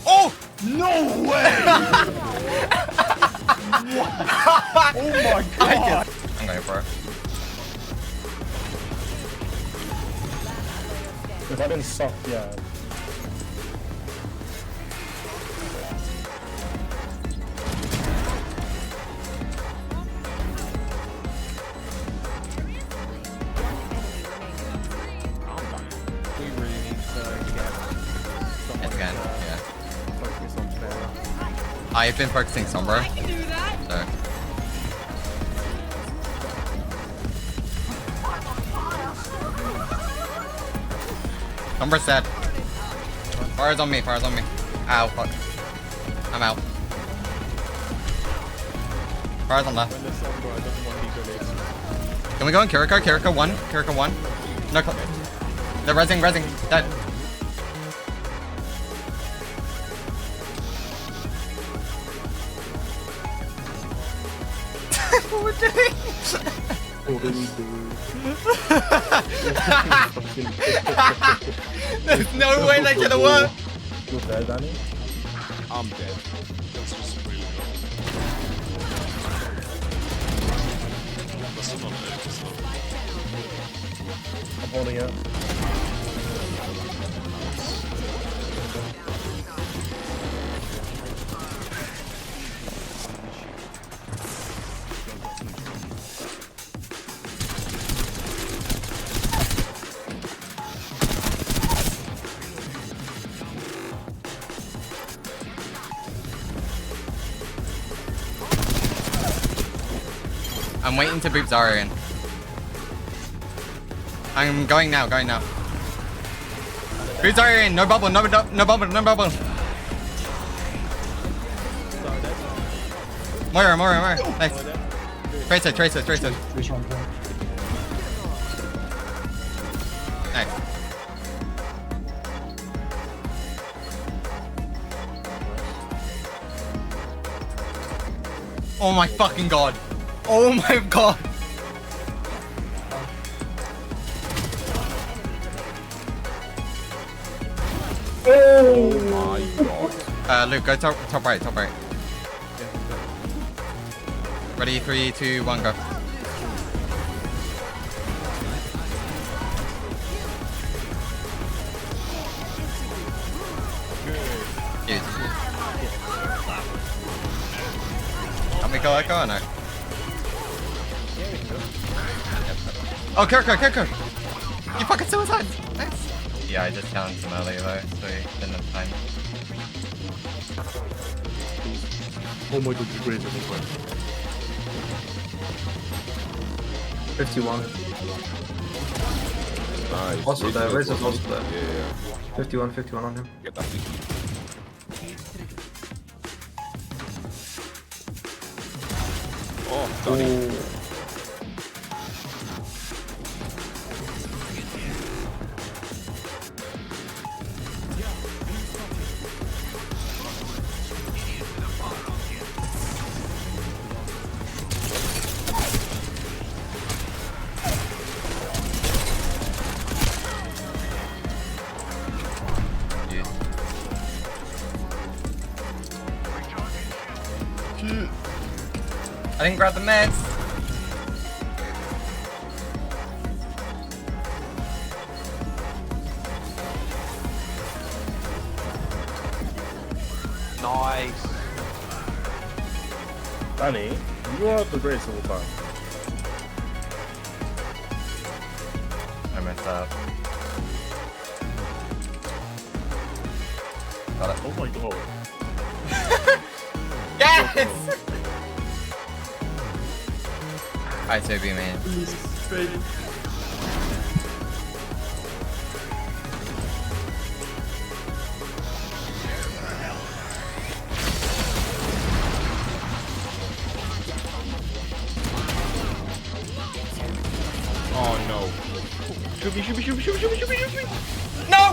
Oh! No way! Oh my god! I'm going for it. If I didn't suck, yeah. I've been focusing Sombra. I can do that. So. Sombra's dead. Fire's on me, fire's on me. Ow, fuck. I'm out. Fire's on left. Can we go in Kiriko? Kiriko 1. Kiriko 1. No, they're rezzing, dead. What we're doing? There's no way that could have worked. You're dead, Danny? I'm dead. That's just really low. That's not dead, it's not. I'm holding it. I'm waiting to boot Zarya in. I'm going now, Boot Zarya in, no bubble. Moira. Nice. Tracer. Nice. Oh my fucking god. Oh my god. Oh my god. Luke, go top right. Ready, 3, 2, 1, go. Dude. Can we go or no? Oh, Kiriko! You fucking suicide! Nice! Yeah, I just challenged him earlier though, so he didn't have time. Oh my god, you're crazy. 51. Nice. Also there, Razor's also there. Yeah. 51 on him. Get that thing. Oh, Donnie. I didn't grab the meds. Nice. Danny, you are the greatest of all time. I messed up. Got it. Oh my god. Yes! Alright, so be man. Baby. Oh no. Shoot me. No!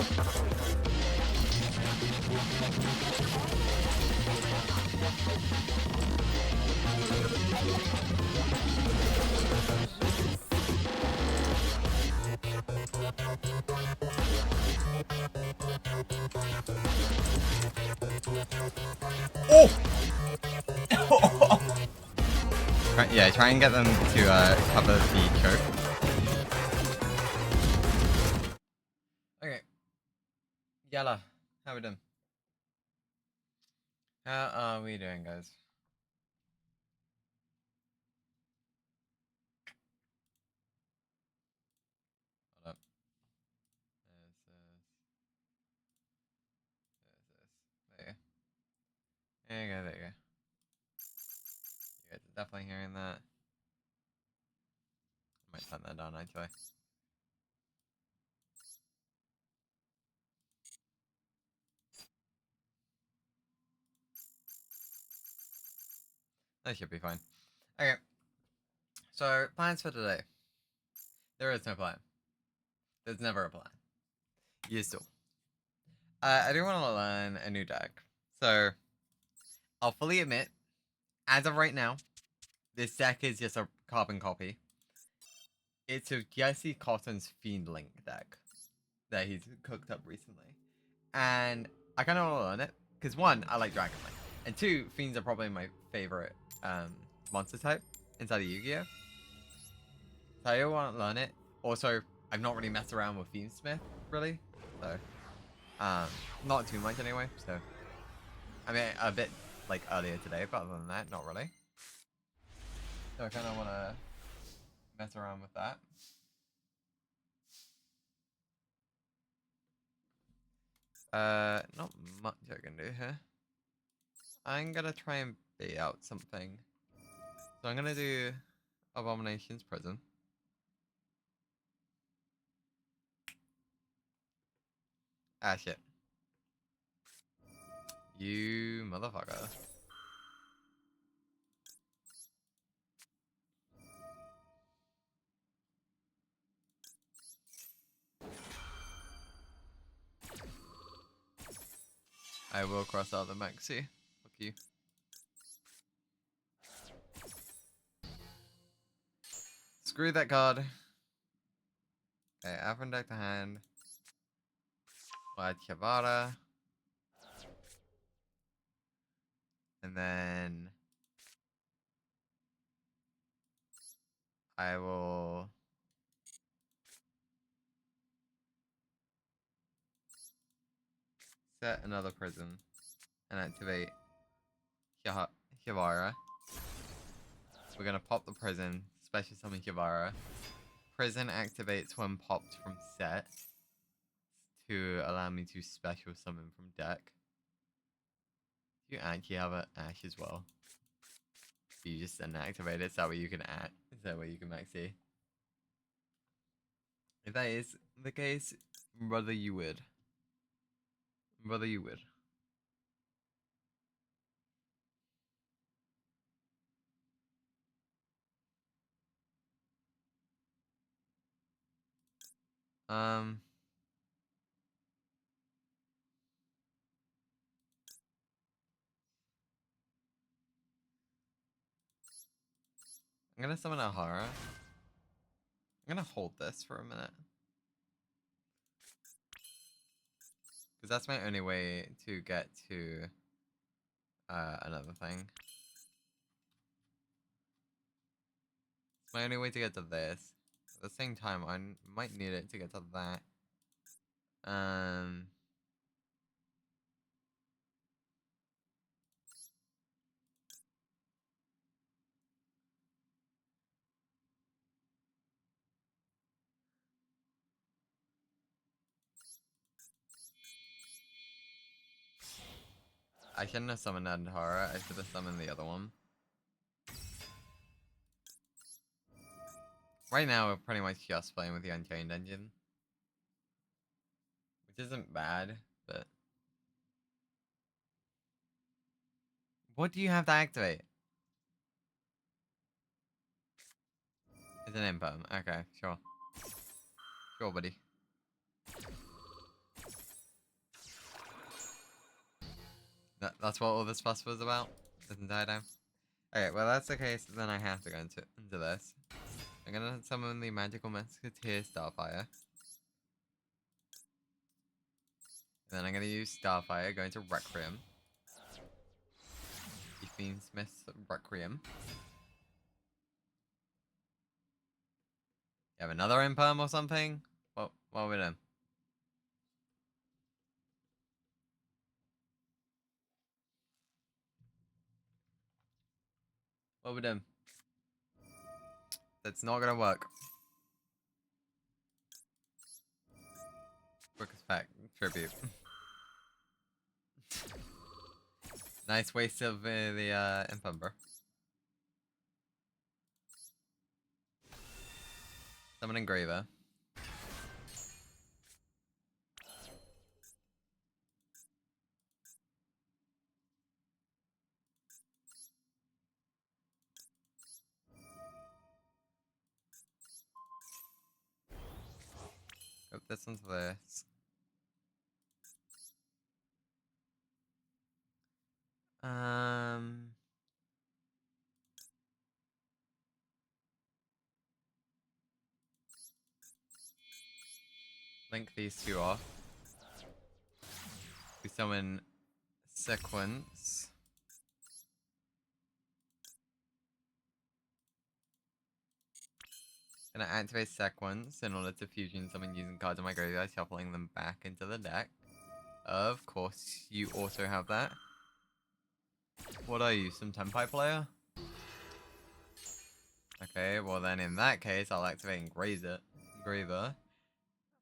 Oh! Yeah, try and get them to cover the choke. Okay. Yalla, how we doing? How are we doing, guys? Hold up. There's this. There you go. There you go, there you go. You guys are definitely hearing that. I might turn that down actually. That should be fine. Okay. So, plans for today. There is no plan. There's never a plan. You still. I do want to learn a new deck. So, I'll fully admit, as of right now, this deck is just a carbon copy. It's a Jesse Cotton's Fiend Link deck that he's cooked up recently. And I kind of want to learn it. Because one, I like Dragon Link. And two, Fiends are probably my favorite monster type inside of Yu-Gi-Oh! So I want to learn it. Also, I've not really messed around with Fiendsmith, really. So, not too much anyway. So, I mean, a bit like earlier today, but other than that, not really. So I kind of want to mess around with that. Not much I can do here. I'm gonna try and bait out something. So I'm gonna do Abomination's Prison. Ah, shit. You motherfucker. I will cross out the maxi. Fuck you. Screw that card. Okay, Avon deck to hand. Wild Chavada. And then I will set another prison and activate Shavara. We're gonna pop the prison, special summon Shavara. Prison activates when popped from set to allow me to special summon from deck. You actually have an Ash as well. You just inactivate it, so that way you can add, so that way you can maxi. If that is the case, brother, you would. Brother, you would. I'm gonna summon a Hara. I'm gonna hold this for a minute. Because that's my only way to get to another thing. It's my only way to get to this. At the same time, I might need it to get to that. I shouldn't have summoned Andhara, I should have summoned the other one. Right now, we're pretty much just playing with the Unchained engine. Which isn't bad, but... What do you have to activate? It's an imperm. Okay, sure. Sure, buddy. That's what all this fuss was about? This entire time? Okay, well that's the case, then I have to go into this. I'm gonna summon the Magical Musketeer Starfire. And then I'm gonna use Starfire, go into Requiem. Beansmith's Requiem. You have another imperm or something? What are we doing? What are we doing? That's not gonna work. Quickest pack tribute. Nice waste of the imperm, bro. Summon Engraver. Hope this one's this. Link these two off. We summon Sequence. Gonna activate Sequence in order to fusion summon using cards in my graveyard, shuffling them back into the deck. Of course, you also have that. What are you, some Tenpai player? Okay, well then in that case, I'll activate Engraver.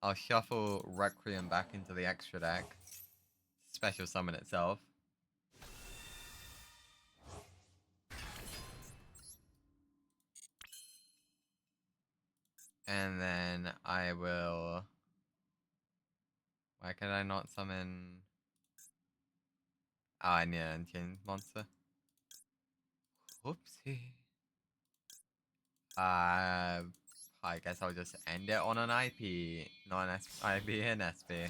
I'll shuffle Requiem back into the extra deck. Special summon itself. And then I will... Why can I not summon... Ah, I need an Unchained monster. Whoopsie. I guess I'll just end it on an IP. Not an IP and SP.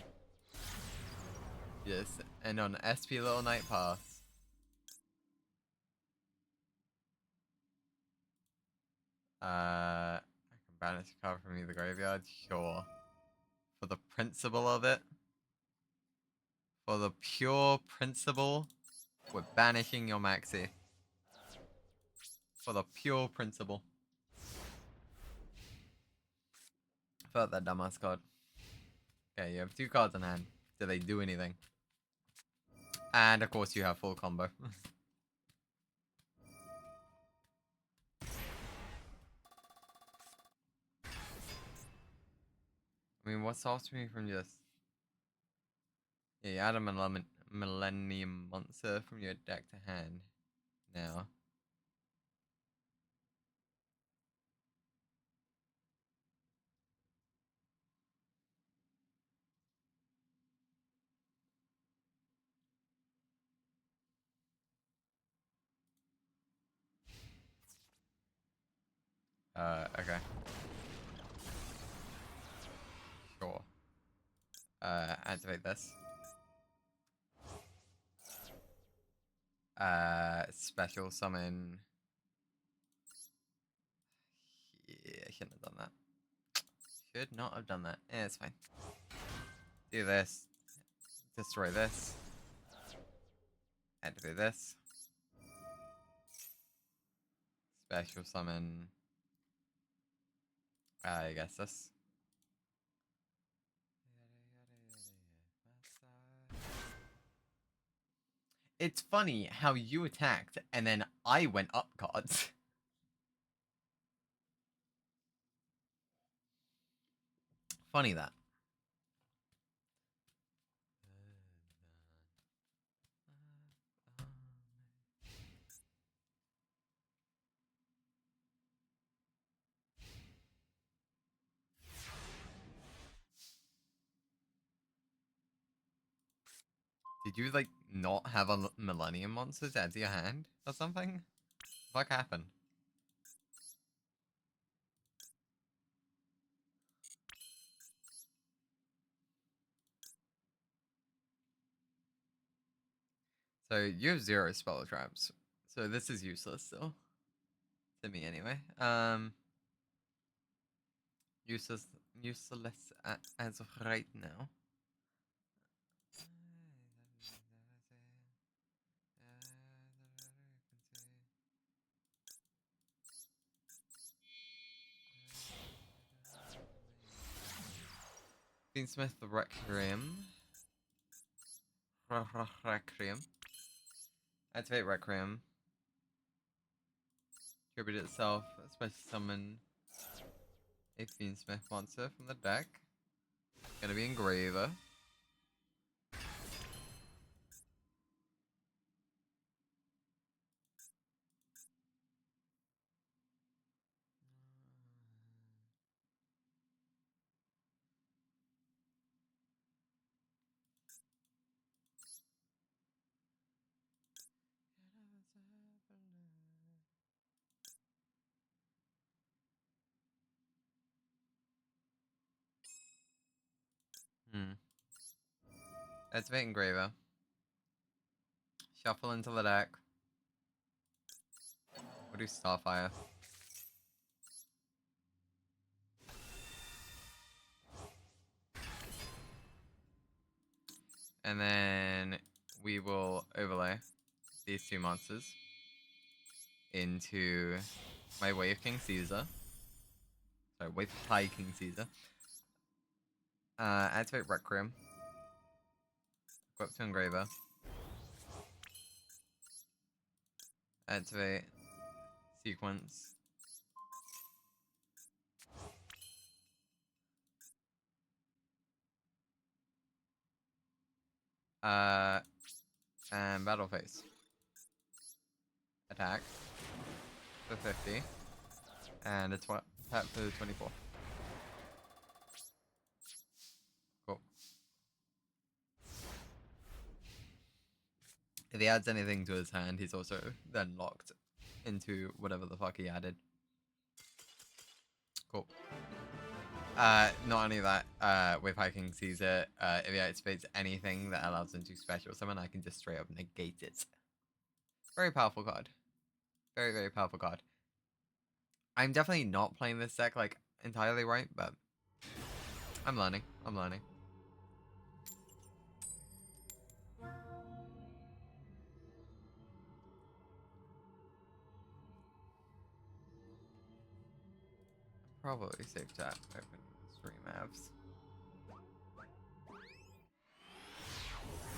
Yes, and on SP Little Night Pass. I can banish a card from either graveyard, sure. For the principle of it. For the pure principle, we're banishing your maxi. For the pure principle. Fuck that dumbass card. Okay, you have 2 cards in hand. Do they do anything? And of course you have full combo. I mean, what stops me from just... Yeah, you add a Millennium Monster from your deck to hand. Now. Okay. Sure. Activate this. Special summon. Yeah, I shouldn't have done that. Should not have done that. Yeah, it's fine. Do this. Destroy this. Activate this. Special summon. I guess this. It's funny how you attacked and then I went up cards. Funny that. Did you like not have a Millennium Monster to add to your hand or something? What happened? So you have 0 spell traps. So this is useless still. To me anyway. Useless as of right now. Fiendsmith Requiem. Requiem. Activate Requiem. Tribute itself, special summon a Fiendsmith monster from the deck. Gonna be Engraver. Activate Engraver. Shuffle into the deck. We'll do Starfire. And then we will overlay these two monsters into my Wave King Caesar. Sorry, Wave High King Caesar. Activate Requiem. Equip to Engraver. Activate Sequence. And Battle Phase. Attack for 50. And it's what? Attack for 24. Cool. If he adds anything to his hand, he's also then locked into whatever the fuck he added. Cool. Not only that, with Hiking Caesar, if he activates anything that allows him to special summon, I can just straight up negate it. Very powerful card. Very, very powerful card. I'm definitely not playing this deck, like, entirely right, but I'm learning. I'm learning. Probably safe to open stream apps.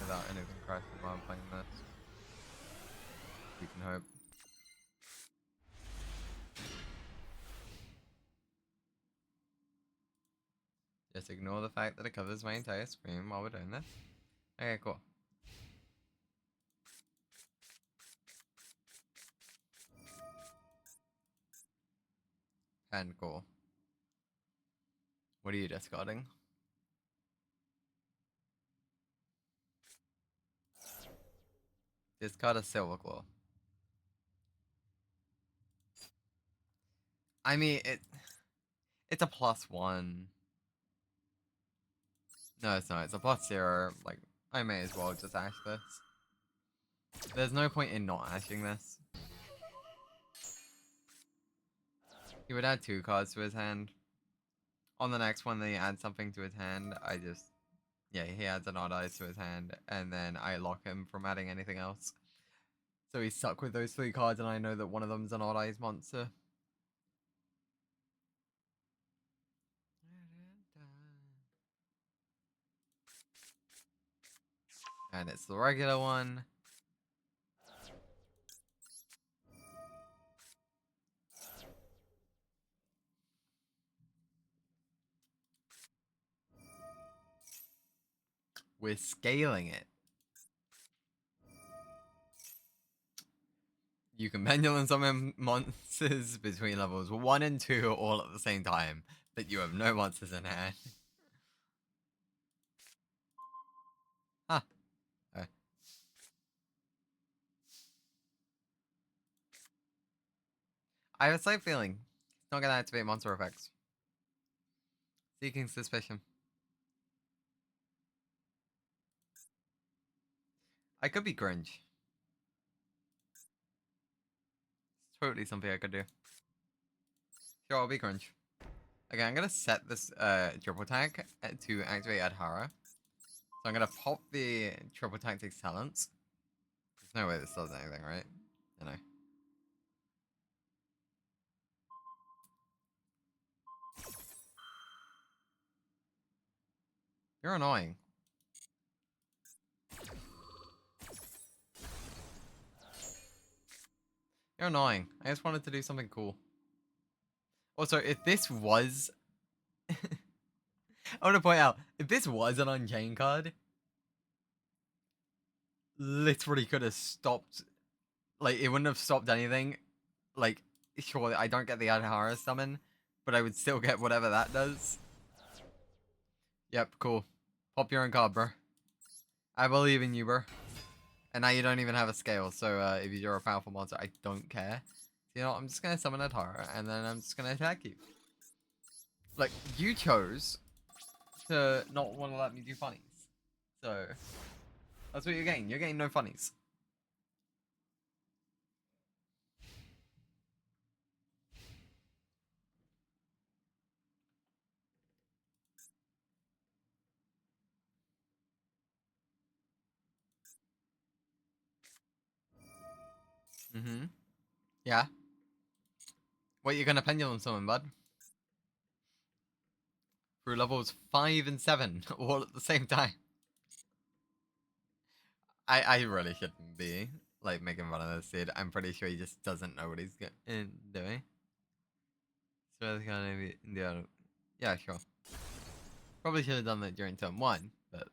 Without anything crashing while I'm playing this. We can hope. Just ignore the fact that it covers my entire screen while we're doing this. Okay, cool. And cool. What are you discarding? Discard a Silverclaw. I mean, it's a +1. No, it's not. It's a +0. Like, I may as well just ash this. There's no point in not ashing this. He would add 2 cards to his hand. On the next one, he adds something to his hand. Yeah, he adds an odd eyes to his hand, and then I lock him from adding anything else. So he's stuck with those 3 cards, and I know that one of them's an odd eyes monster. And it's the regular one. We're scaling it. You can pendulum summon monsters between levels 1 and 2 all at the same time, but you have no monsters in hand. Huh. Okay. I have a slight feeling it's not gonna activate monster effects. Seeking suspicion. I could be Grinch. It's totally something I could do. Sure, I'll be Grinch. Okay, I'm gonna set this triple tag to activate Adhara. So I'm gonna pop the triple tactics talents. There's no way this does anything, right? I know. You're annoying. You're annoying. I just wanted to do something cool. Also, if this was... I want to point out, if this was an Unchained card, literally could have stopped... Like, it wouldn't have stopped anything. Like, sure, I don't get the Adhara summon, but I would still get whatever that does. Yep, cool. Pop your own card, bro. I believe in you, bro. And now you don't even have a scale, so if you're a powerful monster, I don't care. You know what, I'm just gonna summon a Tara, and then I'm just gonna attack you. Like, you chose to not want to let me do funnies. So, that's what you're getting. You're getting no funnies. Mm-hmm. Yeah. What, you're gonna pendulum summon, bud? Through levels 5 and 7, all at the same time. I really shouldn't be, like, making fun of this dude. I'm pretty sure he just doesn't know what he's doing. So it's gonna be... Yeah, sure. Probably should have done that during turn 1, but...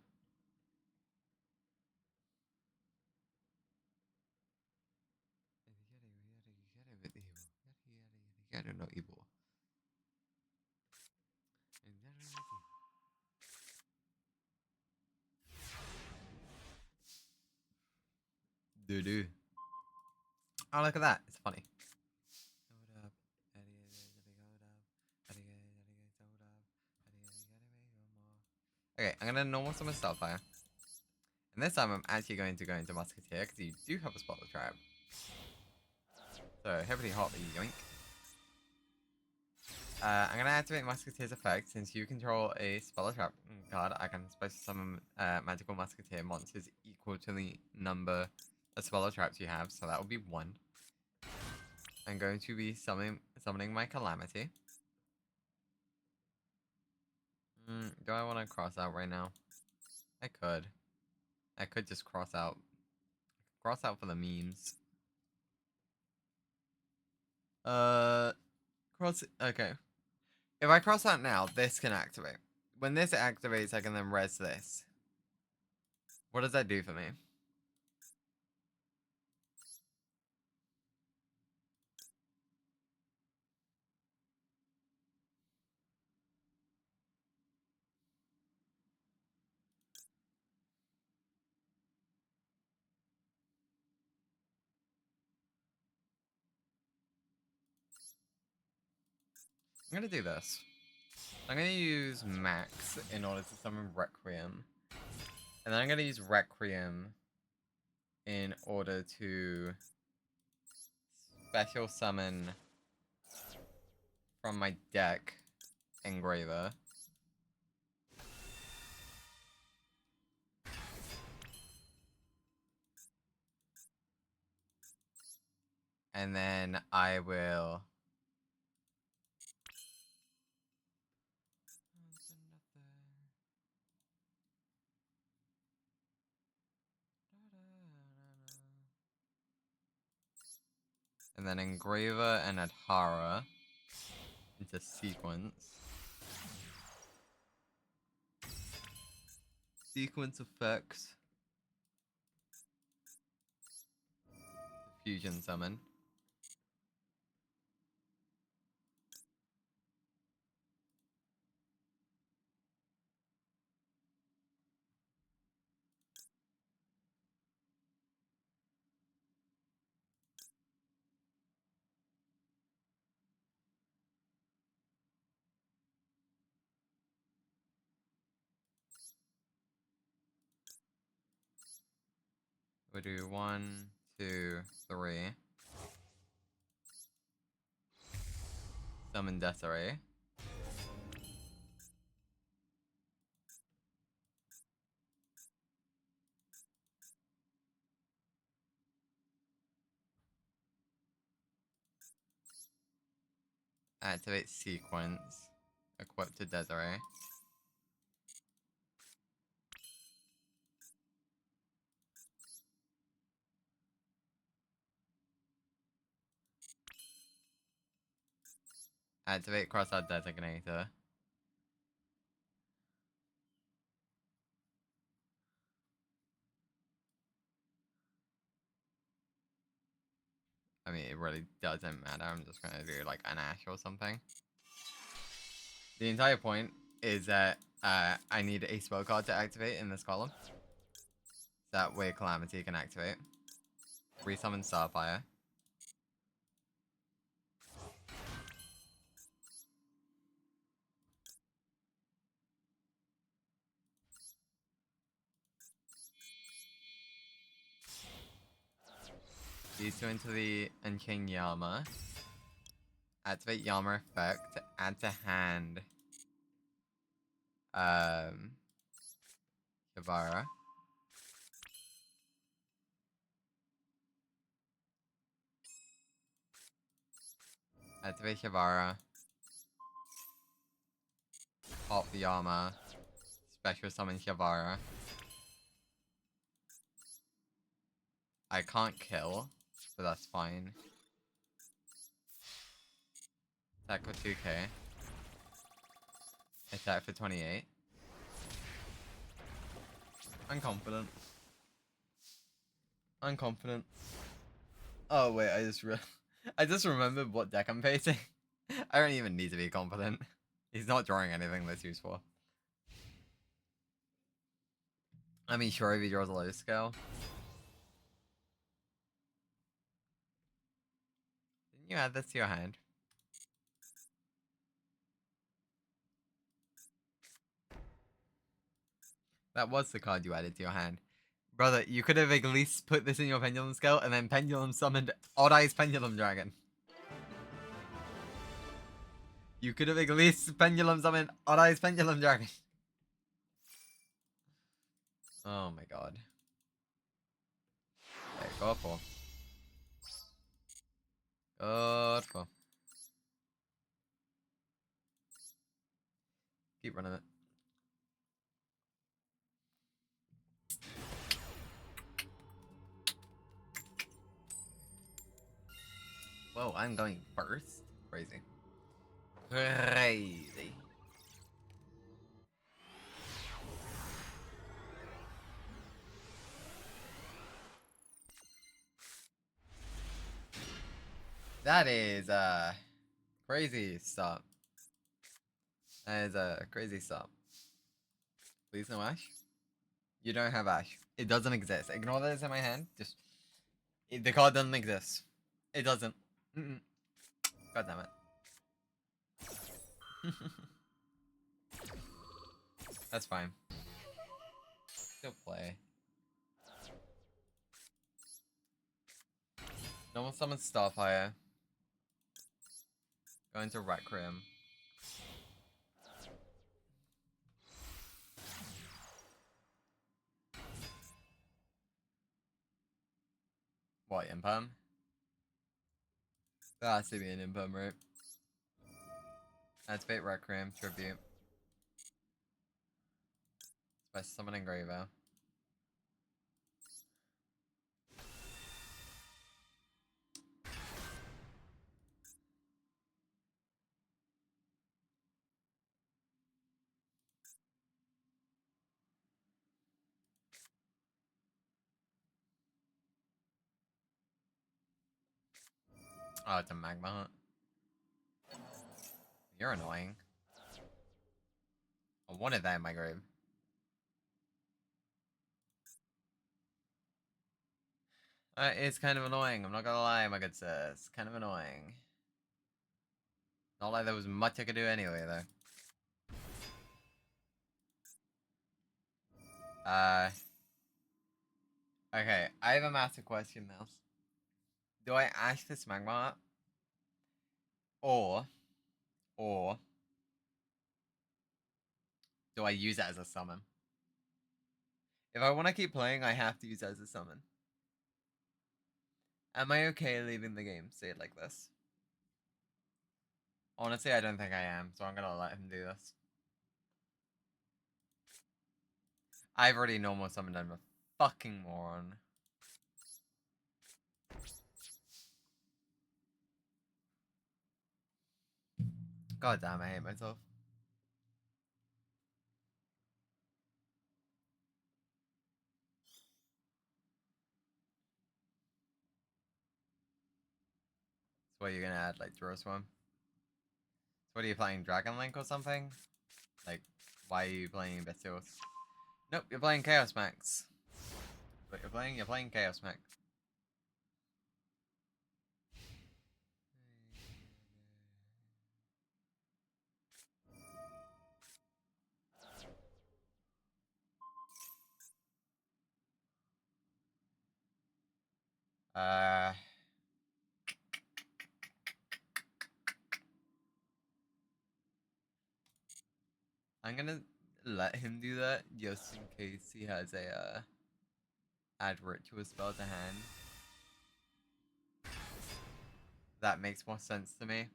No evil. Doo-doo. Oh, look at that. It's funny. Okay, I'm gonna normal summon Starfire. And this time I'm actually going to go into Musketeer, because you do have a Spotlight Trap. So, heavily hot, yoink. I'm gonna activate Musketeer's effect. Since you control a Spell Trap card, I can special summon magical Musketeer monsters equal to the number of Spell Traps you have, so that will be 1. I'm going to be summoning my Calamity. Do I want to cross out right now? I could. I could just cross out. Cross out for the memes. Okay. If I cross out now, this can activate. When this activates, I can then res this. What does that do for me? I'm gonna do this. I'm gonna use Max in order to summon Requiem. And then I'm gonna use Requiem in order to special summon from my deck Engraver. And then I will... And then Engraver and Adhara into sequence. Sequence effects. Fusion summon. We'll do 1, 2, 3. Summon Desiree. Activate sequence. Equip to Desiree. Activate cross-out designator. I mean, it really doesn't matter. I'm just gonna do like an Ash or something. The entire point is that I need a spell card to activate in this column. That way Calamity can activate. Resummon Starfire. These two into the Unchained Yama. Activate Yama effect to add to hand. Shavara. Activate Shavara. Pop Yama. Special summon Shavara. I can't kill, but that's fine. Attack for 2k. Attack for 28. I'm confident. I'm confident. Oh wait, I just remembered what deck I'm facing. I don't even need to be confident. He's not drawing anything that's useful. I mean, sure, if he draws a low scale. Didn't you add this to your hand? That was the card you added to your hand. Brother, you could have at least put this in your Pendulum Scale and then Pendulum summoned Odd Eyes Pendulum Dragon. You could have at least Pendulum summoned Odd Eyes Pendulum Dragon. Oh my god. Okay, go for. Go for. Keep running it. Whoa, I'm going first? Crazy. Crazy. That is crazy stop. That is a crazy stop. Please no Ash. You don't have Ash. It doesn't exist. Ignore that it's in my hand. Just the card doesn't exist. It doesn't. God damn it. That's fine. Still play. No one summons Starfire. Going to Requiem. What, Imperm? That has to be an Imperm, right? Activate Requiem, Tribute. By summoning Graver. Oh, it's a Magma Hunt. You're annoying. I wanted that in my grave. It's kind of annoying, I'm not gonna lie, my good sir. It's kind of annoying. Not like there was much I could do anyway, though. Okay, I have a massive question now. Do I ash this Magma? Or do I use it as a summon? If I want to keep playing, I have to use it as a summon. Am I okay leaving the game? Say it like this. Honestly, I don't think I am, so I'm gonna let him do this. I've already normal summoned him, a fucking moron. God damn, I hate myself. So what, you're gonna add like Draw Swarm? So what are you playing, Dragon Link or something? Like, why are you playing Bestials? Nope, you're playing Chaos Max. What you're playing Chaos Max. I'm gonna let him do that just in case he has a add ritual spell to hand. That makes more sense to me.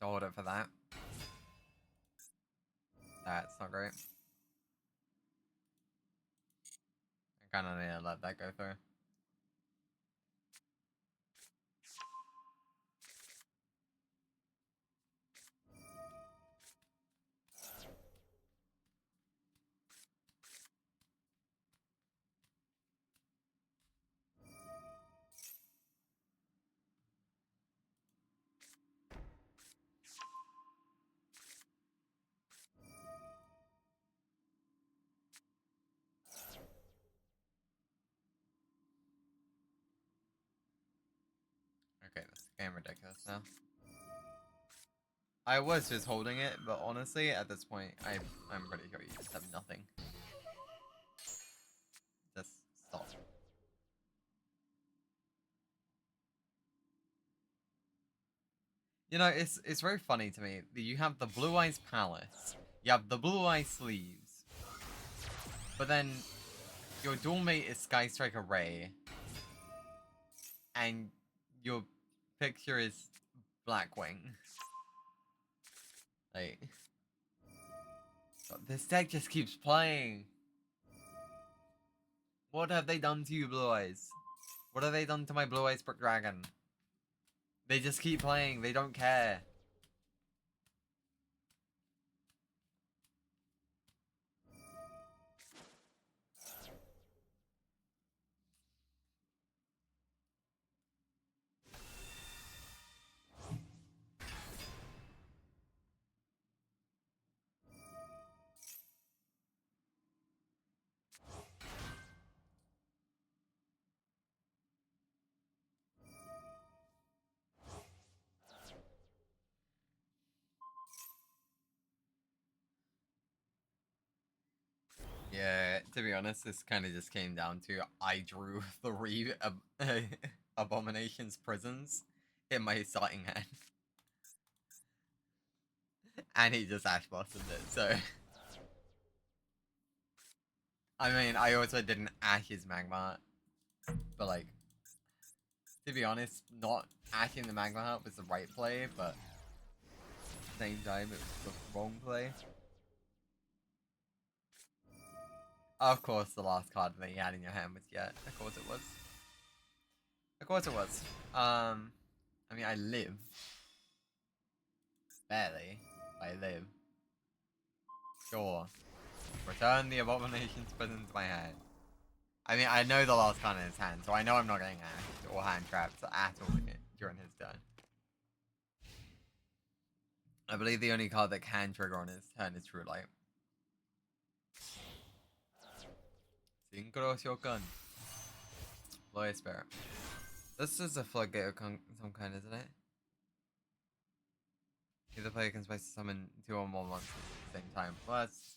To hold it for that. That's not great. I kinda need to let that go through. Okay, this is getting ridiculous now. I was just holding it, but honestly, at this point, I'm pretty sure you just have nothing. Just stop. You know, it's very funny to me that you have the Blue Eyes Palace, you have the Blue Eyes Sleeves, but then your dual mate is Sky Striker Ray, and your picture is Blackwing. Like, this deck just keeps playing. What have they done to you, Blue Eyes? What have they done to my Blue Eyes Brick Dragon? They just keep playing, they don't care. Yeah, to be honest, this kind of just came down to I drew 3 Abominations Prisons in my starting hand. And he just Ash Blossomed it, so... I mean, I also didn't Ash's Magma, but like... To be honest, not Ashing the Magma Heart was the right play, but... At the same time, it was the wrong play. Of course, the last card that you had in your hand was Yet. Of course it was. Of course it was. I mean, I live. Barely. I live. Sure. Return the Abomination's Prison to my hand. I mean, I know the last card in his hand, so I know I'm not getting Ash or hand traps at all during his turn. I believe the only card that can trigger on his turn is True Light. Synchro Shogun. Loyal Spirit. This is a floodgate of some kind, isn't it? Either player can special summon 2 or more monsters at the same time. Well, that's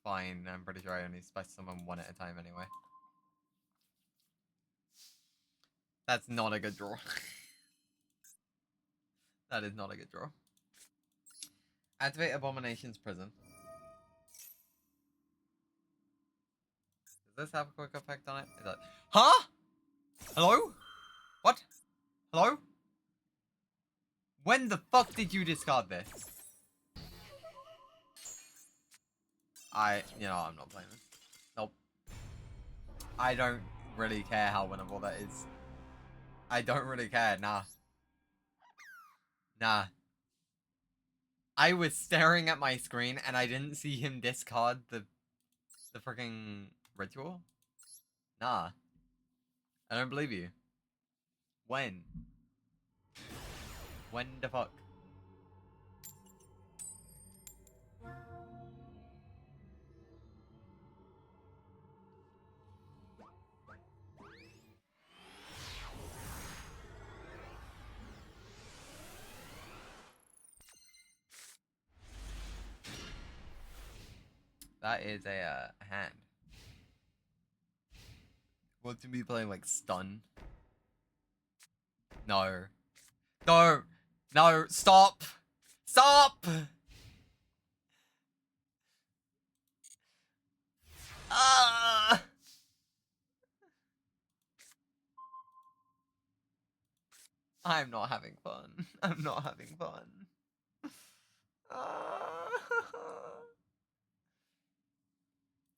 fine. I'm pretty sure I only special summon 1 at a time anyway. That's not a good draw. That is not a good draw. Activate Abomination's Prison. Does this have a quick effect on it? It does. Huh? Hello? What? Hello? When the fuck did you discard this? You know, I'm not playing this. Nope. I don't really care how winnable that is. I don't really care, nah. Nah. I was staring at my screen and I didn't see him discard the freaking ritual? Nah. I don't believe you. When? When the fuck? That is a hand. Want to be playing like stun? No. No! No! Stop! Stop! Ah! I'm not having fun. I'm not having fun. Ah.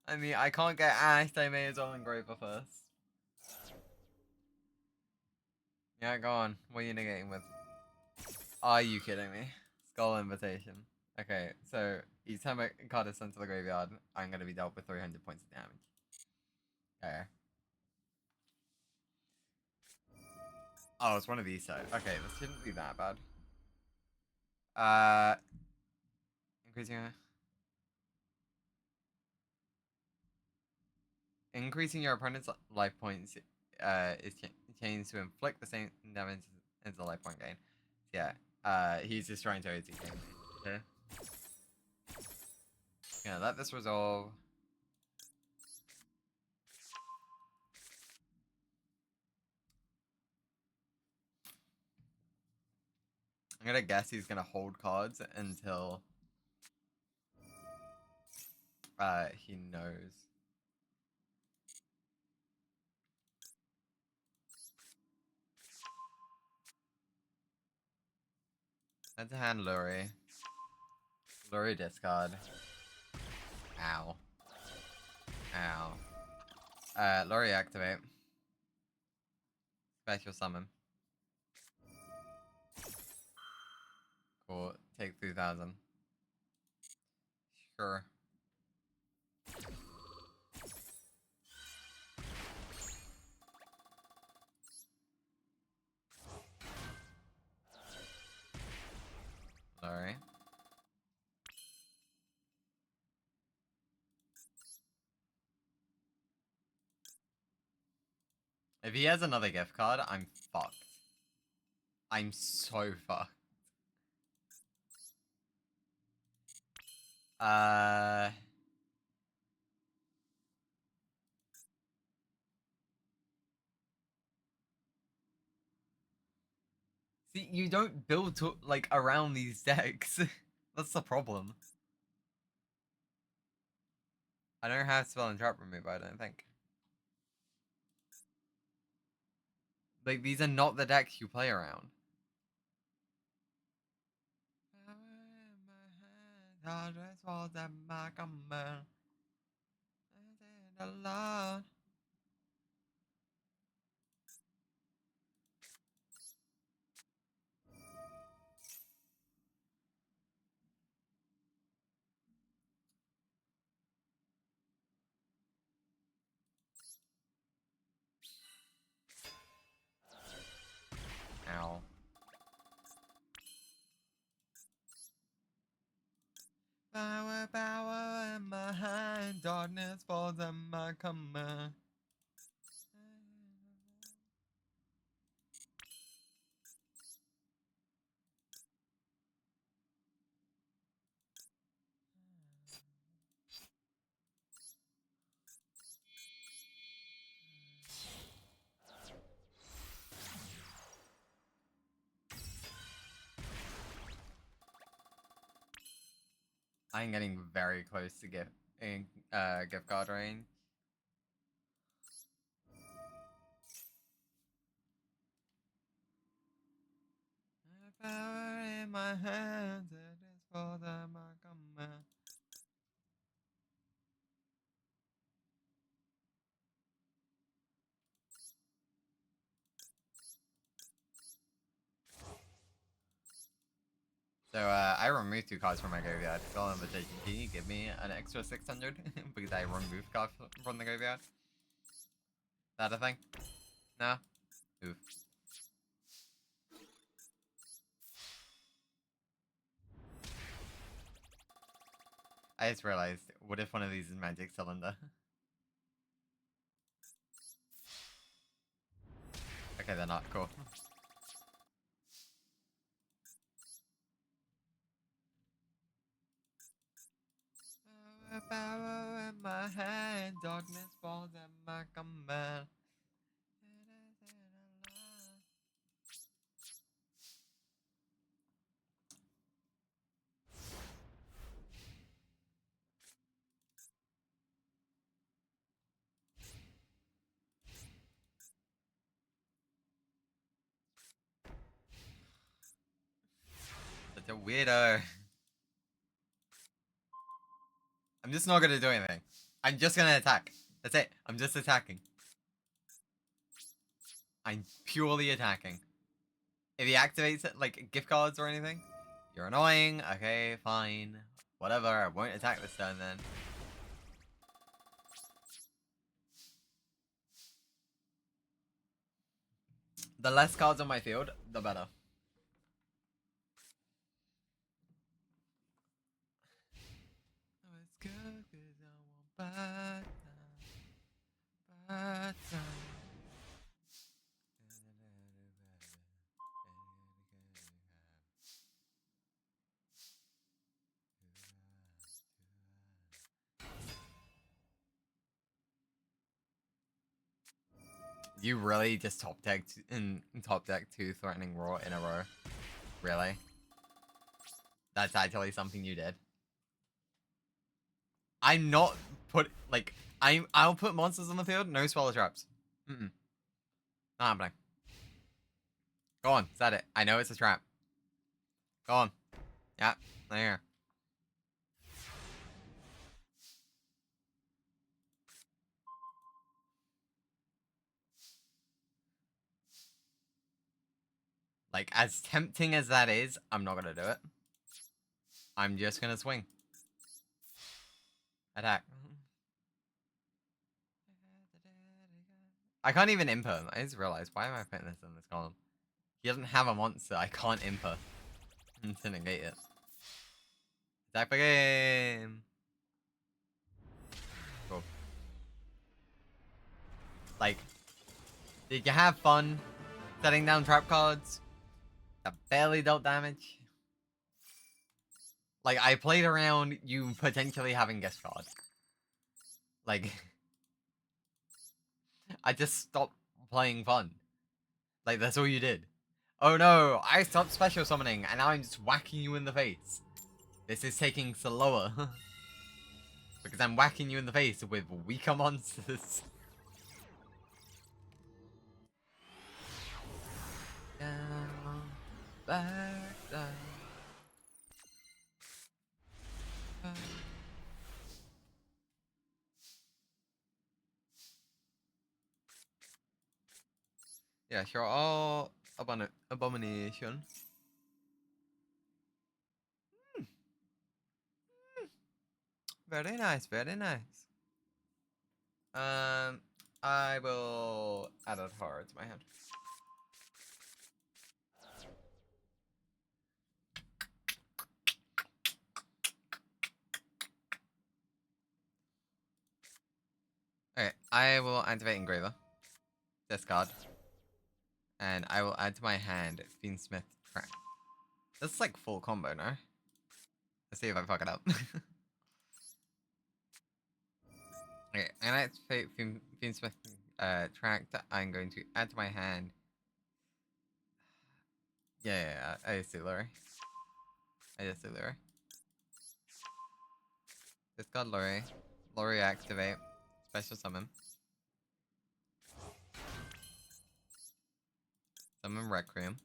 I mean, I can't get asked. I may as well engraver first. Yeah, go on. What are you negating with? Are you kidding me? Skull invitation. Okay, so each time a card is sent to the graveyard, I'm gonna be dealt with 300 points of damage. Okay. Oh, it's one of these sides. Okay, this shouldn't be that bad. Increasing your opponent's life points is changed to inflict the same damage as the life point gain. Yeah, he's just trying to OT game. Okay. Yeah, let this resolve. I'm gonna guess he's gonna hold cards until he knows. That's a hand Lurie. Lurie discard. Ow. Ow. Lurie activate. Special summon. Cool. Take 3,000. Sure. Sorry. If he has another gift card, I'm fucked. I'm so fucked. See, you don't build to, like, around these decks. That's the problem. I don't have spell and trap removal, I don't think. Like, these are not the decks you play around. Ow. Power, power in my hand, darkness falls at my command. I'm getting very close to gift card range. Power in my hands, it is for the command. So I removed 2 cards from my graveyard. Spell Invitation. Can you give me an extra 600 because I removed cards from the graveyard? That a thing? No? Oof. I just realized, what if one of these is Magic Cylinder? Okay, they're not. Cool. Power in my hand, darkness falls at my command. Such a weirdo. I'm just not gonna do anything. I'm just gonna attack. That's it. I'm just attacking. I'm purely attacking. If he activates it, like gift cards or anything, you're annoying. Okay, fine. Whatever. I won't attack this turn then. The less cards on my field, the better. It's good 'cause I want bad time, bad time. You really just top decked in top deck 2 threatening raw in a row? Really? That's actually something you did. I'm not I'll put monsters on the field, no spell traps. Not happening. Go on, is that it? I know it's a trap. Go on. Yeah, there. Like, as tempting as that is, I'm not gonna do it. I'm just gonna swing. Attack. I can't even input. I just realized, why am I putting this in this column? He doesn't have a monster. I can't input to negate it. Attack the game. Cool. Like, did you have fun setting down trap cards that barely dealt damage? Like, I played around you potentially having guest cards. Like, I just stopped playing fun. Like, that's all you did. Oh no, I stopped special summoning, and now I'm just whacking you in the face. This is taking slower. Because I'm whacking you in the face with weaker monsters. Down, back down. Yeah, sure. All abomination. Very nice, very nice. I will add a horror to my hand. Okay, I will activate Engraver. Discard. And I will add to my hand Fiendsmith Track. That's like full combo, no? Let's see if I fuck it up. Okay, I'm gonna activate Fiendsmith Track that I'm going to add to my hand. Yeah, I just do Lure. Discard Lure. Lure activate. Special summon. Summon Requiem.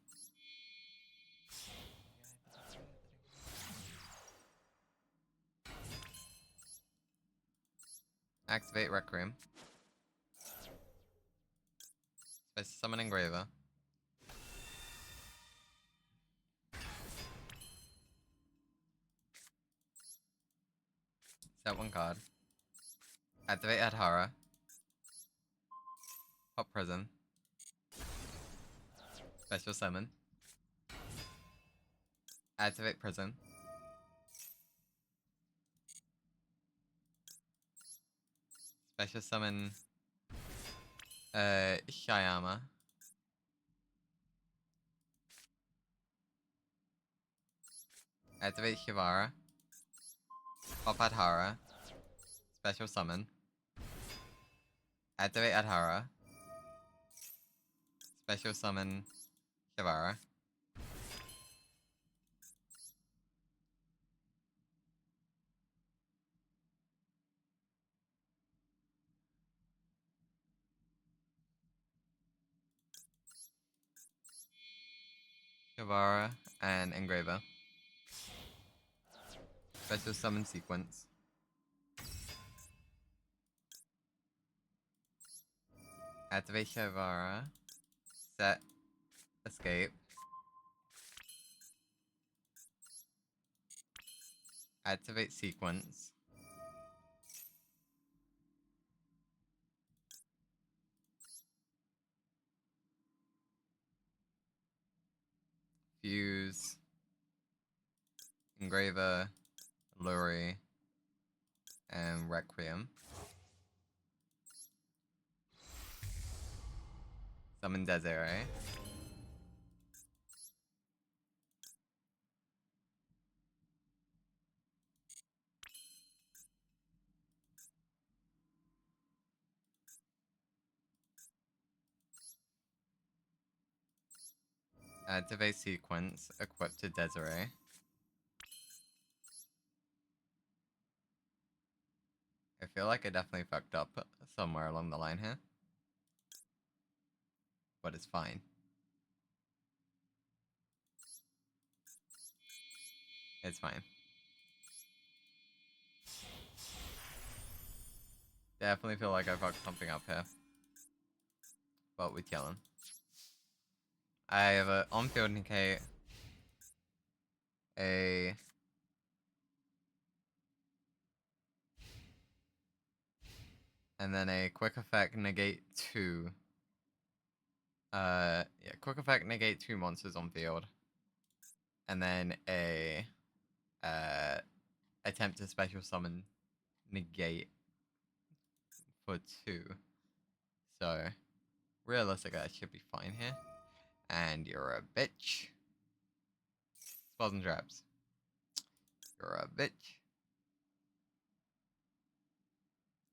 Activate Requiem. Special summon Engraver. Set one card. Activate Adhara. Pop Prison. Special Summon. Activate Prison. Special Summon Shayama. Activate Shivara. Pop Adhara. Special Summon. Activate Adhara. Special Summon Shivara. Shivara and Engraver. Special Summon Sequence. Activate Shivara. Set. Escape. Activate Sequence. Fuse. Engraver. Luri. And Requiem. Summon Desiree. Activate Sequence. Equip to Desiree. I feel like I definitely fucked up somewhere along the line here. But it's fine. It's fine. Definitely feel like I fucked something up here. But we're chilling. I have a on-field negate. A... And then a quick effect negate 2. Yeah, quick effect negate 2 monsters on field. And then a... attempt to special summon negate for 2. So, realistically, I should be fine here. And you're a bitch. Spells and traps. You're a bitch.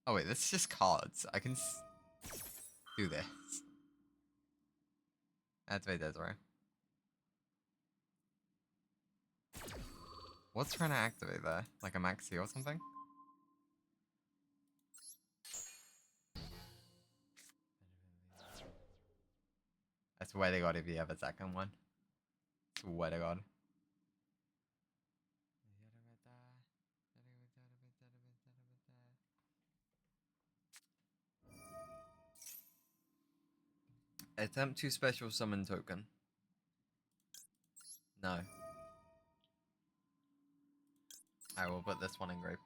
Oh wait, this is just cards. I can do this. Activate Desiree. What's trying to activate there? Like a maxi or something? I swear to God if you have a second one. Swear to God. Attempt to special summon token. No. I will put this one in grave.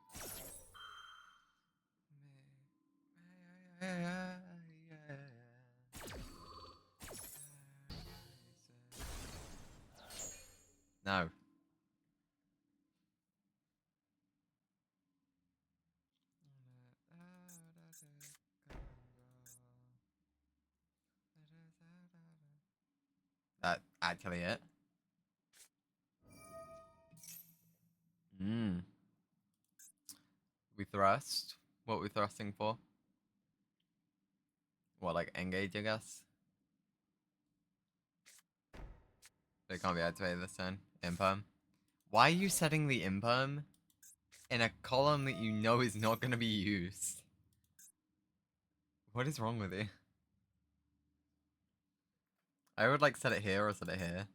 No. That actually it. We thrust. What we thrusting for? What, like engage, I guess? They can't be activated this turn. Imperm. Why are you setting the imperm in a column that you know is not going to be used? What is wrong with you? I would like set it here or set it here.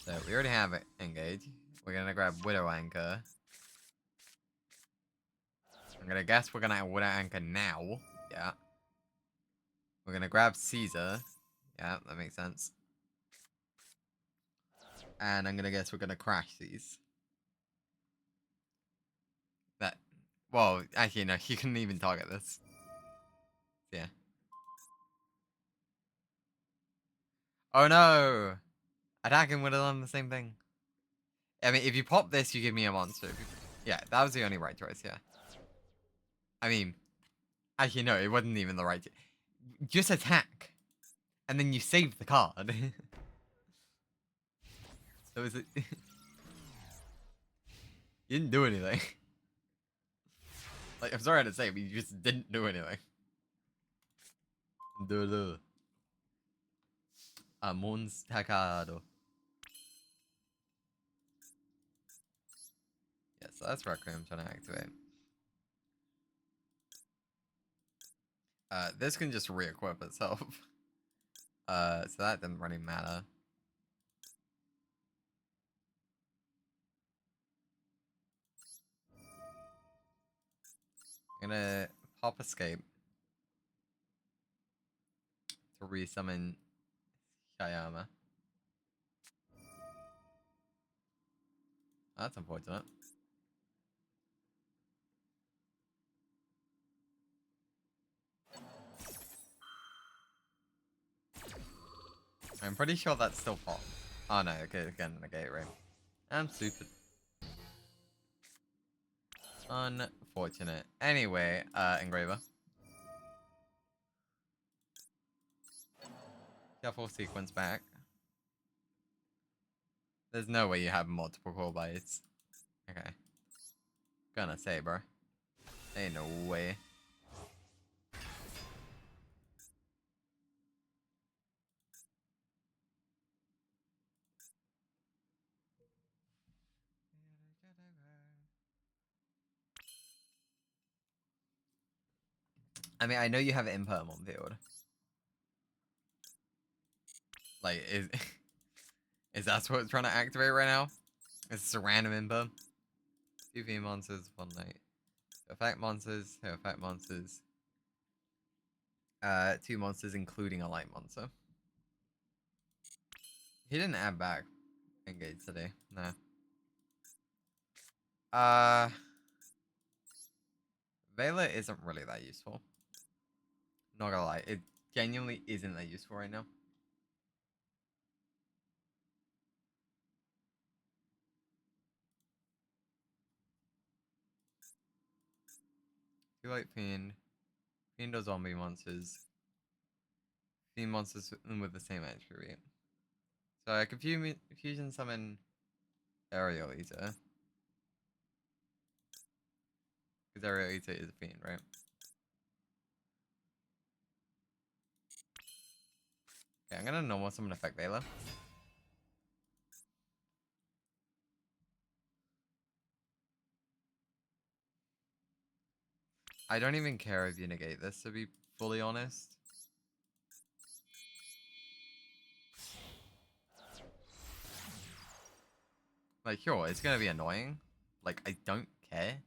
So we already have it engage. We're gonna grab Widow Anchor. I'm gonna guess we're gonna have Widow Anchor now. Yeah. We're gonna grab Caesar. Yeah, that makes sense. And I'm gonna guess we're gonna crash these. Well, actually, no, he couldn't even target this. Yeah. Oh no! Attacking would have done the same thing. I mean, if you pop this, you give me a monster. Yeah, that was the only right choice, yeah. I mean, actually, no, it wasn't even the right Just attack. And then you save the card. So is it... You didn't do anything. Like, I'm sorry to say, but you just didn't do anything. Duh. Monstacado. Yeah, so that's Requiem I'm trying to activate. This can just re-equip itself. So that doesn't really matter. I'm gonna pop escape to resummon Shayama. That's unfortunate. I'm pretty sure that's still pop. Oh no, okay, again, negate ring. I'm stupid. Unfortunate. Anyway, engraver. Shuffle sequence back. There's no way you have multiple core bites. Okay. Gonna say, bro. Ain't no way. I mean, I know you have imperm on field. Like, is that what it's trying to activate right now? Is this a random imperm? 2v monsters, 1 night. Effect monsters, 2 effect monsters. 2 monsters, including a light monster. He didn't add back engage today. Nah. Vela isn't really that useful. Not gonna lie, it genuinely isn't that useful right now. Two light fiend. Fiend or zombie monsters. Fiend monsters with the same attribute. So I could fusion summon Aerial Eater. Because Aerial Eater is a fiend, right? Okay, I'm gonna normal summon effect Vela. I don't even care if you negate this, to be fully honest. Like, sure, it's gonna be annoying. Like, I don't care.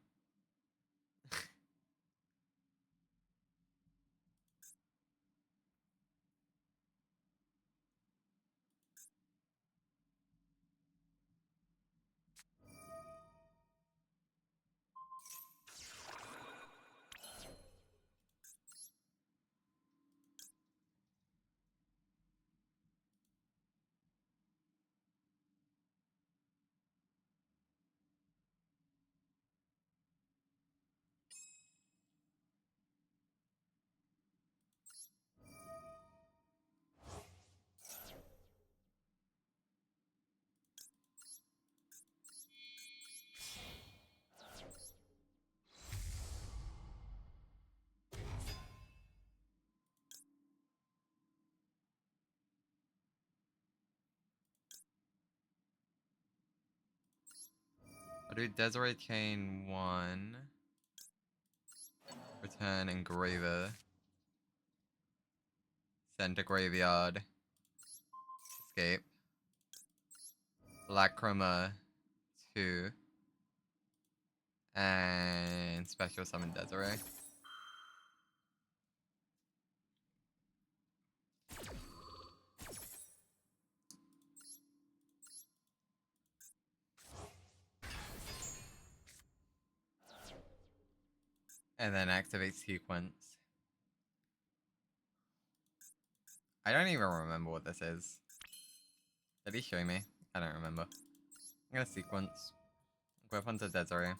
I'll do Desiree Chain 1. Return Engraver. Send to Graveyard. Escape. Lachroma 2. And Special Summon Desiree. And then activate sequence. I don't even remember what this is. Did he show me? I don't remember. I'm gonna sequence. Weapons of Desiree.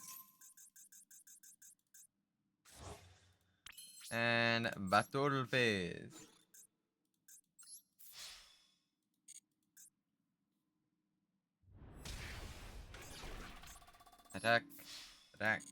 And battle phase. Attack. Attack.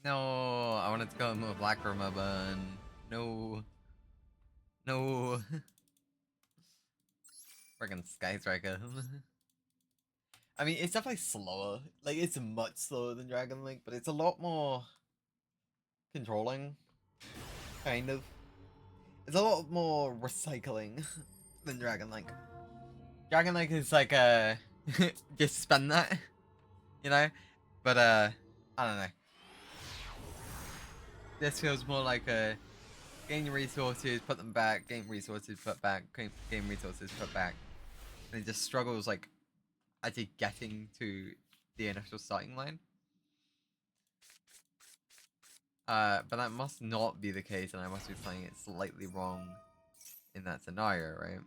No, I wanted to go with Black Bun. No. No. Friggin' Sky Striker. I mean, it's definitely slower. Like, it's much slower than Dragon Link, but it's a lot more controlling. Kind of. It's a lot more recycling than Dragon Link. Dragon Link is like, just spend that, you know? But, I don't know. This feels more like a gain resources, put them back, gain resources, put back, gain resources, put back. And it just struggles, like, actually getting to the initial starting line. But that must not be the case, and I must be playing it slightly wrong in that scenario, right?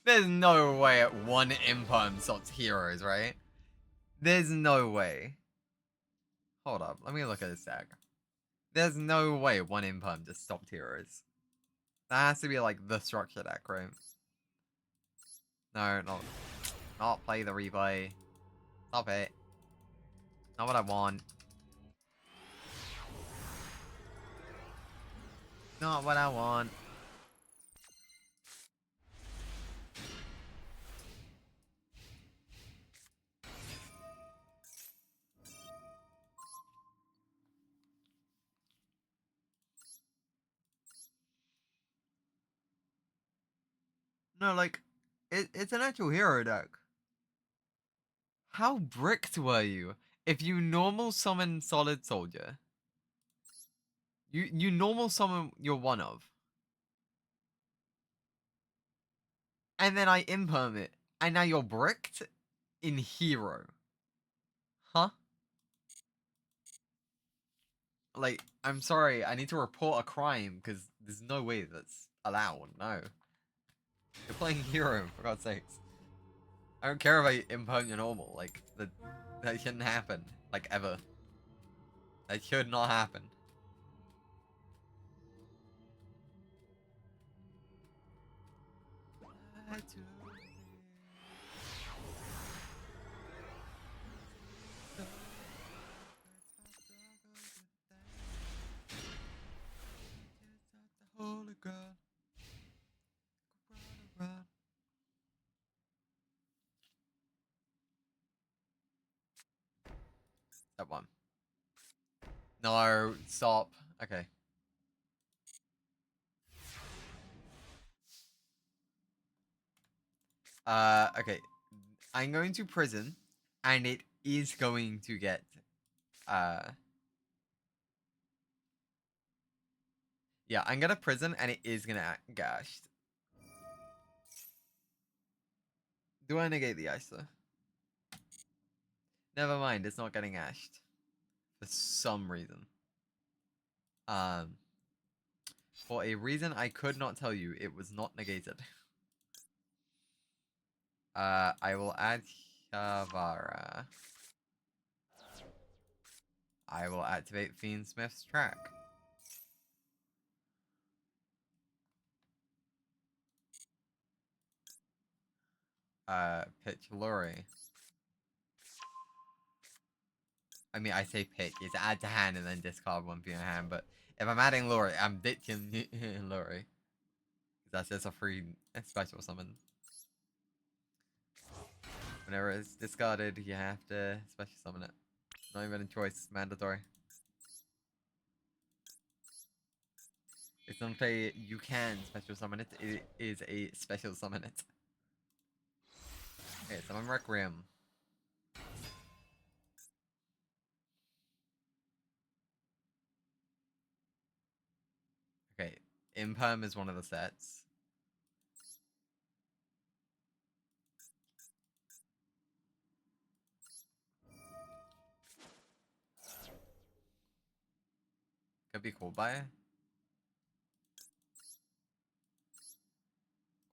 There's no way at one imperm stops heroes, right? There's no way. Hold up, let me look at this deck. There's no way one imperm just stopped heroes. That has to be like the structure deck, right? No, not play the replay. Stop it. Not what I want. Not what I want. No, like, it's an actual hero deck. How bricked were you? If you normal summon Solid Soldier, you normal summon your one of, and then I imperm it, and now you're bricked in hero. Huh? Like, I'm sorry, I need to report a crime because there's no way that's allowed. No, you're playing hero for God's sakes. I don't care if I imperm your normal. Like that shouldn't happen. Like ever. That should not happen. That one. No, stop. Okay. Okay. I'm going to prison, and it is going to get, yeah, I'm gonna prison, and it is gonna get ashed. Do I negate the ice, though? Never mind, it's not getting ashed. For some reason. For a reason I could not tell you, it was not negated. I will add Shavara. I will activate Fiendsmith's track. Pitch Lori. I mean, I say pick. It's add to hand and then discard one from your hand. But if I'm adding Lori, I'm ditching Lori. That's just a free special summon. Whenever it's discarded, you have to special summon it. Not even a choice, it's mandatory. It's not a you can special summon it, it is a special summon it. Okay, summon Requiem. Okay, Imperm is one of the sets. Could be called by.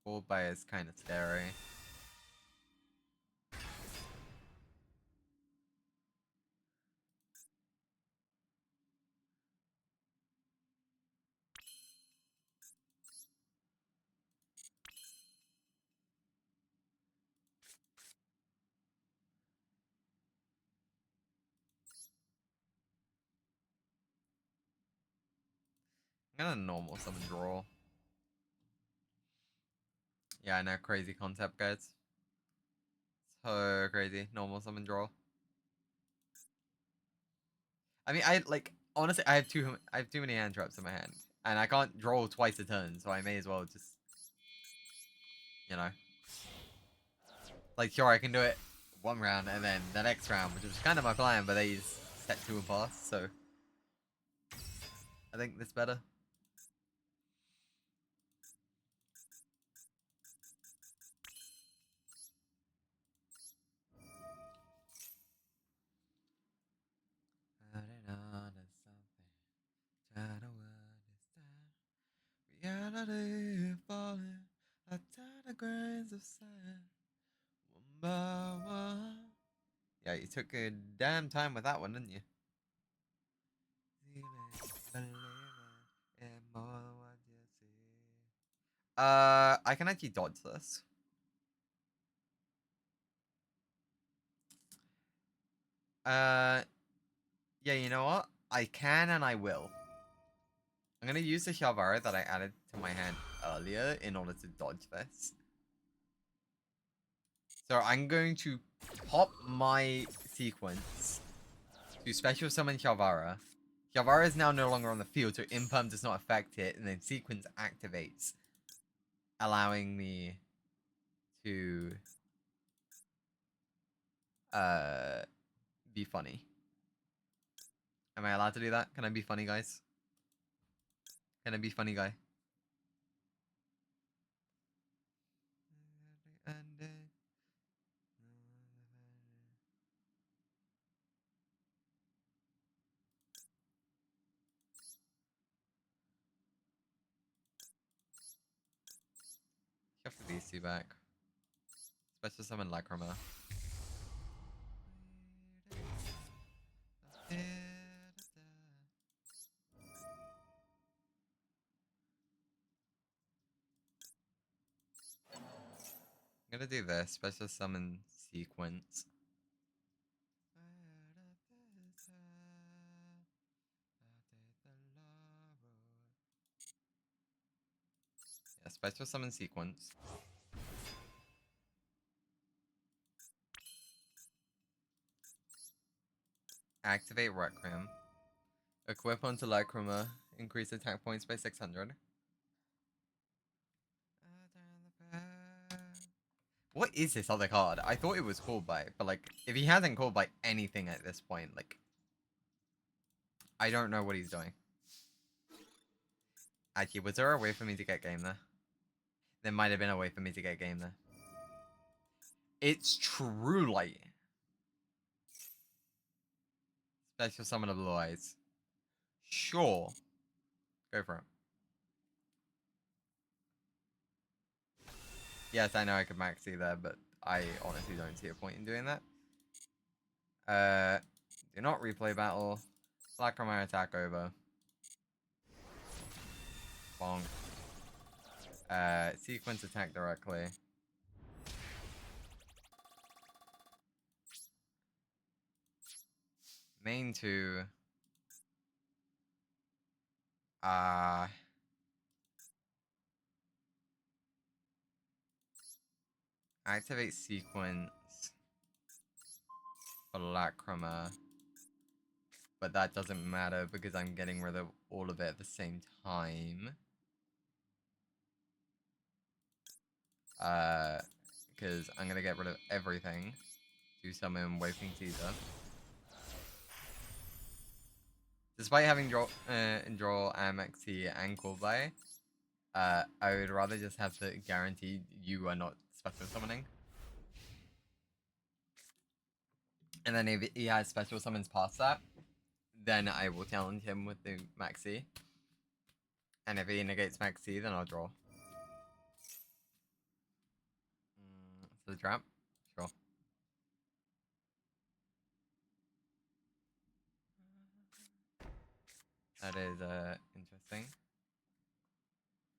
Called by is kind of scary. I'm gonna normal summon draw. Yeah, I know, crazy concept, guys. So crazy. Normal summon draw. I mean, honestly, I have too many hand traps in my hand, and I can't draw twice a turn, so I may as well just, you know, like sure I can do it one round and then the next round, which was kind of my plan, but they set 2 and pass, so I think this better. Reality falling a ton of grains of sand, one by one. Yeah, you took a damn time with that one, didn't you? I can actually dodge this. Yeah, you know what? I can and I will. I'm gonna use the Shavara that I added to my hand earlier in order to dodge this. So I'm going to pop my sequence to special summon Shavara. Shavara is now no longer on the field, so Imperm does not affect it, and then sequence activates, allowing me to be funny. Am I allowed to do that? Can I be funny, guys? Can I be funny, guy? Shuffle these two back. Special summon Lacrima. I'm gonna do this. Special summon sequence. Yeah, special summon sequence. Activate Requiem. Equip onto Lacrima. Increase attack points by 600. What is this other card? I thought it was called by, but like, if he hasn't called by anything at this point, like, I don't know what he's doing. Actually, was there a way for me to get game there? There might have been a way for me to get game there. It's True Light. Special summon of Blue Eyes. Sure. Go for it. Yes, I know I could max C there, but I honestly don't see a point in doing that. Do not replay battle. Lacrima attack over. Bonk. Sequence attack directly. main 2. Uh, activate sequence for Lacrima, but that doesn't matter because I'm getting rid of all of it at the same time. Because I'm gonna get rid of everything to summon Waking Caesar. Despite having draw MXT and Coolblay, I would rather just have to guarantee you are not special summoning. And then if he has special summons past that, then I will challenge him with the Maxi. And if he negates Maxi, then I'll draw. So the trap? Sure. That is interesting.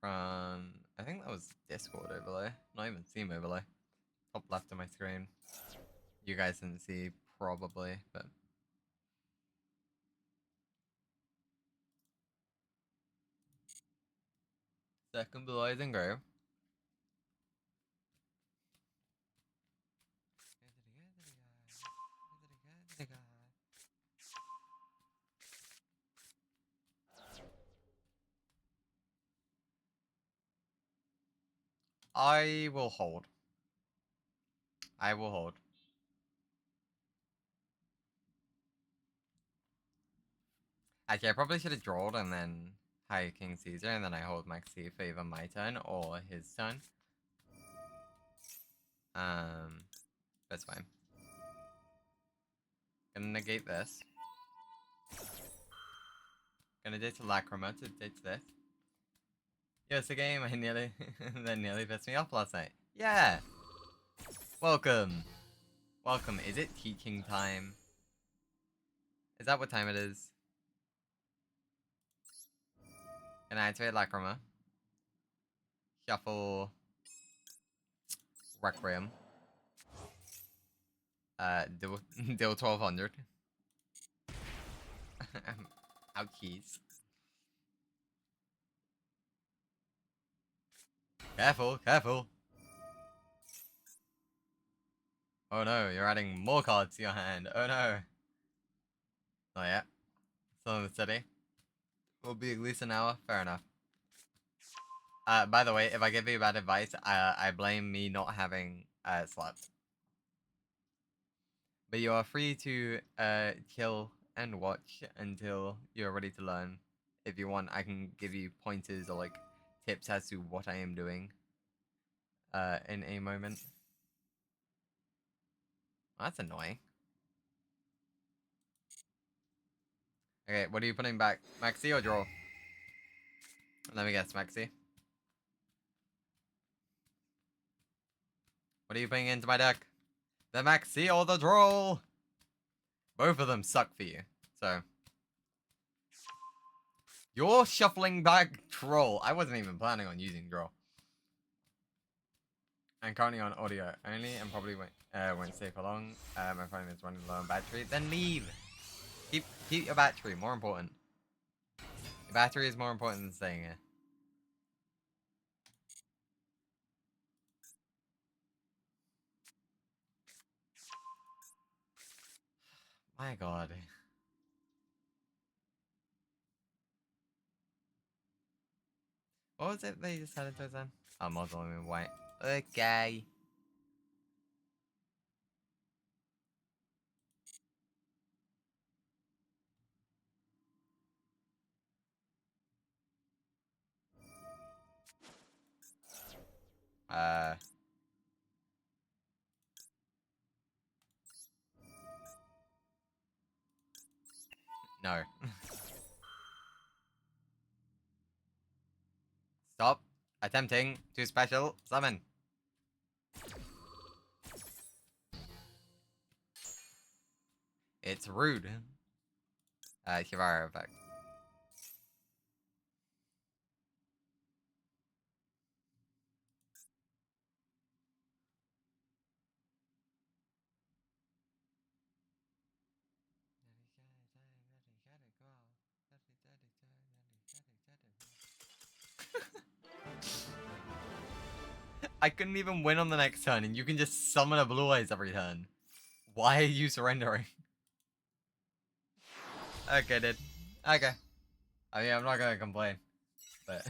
From, I think that was Discord overlay, not even Steam overlay. Top left of my screen. You guys didn't see, probably, but... Second Blue Eyes and Grove. I will hold. I will hold. Actually, I probably should have drawn and then hire King Caesar, and then I hold Maxi for either my turn or his turn. That's fine. Gonna negate this. Gonna ditch Lacrima to ditch this. Yeah, it's a game I nearly that nearly pissed me off last night. Yeah! Welcome! Welcome. Is it teaching time? Is that what time it is? Can I activate Lacrima? Shuffle Requiem. Deal 1200. Ouchies. Careful, careful. Oh no, you're adding more cards to your hand. Oh no. Not yet. Still in the city. Will be at least an hour. Fair enough. By the way, if I give you bad advice, I blame me not having slept. But you are free to chill and watch until you're ready to learn. If you want, I can give you pointers or like tips as to what I am doing in a moment. Well, that's annoying. Okay, what are you putting back? Maxi or draw? Let me guess, Maxi. What are you putting into my deck? The Maxi or the draw? Both of them suck for you, so. You're shuffling back troll. I wasn't even planning on using draw. I'm currently on audio only and probably won't stay for long. My phone is running low on battery. Then leave. Keep your battery, more important. Your battery is more important than staying here. My god. What was it they just had it towards then? Oh, Muslim in white. Okay. No. Stop attempting to special summon. It's rude. Shivara effect. I couldn't even win on the next turn, and you can just summon a blue eyes every turn. Why are you surrendering? Okay, dude. Okay. I mean, I'm not gonna complain, but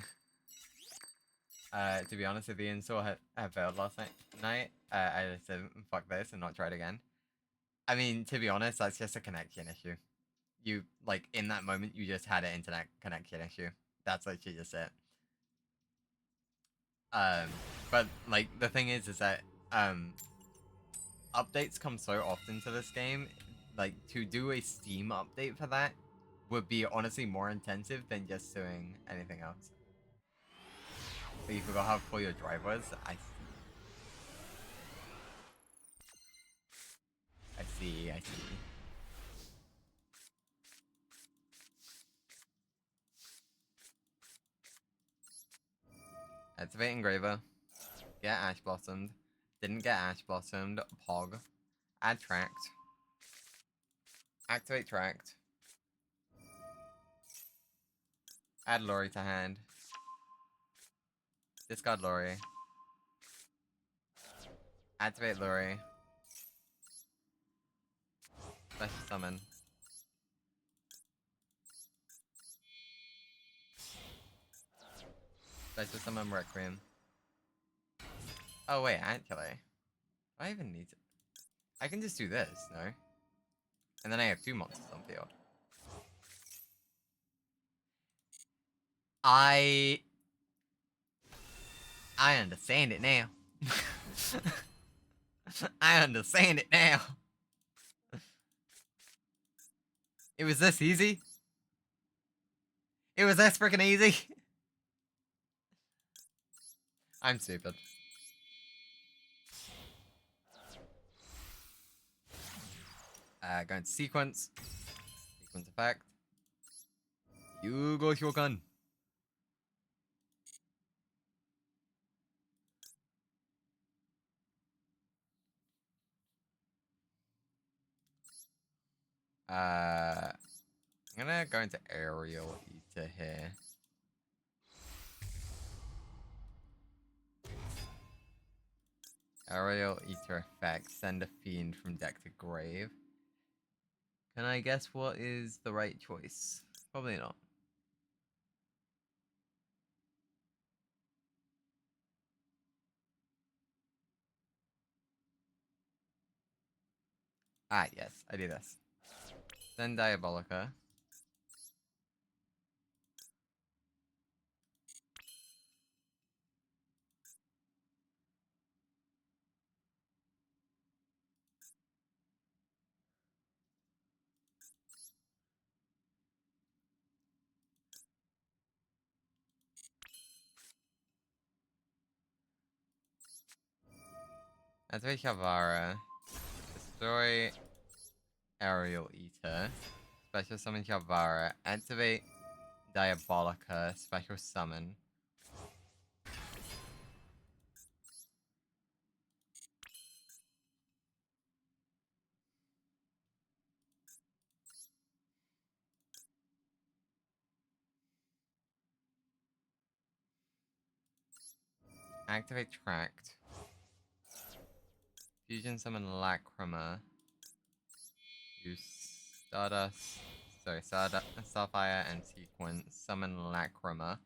to be honest, if the install had failed last night, I just said fuck this and not try it again. I mean, to be honest, that's just a connection issue. You like in that moment, you just had an internet connection issue. That's literally just it. But like the thing is that updates come so often to this game. Like to do a Steam update for that would be honestly more intensive than just doing anything else. But you forgot how full your drive was. I see. Activate Engraver. Get Ash Blossomed. Didn't get Ash Blossomed. Pog. Add Tract. Activate Tract. Add Lori to hand. Discard Lori. Activate Lori. Special Summon. Special Summon Requiem. Oh wait, actually. Do I even need to? I can just do this, no? And then I have 2 monsters on field. I understand it now. I understand it now. It was this easy? It was this freaking easy? I'm stupid. Going to sequence. Sequence effect. YGO Shokan. I'm gonna go into Aerial Eater here. Aerial Eater effect. Send a fiend from deck to grave. Can I guess what is the right choice? Probably not. Ah, yes, I do this. Then Diabolica. Activate Shavara. Destroy Aerial Eater. Special Summon Shavara. Activate Diabolica. Special Summon. Activate Tract. Fusion Summon Lacrima. Use Stardust. Sorry, Starfire and Sequence. Summon Lacrima.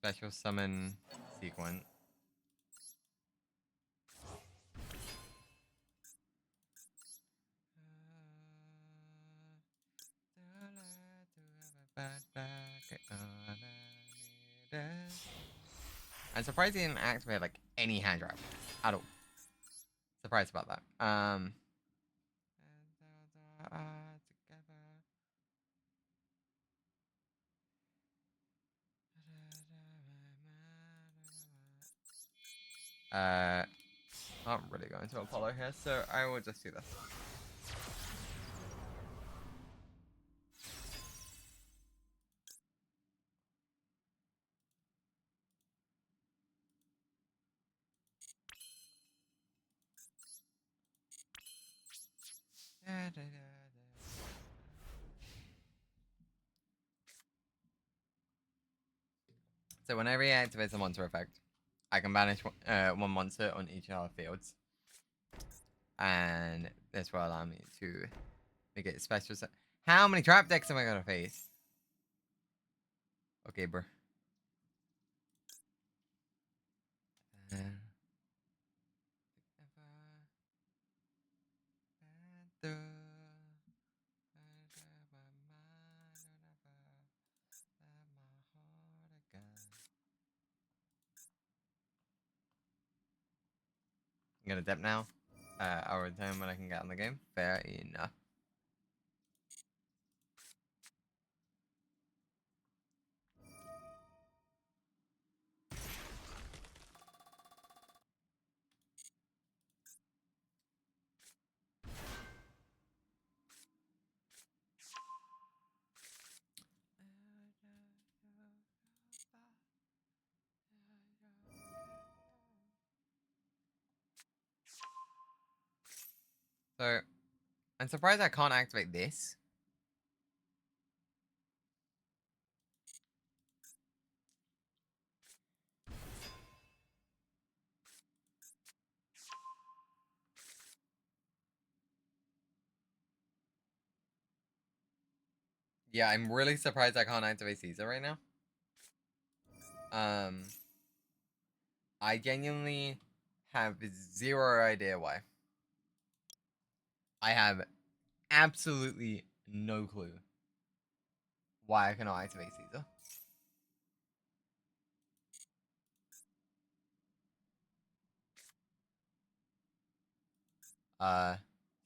Special Summon Sequence. I'm surprised he didn't activate like any hand trap at all. Surprised about that. I'm really going to Apollo here, so I will just do this. So whenever he activates a monster effect, I can banish one monster on each of our fields. And this will allow me to make it special. How many trap decks am I gonna face? Okay, bro. I'm gonna dip now. I'll return when I can get on the game. Fair enough. So, I'm surprised I can't activate this. Yeah, I'm really surprised I can't activate Caesar right now. I genuinely have zero idea why. I have absolutely no clue why I cannot activate Caesar.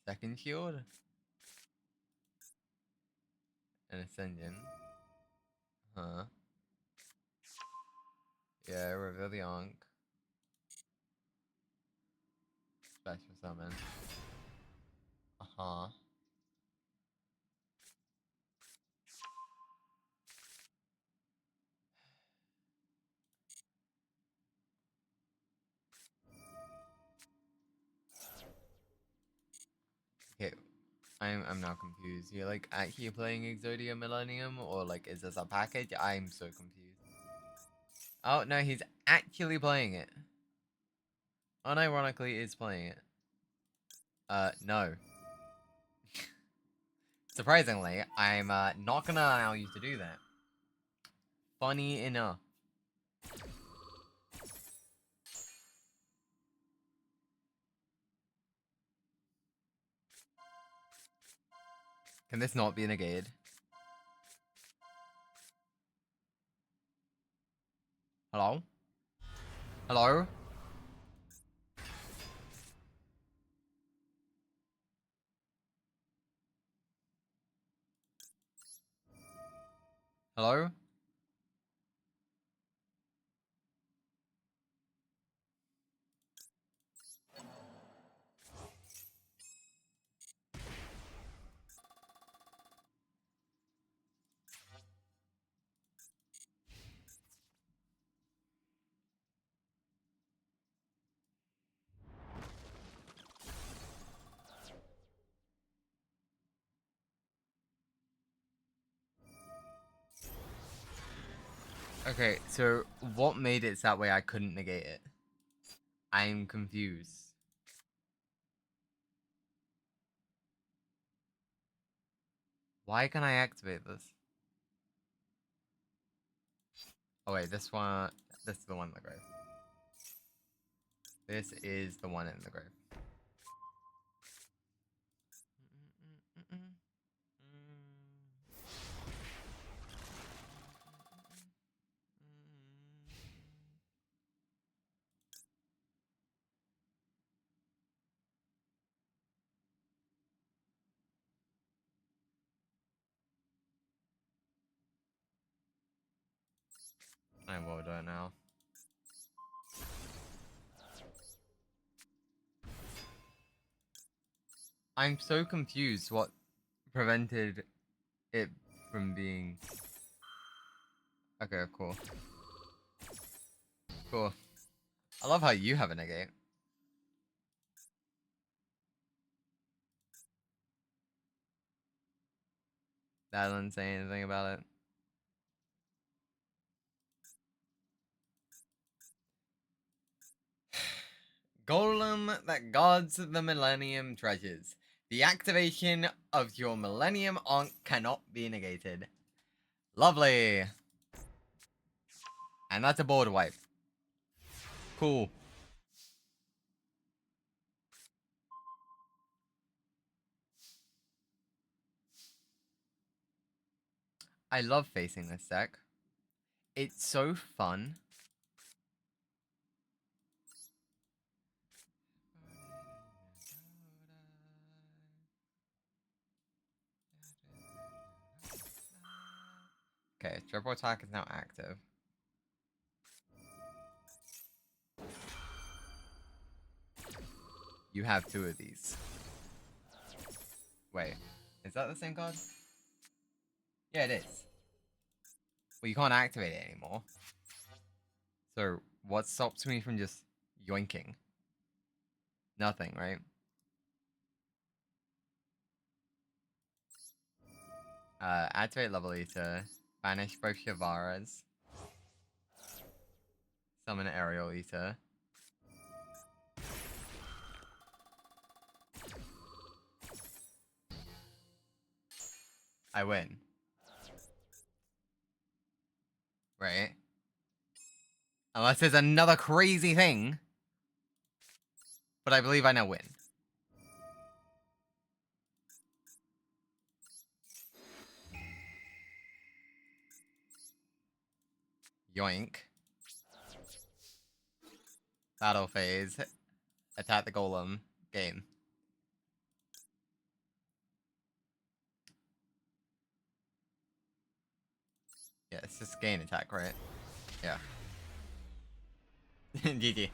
Second shield and ascension. Huh? Yeah, reveal the Ankh. Special summon. Uh-huh. Okay, I'm now confused. You're like actually playing Exodia Millennium, or like is this a package? I'm so confused. Oh no, he's actually playing it. Unironically, is playing it. No. Surprisingly, I'm not gonna allow you to do that. Funny enough. Can this not be negated? Hello? Hello? Hello? Okay, so what made it that way I couldn't negate it? I'm confused. Why can I activate this? Oh wait, this one, this is the one in the grave. This is the one in the grave. I will do it now. I'm so confused what prevented it from being... Okay, cool. Cool. I love how you have a negate. That doesn't say anything about it. golem that guards the Millennium treasures. The activation of your Millennium Ankh cannot be negated. Lovely. And that's a board wipe. Cool. I love facing this deck. It's so fun. Okay, triple attack is now active. You have 2 of these. Wait, is that the same card? Yeah, it is. Well, you can't activate it anymore. So, what stops me from just yoinking? Nothing, right? Activate level eater. Banish both Shavaras. Summon aerial eater. I win. Right? Unless there's another crazy thing. But I believe I now win. Yoink. Battle phase. Attack the golem. Game. Yeah, it's just gain attack, right? Yeah. GG.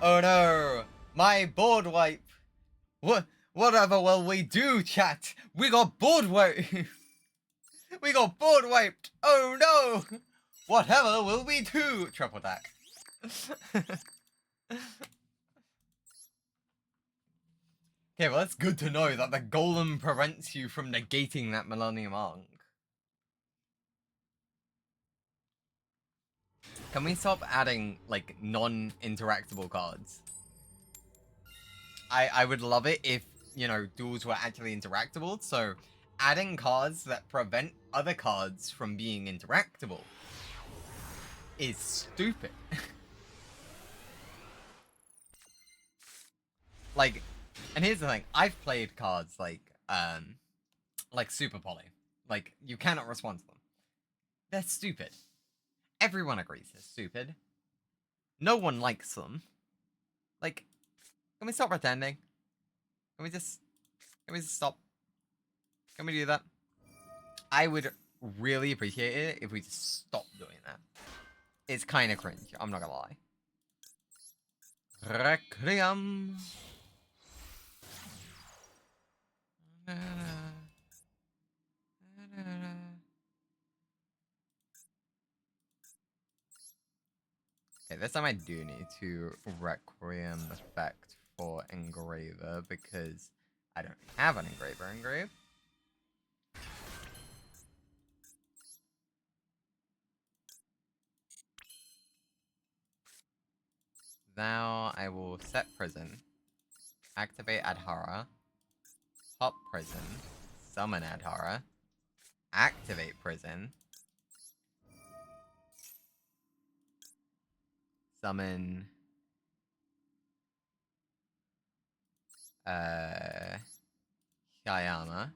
Oh no! My board wipe! Whatever will we do, chat? We got board wiped! We got board wiped! Oh no! Whatever will we do? Triple attack. Okay, well that's good to know that the golem prevents you from negating that Millennium Ankh. Can we stop adding, like, non-interactable cards? I would love it if, you know, duels were actually interactable, so adding cards that prevent other cards from being interactable is stupid. Like, and here's the thing, I've played cards like Super Poly. Like, you cannot respond to them. They're stupid. Everyone agrees they're stupid. No one likes them. Like, can we stop pretending? Can we just stop? Can we do that? I would really appreciate it if we just stopped doing that. It's kind of cringe, I'm not gonna lie. Requiem. Okay, this time I do need to Requiem effect for Engraver because I don't have an Engraver engrave. Now I will set prison, activate Adhara, pop prison, summon Adhara, activate prison, summon Hyama.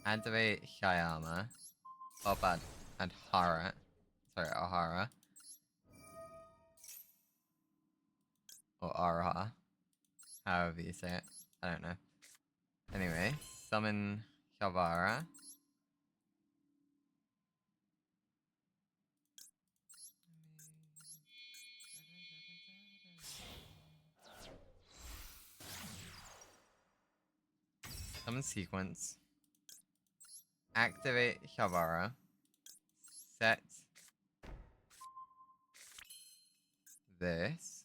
Activate Hyama. Pop Adhara. Sorry, Ahara. Or Araha. However you say it. I don't know. Anyway, summon Shavara. Summon sequence. Activate Shavara. Set this.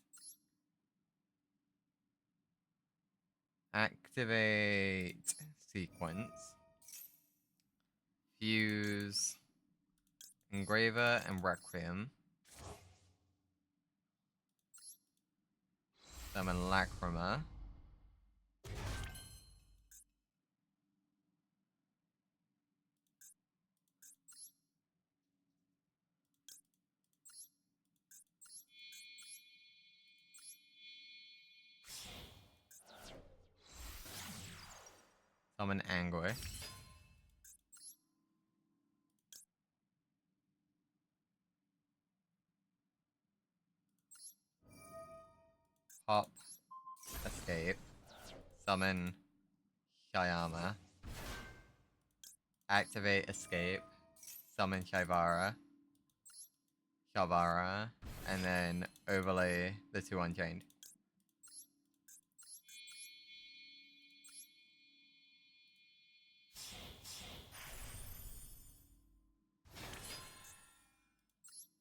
Activate sequence. Fuse, Engraver, and Requiem. Summon Lacrima. Summon Anguish. Pop. Escape. Summon Shyama. Activate Escape. Summon Shavara. And then overlay the 2 Unchained.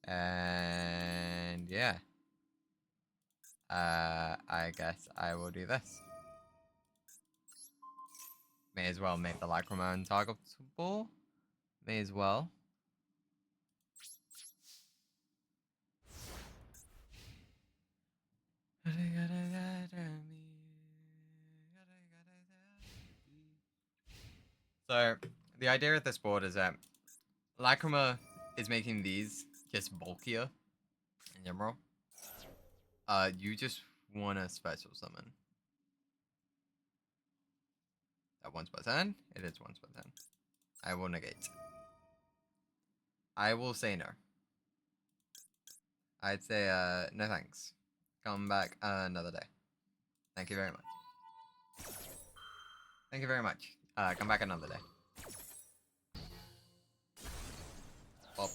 And yeah. I guess I will do this. May as well make the Lacrima untargetable. May as well. So, the idea of this board is that Lacrima is making these just bulkier in general. You just want a special summon. That once per turn? It is once per turn. I will negate. I will say no. I'd say, no thanks. Come back another day. Thank you very much. Thank you very much. Come back another day. Pop.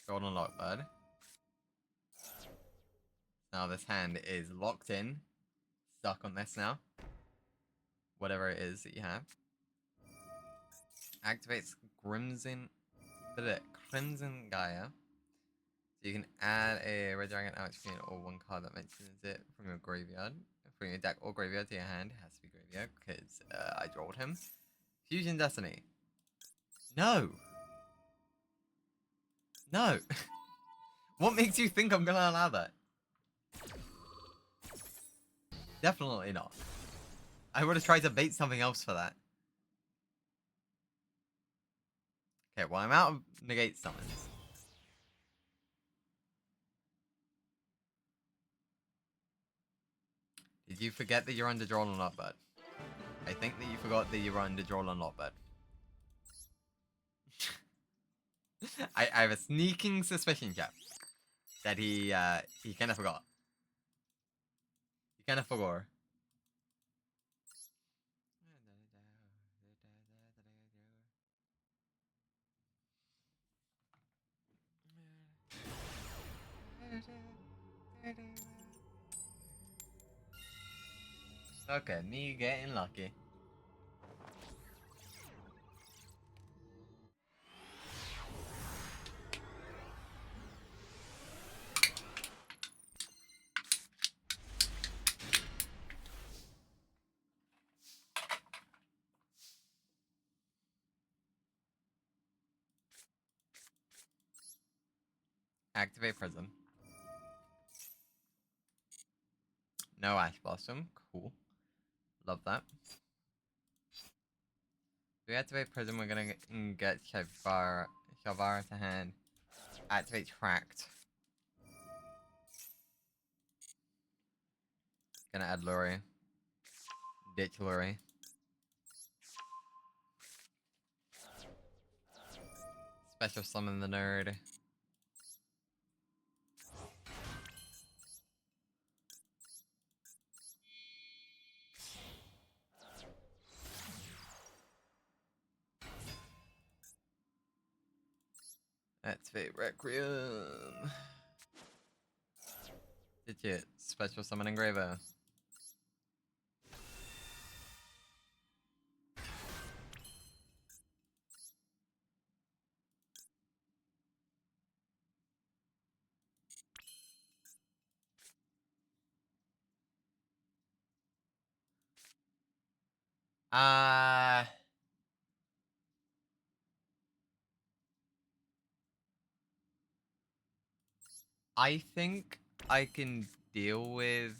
Golden Lockbird. Now this hand is locked in. Stuck on this now. Whatever it is that you have. Activates Crimson Gaia. So you can add a red dragon out screen or one card that mentions it from your graveyard. From your deck or graveyard to your hand. It has to be graveyard because I drawed him. Fusion Destiny. No! No! What makes you think I'm gonna allow that? Definitely not. I would have tried to bait something else for that. Okay, well I'm out of negate summons. Did you forget that you're under draw on Lockbird? I think that you forgot that you were under draw on Lockbird. I have a sneaking suspicion, chap, that he kind of forgot. He kind of forgot. Okay, me getting lucky. Activate Prism. No Ash Blossom. Cool. Love that. If we activate Prism, we're gonna get Shavara to hand. Activate Tract. Gonna add Luri. Ditch Luri. Special summon the nerd. Activate Requiem. Digit. Special summon Engraver. Uh, I think I can deal with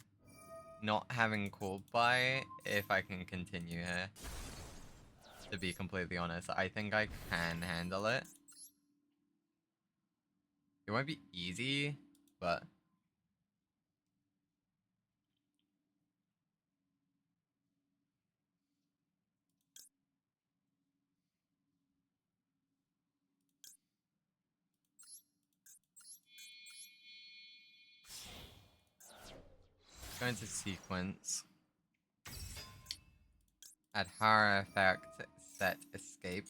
not having called by if I can continue here. To be completely honest, I think I can handle it. It won't be easy, but go into sequence. Add horror effect, set escape.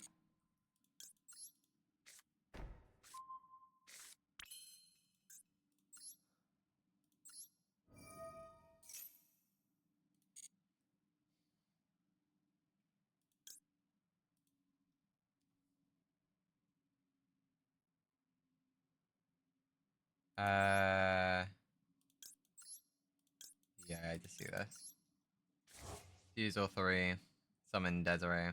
Yeah, I just see this. Use all three. Summon Desiree.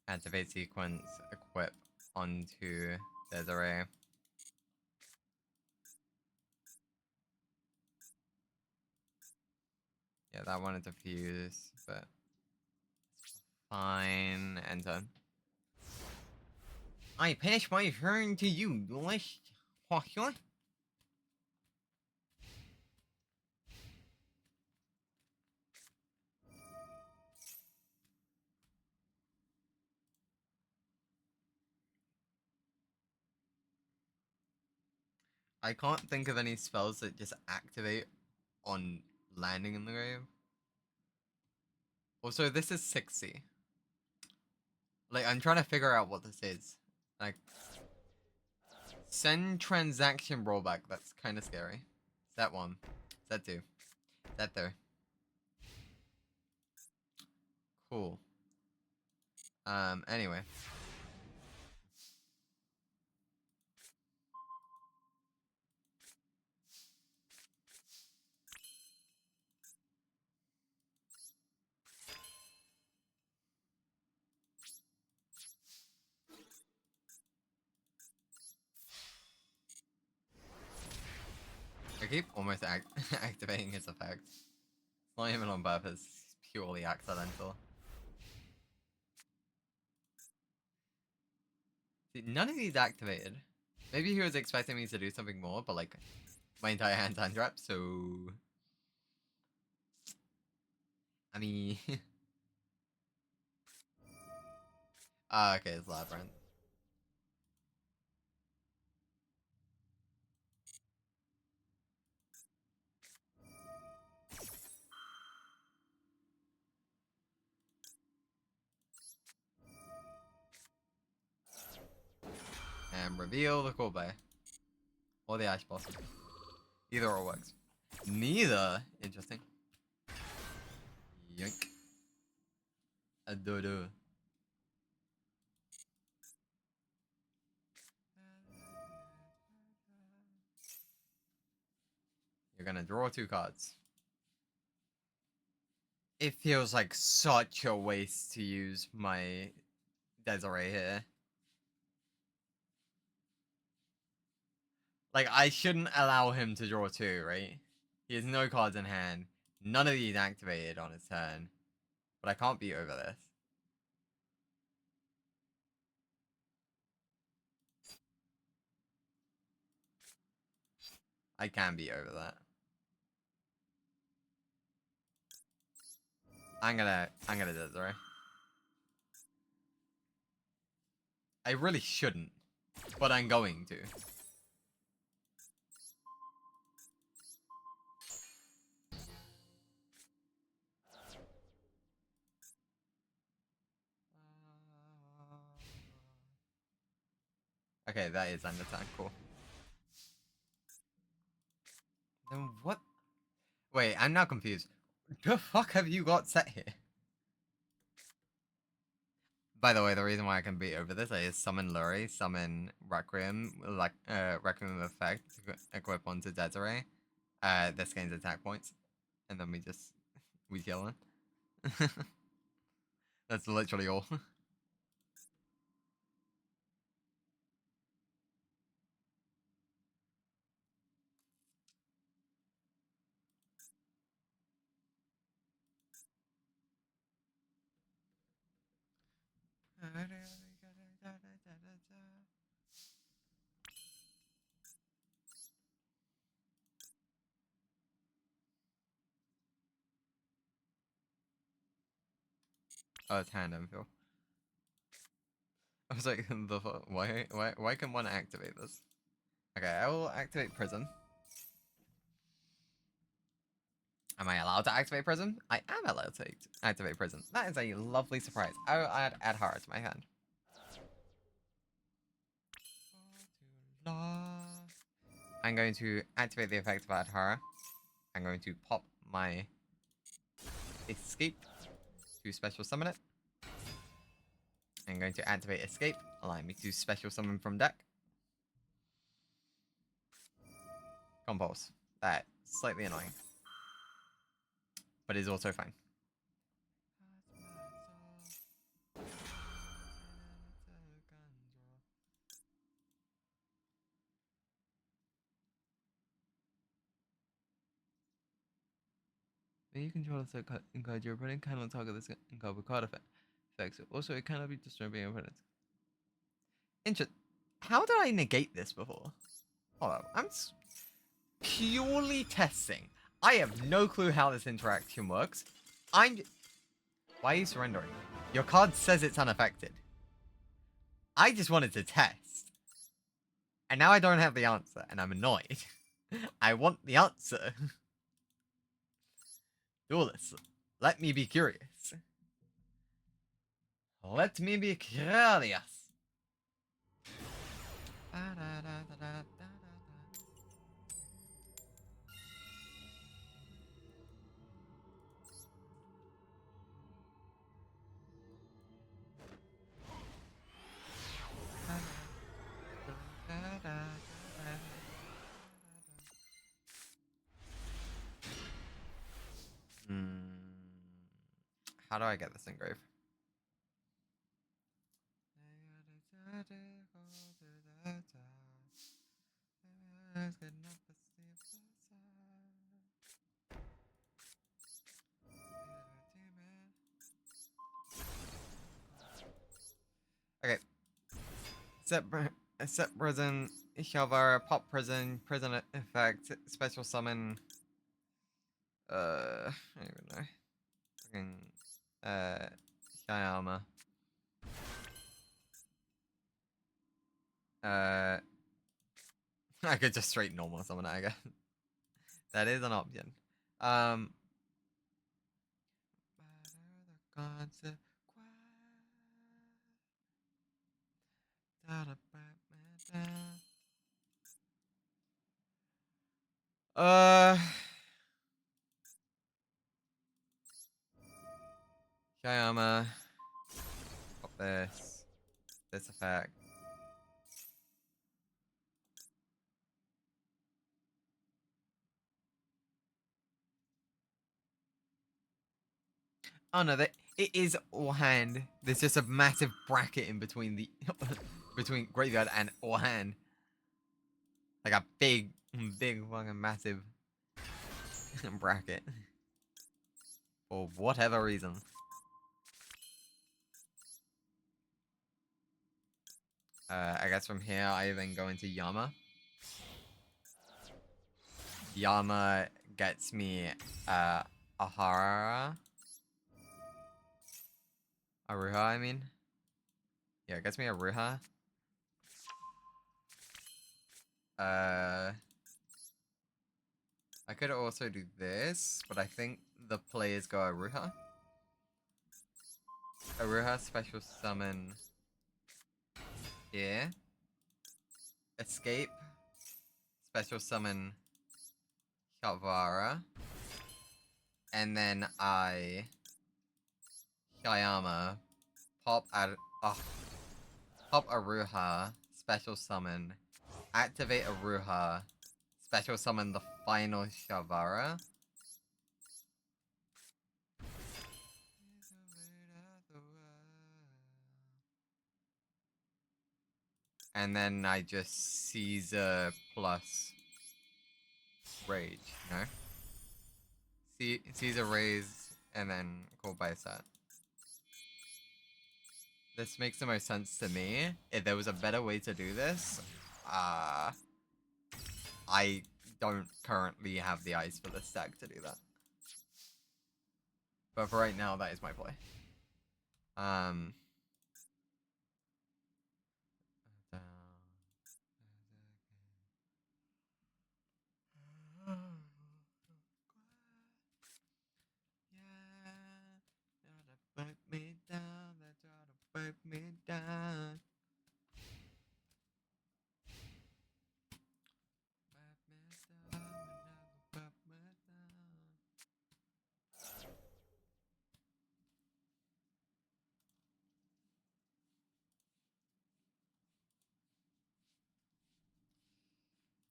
Activate sequence, equip onto Desiree. Yeah, that wanted to fuse, but fine. Enter. I pass my turn to you, Lish. I can't think of any spells that just activate on landing in the grave. Also, this is 60. Like, I'm trying to figure out what this is. Like, send transaction rollback. That's kind of scary. Set 1. Set 2. Set 3. Cool. Anyway. I keep almost activating his effect. It's not even on purpose, it's purely accidental. See, none of these activated. Maybe he was expecting me to do something more, but like, my entire hand's unwrapped, so... I mean... okay, it's Labyrinth. And reveal the Kobe. Or the Ash Blossom. Either or works. Neither? Interesting. Yoink. A dodo. You're gonna draw 2 cards. It feels like such a waste to use my Desiree here. Like, I shouldn't allow him to draw 2, right? He has no cards in hand. None of these activated on his turn. But I can't be over this. I can be over that. I'm gonna Desiree. I really shouldn't. But I'm going to. Okay, that is under attack, cool. Then what? Wait, I'm now confused. The fuck have you got set here? By the way, the reason why I can beat over this is summon Luri, summon Requiem, like Requiem effect, equip onto Desiree. This gains attack points, and then we kill him. That's literally all. Oh, it's hand infill. I was like, why can one activate this? Okay, I will activate prison. Am I allowed to activate prison? I am allowed to activate prison. That is a lovely surprise. I will add Adhara to my hand. I'm going to activate the effect of Adhara. I'm going to pop my escape to special summon it. I'm going to activate escape, allowing me to special summon from deck. Compulse. That's slightly annoying, but is also fine. When you control a card, your opponent cannot target this card with card effects. Also, it cannot be destroyed by your opponent. How did I negate this before? Hold up. I'm purely testing. I have no clue how this interaction works. Why are you surrendering? Your card says it's unaffected. I just wanted to test. And now I don't have the answer, and I'm annoyed. I want the answer. Duelist, let me be curious. Let me be curious. How do I get this engraved? Okay. Set prison, Shalvara, pop prison effect, special summon. I don't even know. Fucking, Shyama. I could just straight normal summon it, I guess. That is an option. Shyama. Pop this. This effect. Oh no, it is all hand. There's just a massive bracket in between the between graveyard and all hand. Like a big fucking massive bracket. For whatever reason. I guess from here I then go into Yama. Yama gets me Aruha, I mean. Yeah, it gets me Aruha. I could also do this, but I think the players go Aruha. Aruha special summon here. Escape. Special summon Shalvara. And then I Shyama pop Oh. Pop Aruha, special summon. Activate Aruha, special summon the final Shavara. And then I just Caesar plus Rage, no? Caesar raise and then call by a set. This makes the most sense to me. If there was a better way to do this, I don't currently have the ice for this deck to do that. But for right now, that is my play. Break me down, they try to break me down. Break me down, they never break me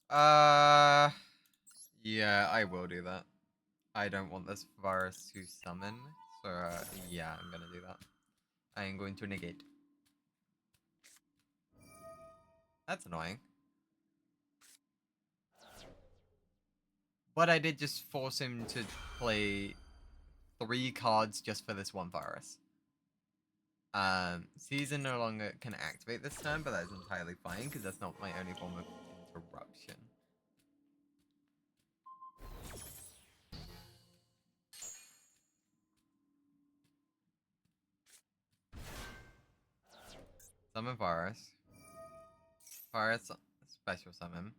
down. Yeah, I will do that. I don't want this virus to summon, so yeah, I'm gonna do that. I am going to negate. That's annoying. But I did just force him to play 3 cards just for this one virus. Caesar no longer can activate this turn, but that's entirely fine because that's not my only form of interruption. Summon virus. Virus special summon.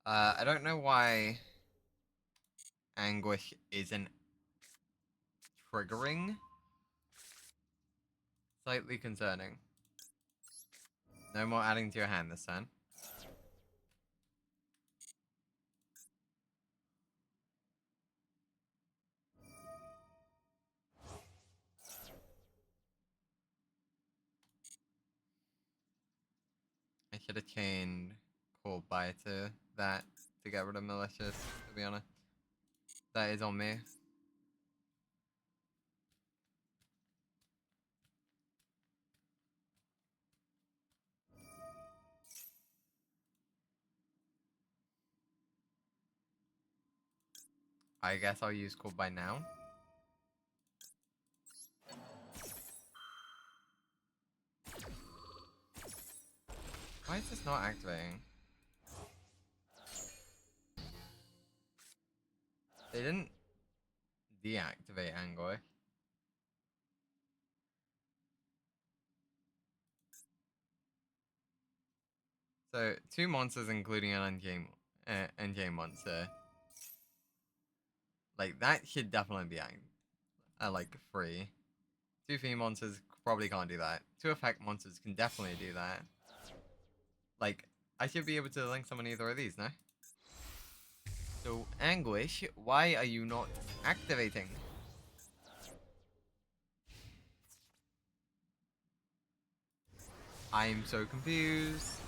I don't know why Anguish isn't triggering. Slightly concerning. No more adding to your hand this turn. I should have chained Call By to that to get rid of Malicious, to be honest. That is on me. I guess I'll use Call By now. Why is this not activating? They didn't deactivate Anguish. So, 2 monsters including an endgame monster. Like, that should definitely be like, free. 2 fiend monsters probably can't do that. 2 effect monsters can definitely do that. Like, I should be able to link summon either of these, no? So, Anguish, why are you not activating? I'm so confused.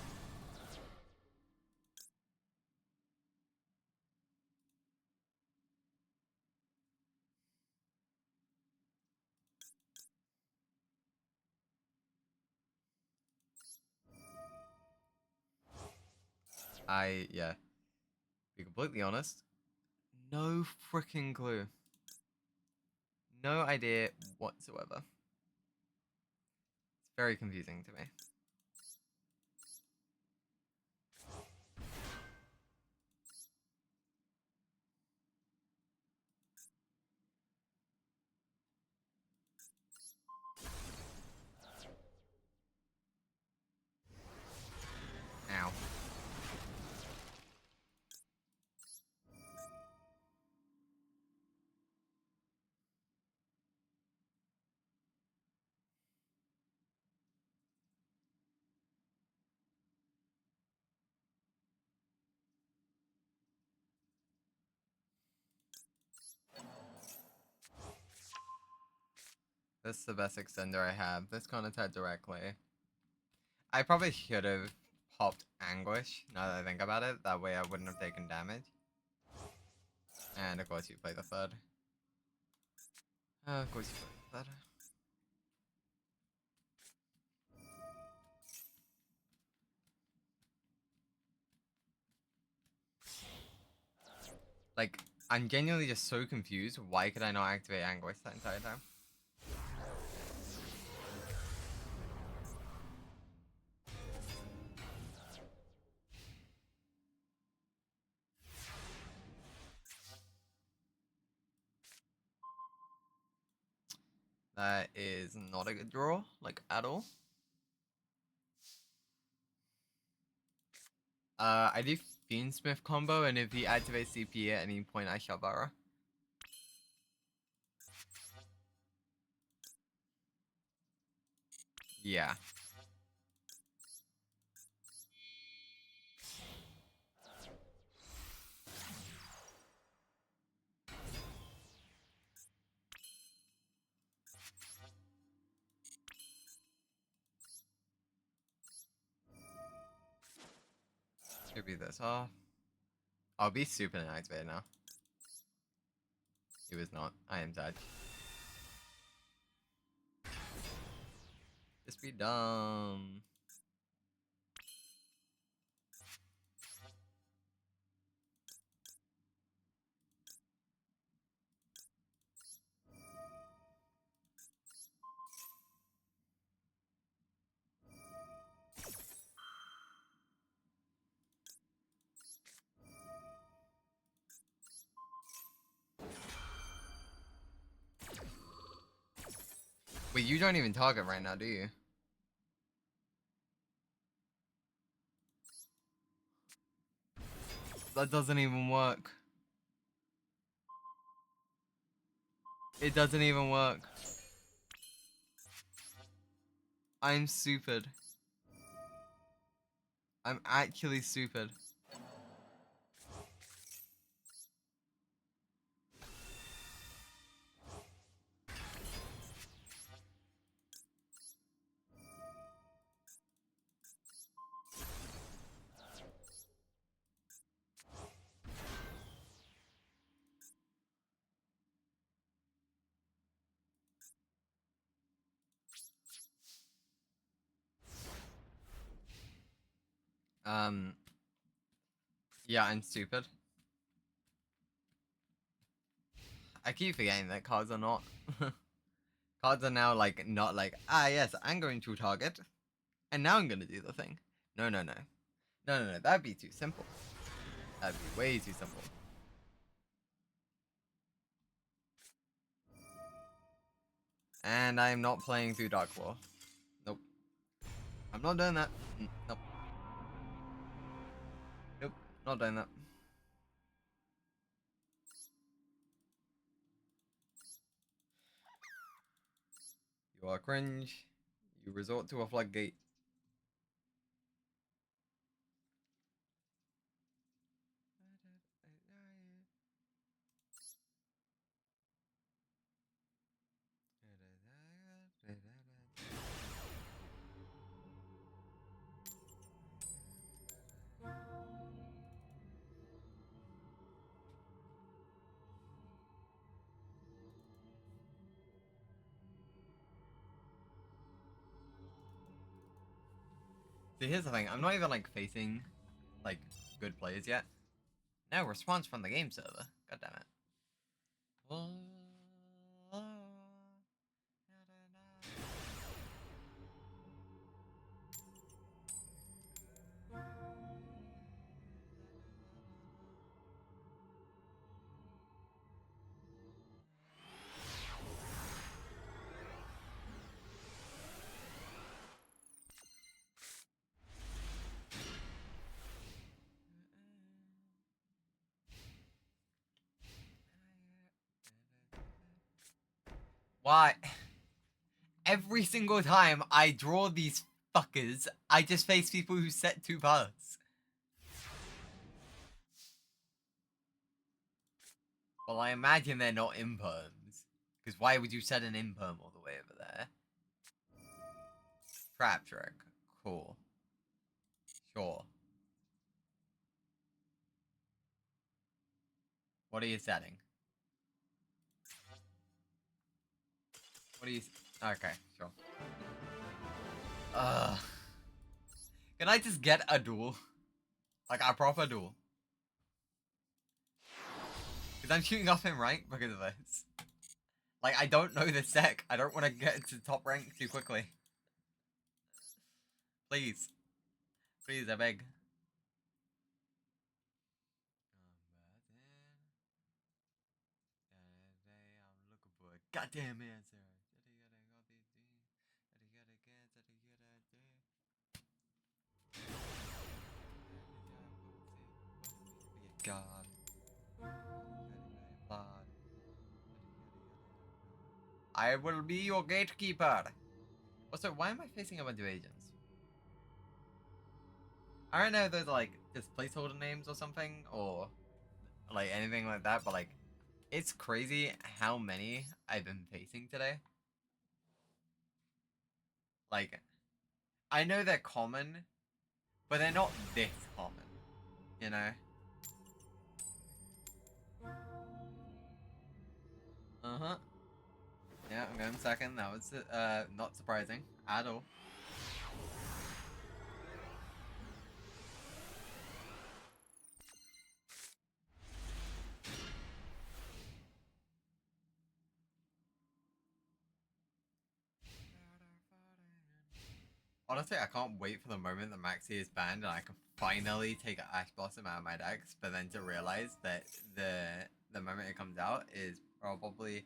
Yeah. To be completely honest, no freaking clue. No idea whatsoever. It's very confusing to me. Ow. This is the best extender I have. This can't attack directly. I probably should have popped Anguish, now that I think about it. That way I wouldn't have taken damage. And of course you play the third. Of course you play the third. Like, I'm genuinely just so confused. Why could I not activate Anguish that entire time? That is not a good draw, like, at all. I do Fiendsmith combo, and if he activates CP at any point, I shove Aura. Yeah. Could be this off. I'll be super inactivated now. He was not. I am dead. Just be dumb. Wait, you don't even target right now, do you? That doesn't even work. It doesn't even work. I'm stupid. I'm actually stupid. Yeah, I'm stupid. I keep forgetting that cards are not. Cards are now like not like, ah yes, I'm going to target, and now I'm gonna do the thing. No, no, no, no, no, no. That'd be too simple. That'd be way too simple. And I'm not playing through Dark War. Nope. I'm not doing that. Nope. Nope. Not doing that. You are cringe. You resort to a floodgate. See, here's the thing. I'm not even like facing like good players yet. No response from the game server. God damn it. Why? Every single time I draw these fuckers, I just face people who set 2 paths. Well, I imagine they're not imperms. Because why would you set an imperm all the way over there? Trap trick. Cool. Sure. What are you setting? What are you... Okay, sure. Can I just get a duel? Like, a proper duel? Because I'm shooting off him, right? Because of this. Like, I don't know the sec. I don't want to get to top rank too quickly. Please. Please, I beg. I'm looking for a goddamn answer. God. I will be your gatekeeper. Also, why am I facing a bunch of agents? I don't know if those are like just placeholder names or something, or like anything like that, but like, it's crazy how many I've been facing today. Like, I know they're common, but they're not this common, you know? Uh-huh. Yeah, I'm going second. That was not surprising at all. Honestly, I can't wait for the moment that Maxi is banned and I can finally take Ash Blossom out of my decks, but then to realize that the moment it comes out is probably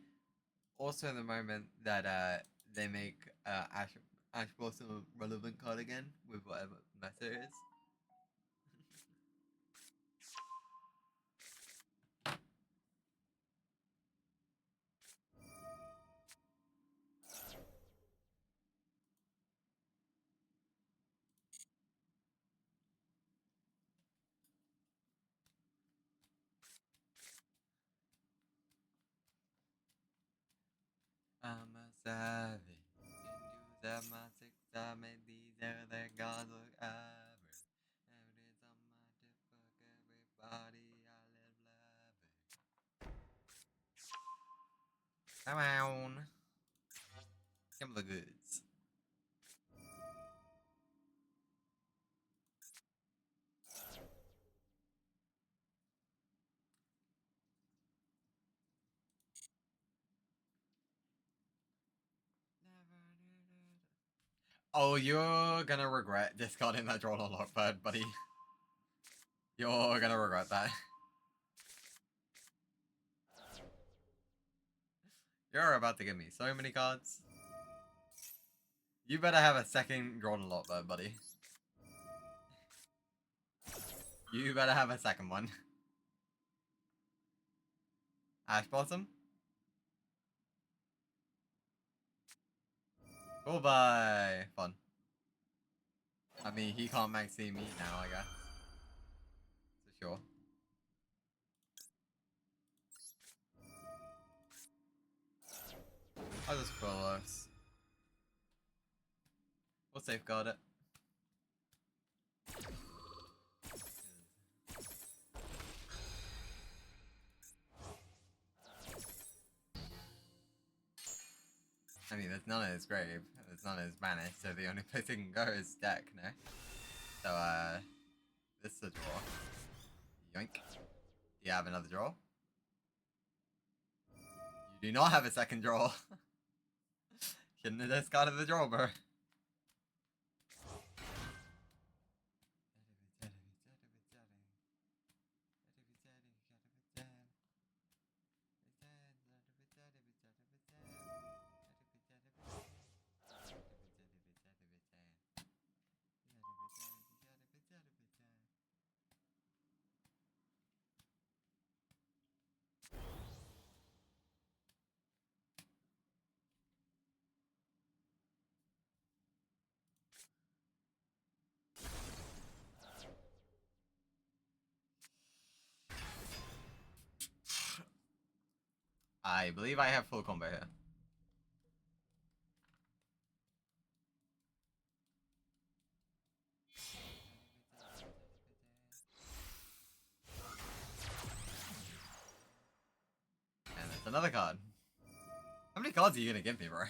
also the moment that they make Ash Blossom a relevant card again with whatever meta it is. I'm a savage. Can do that my 6 time and these are the gods of average. Evidence on my tip, fuck everybody, I live lavish. Come on. Give me the goods. Oh, you're gonna regret discarding that drawn on Lockbird, buddy. You're gonna regret that. You're about to give me so many cards. You better have a second drawn on Lockbird, buddy. You better have a second one. Ash Blossom? Goodbye. Fun. I mean, he can't max see me now, I guess. For sure. I'll just pull us. We'll safeguard it. I mean, there's none in his grave. There's none in his mana, so the only place he can go is deck, no? So, This is a draw. Yoink. Do you have another draw? You do not have a second draw. Shouldn't have discarded the draw, bro. I believe I have full combo here. And there's another card. How many cards are you gonna give me, bro?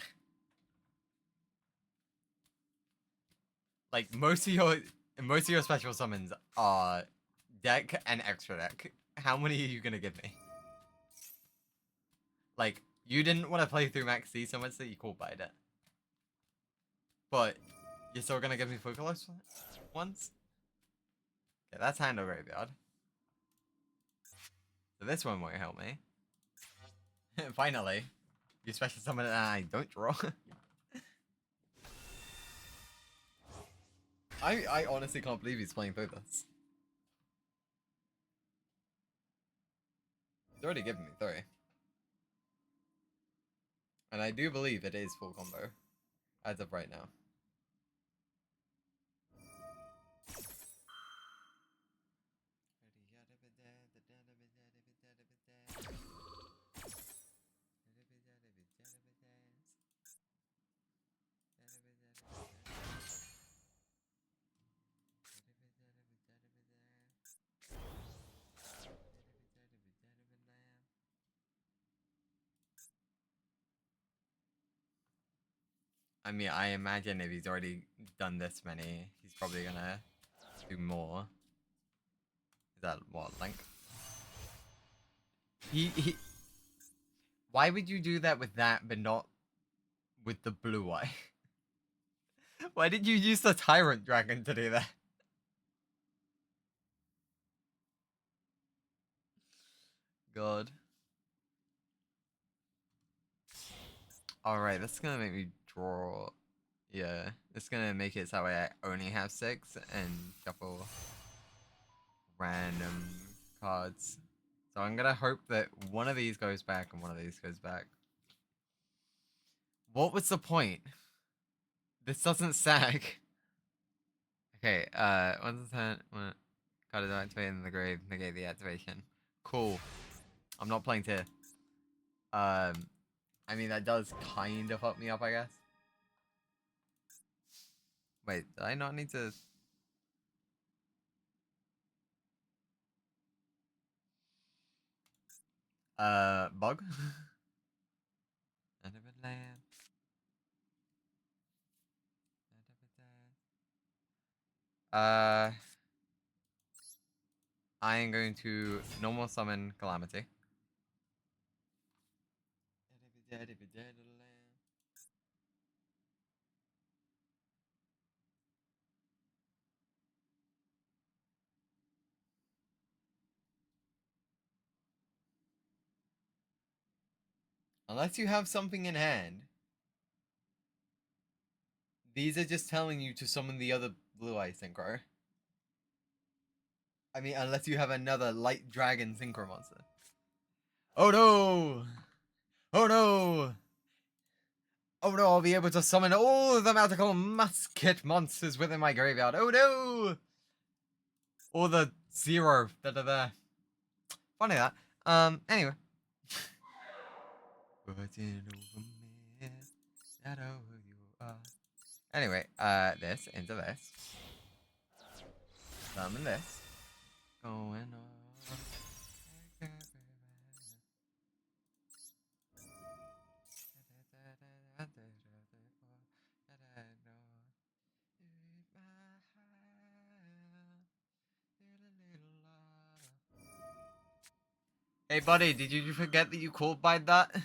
Like most of your special summons are deck and extra deck. How many are you gonna give me? Like, you didn't want to play through Max C so much that you called by it. But you're still gonna give me full colors once? Okay, that's Handle Graveyard. So this one won't help me. Finally. You special summon and I don't draw. I honestly can't believe he's playing through this. He's already given me 3. And I do believe it is full combo. As of right now. I mean, I imagine if he's already done this many, he's probably gonna do more. Is that what, Link? He. Why would you do that with that, but not with the blue eye? Why did you use the Tyrant Dragon to do that? God. Alright, that's gonna make me draw. Yeah, it's gonna make it so I only have 6 and shuffle random cards. So I'm gonna hope that one of these goes back and one of these goes back. What was the point? This doesn't sag. Okay, once the turn, when card is activated in the grave, negate the activation. Cool. I'm not playing tier. I mean, that does kind of fuck me up, I guess. Wait, did I not need to... Bug? I am going to normal summon Calamity. Unless you have something in hand. These are just telling you to summon the other blue eye synchro. I mean, unless you have another light dragon synchro monster. Oh no! Oh no! Oh no, I'll be able to summon all the magical musket monsters within my graveyard. Oh no! All the 0 that are there. Funny that. Anyway. Anyway, this into this. Summon this. Going on. Hey, buddy, did you forget that you called by that?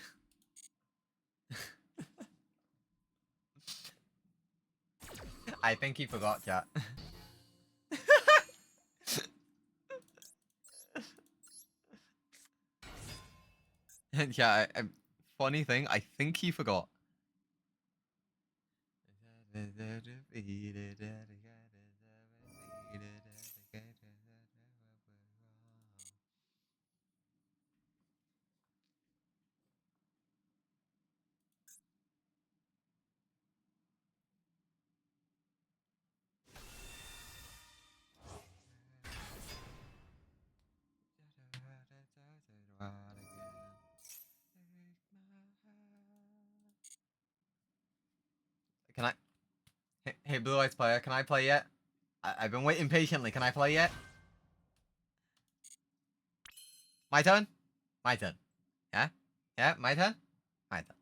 I think he forgot, chat. And yeah, funny thing, I think he forgot. Can I? Hey, Blue Eyes player, can I play yet? I've been waiting patiently. Can I play yet? My turn? My turn. Yeah? Yeah, my turn? My turn.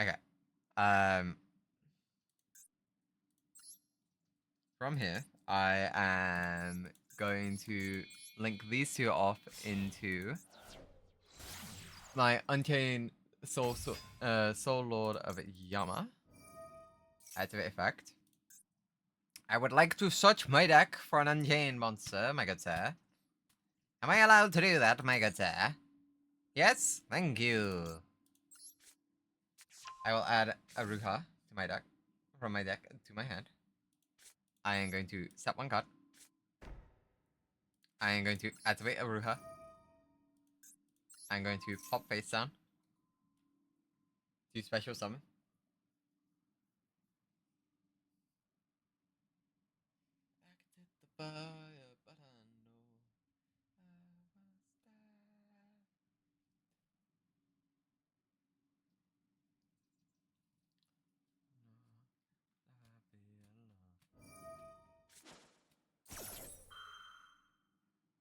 Okay. From here, I am going to link these two off into my Unchained Soul Lord of Yama. Activate effect. I would like to search my deck for an Unchained monster, my good sir. Am I allowed to do that, my good sir? Yes? Thank you. I will add a Ruha to my deck, from my deck to my hand. I am going to set one card. I am going to activate a Ruha. I'm going to pop face down. Do special summon.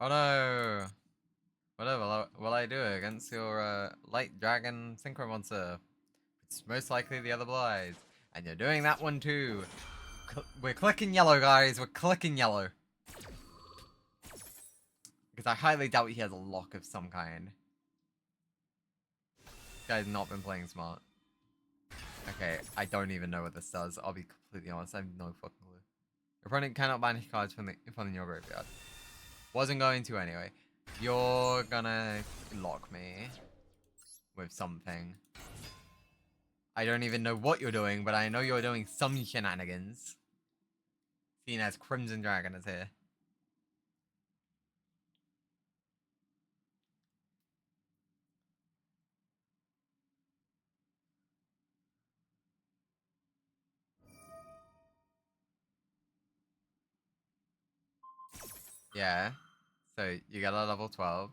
Oh no! Whatever will I do against your light dragon synchro monster? It's most likely the other Blue Eyes. And you're doing that one too. We're clicking yellow, guys. We're clicking yellow. Because I highly doubt he has a lock of some kind. This guy's not been playing smart. Okay, I don't even know what this does. I'll be completely honest. I have no fucking clue. Your opponent cannot banish cards from your graveyard. Wasn't going to anyway. You're gonna lock me with something. I don't even know what you're doing, but I know you're doing some shenanigans. Seen as Crimson Dragon is here. Yeah. So you got a level 12.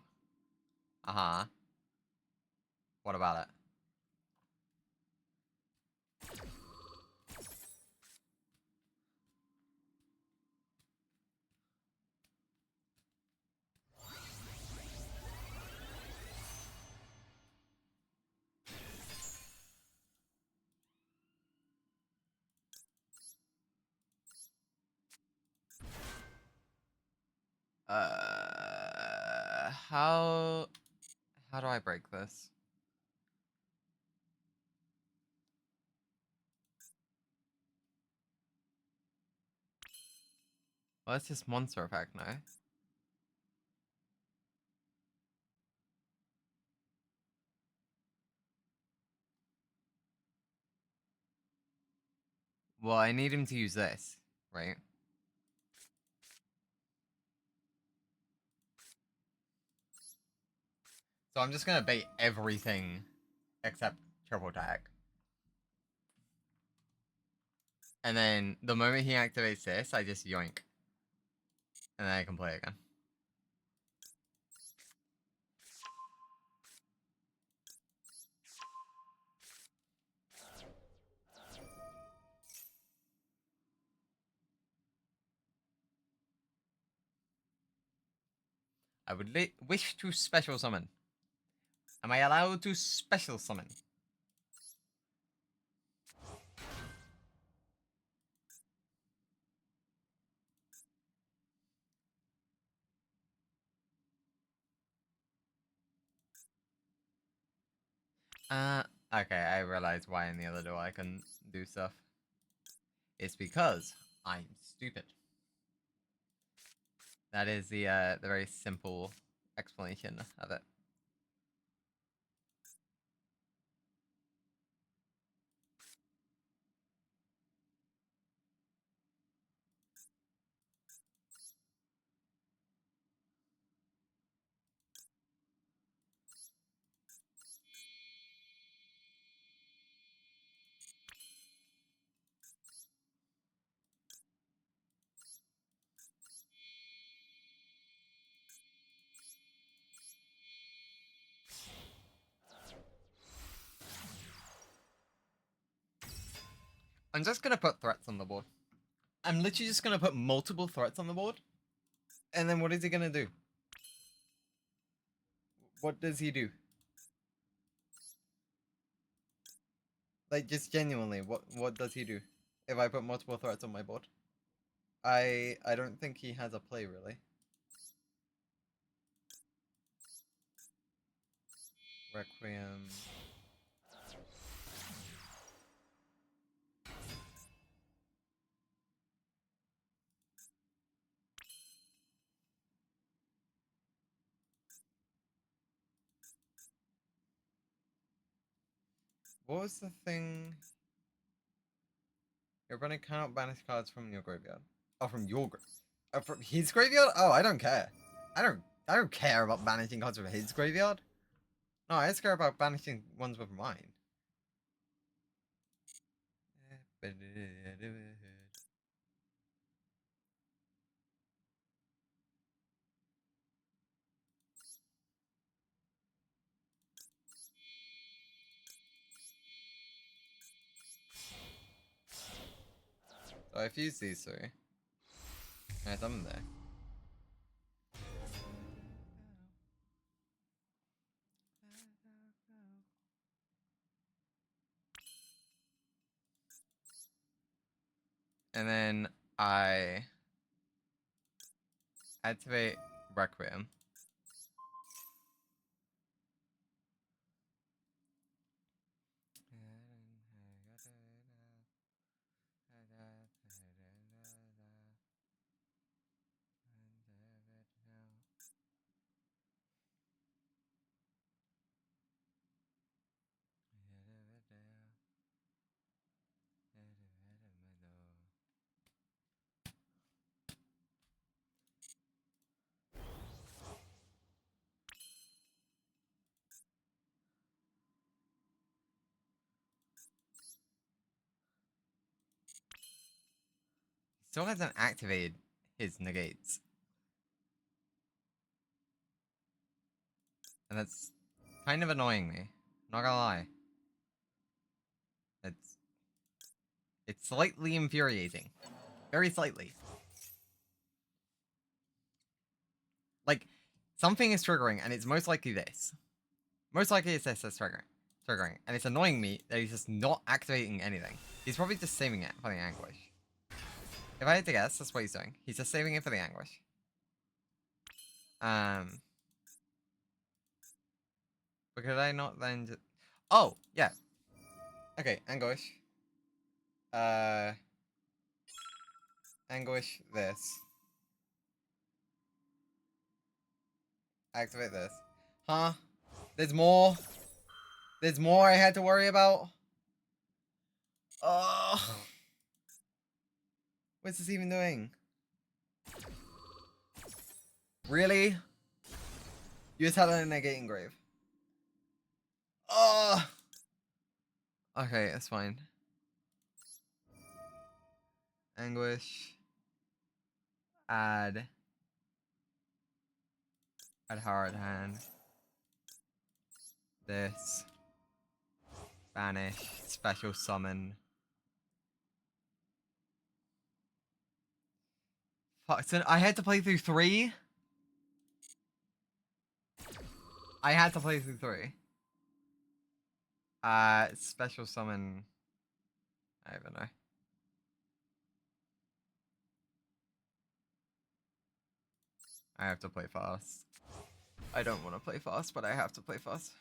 Uh-huh. What about it? How do I break this? Well, it's just monster effect now. Well, I need him to use this, right? So I'm just gonna bait everything except triple attack. And then the moment he activates this, I just yoink. And then I can play again. I would wish to special summon. Am I allowed to special summon? Okay, I realized why in the other door I couldn't do stuff. It's because I'm stupid. That is the very simple explanation of it. I'm just gonna put threats on the board. I'm literally just gonna put multiple threats on the board. And then what is he gonna do? What does he do? Like, just genuinely, what does he do? If I put multiple threats on my board? I don't think he has a play, really. Requiem. What was the thing? Your opponent cannot banish cards from your graveyard. Oh, from your from his graveyard? Oh, I don't care. I don't care about banishing cards from his graveyard. No, I just care about banishing ones with mine. So I've used these three. I have them there. And then I activate Requiem. Still hasn't activated his negates. And that's kind of annoying me. Not gonna lie. It's slightly infuriating. Very slightly. Like, something is triggering, and it's most likely this. Most likely it's this that's triggering. And it's annoying me that he's just not activating anything. He's probably just saving it for the anguish. If I had to guess, that's what he's doing. He's just saving it for the anguish. But could I not then just... Oh, yeah. Okay, anguish. Anguish this. Activate this. Huh? There's more? There's more I had to worry about? Oh. What's this even doing? Really? You just had a negating grave. Oh. Okay, that's fine. Anguish. Add hard hand. This. Banish. Special summon. Fuck, so I had to play through 3? I had to play through 3. Special summon. I don't know. I have to play fast. I don't want to play fast, but I have to play fast.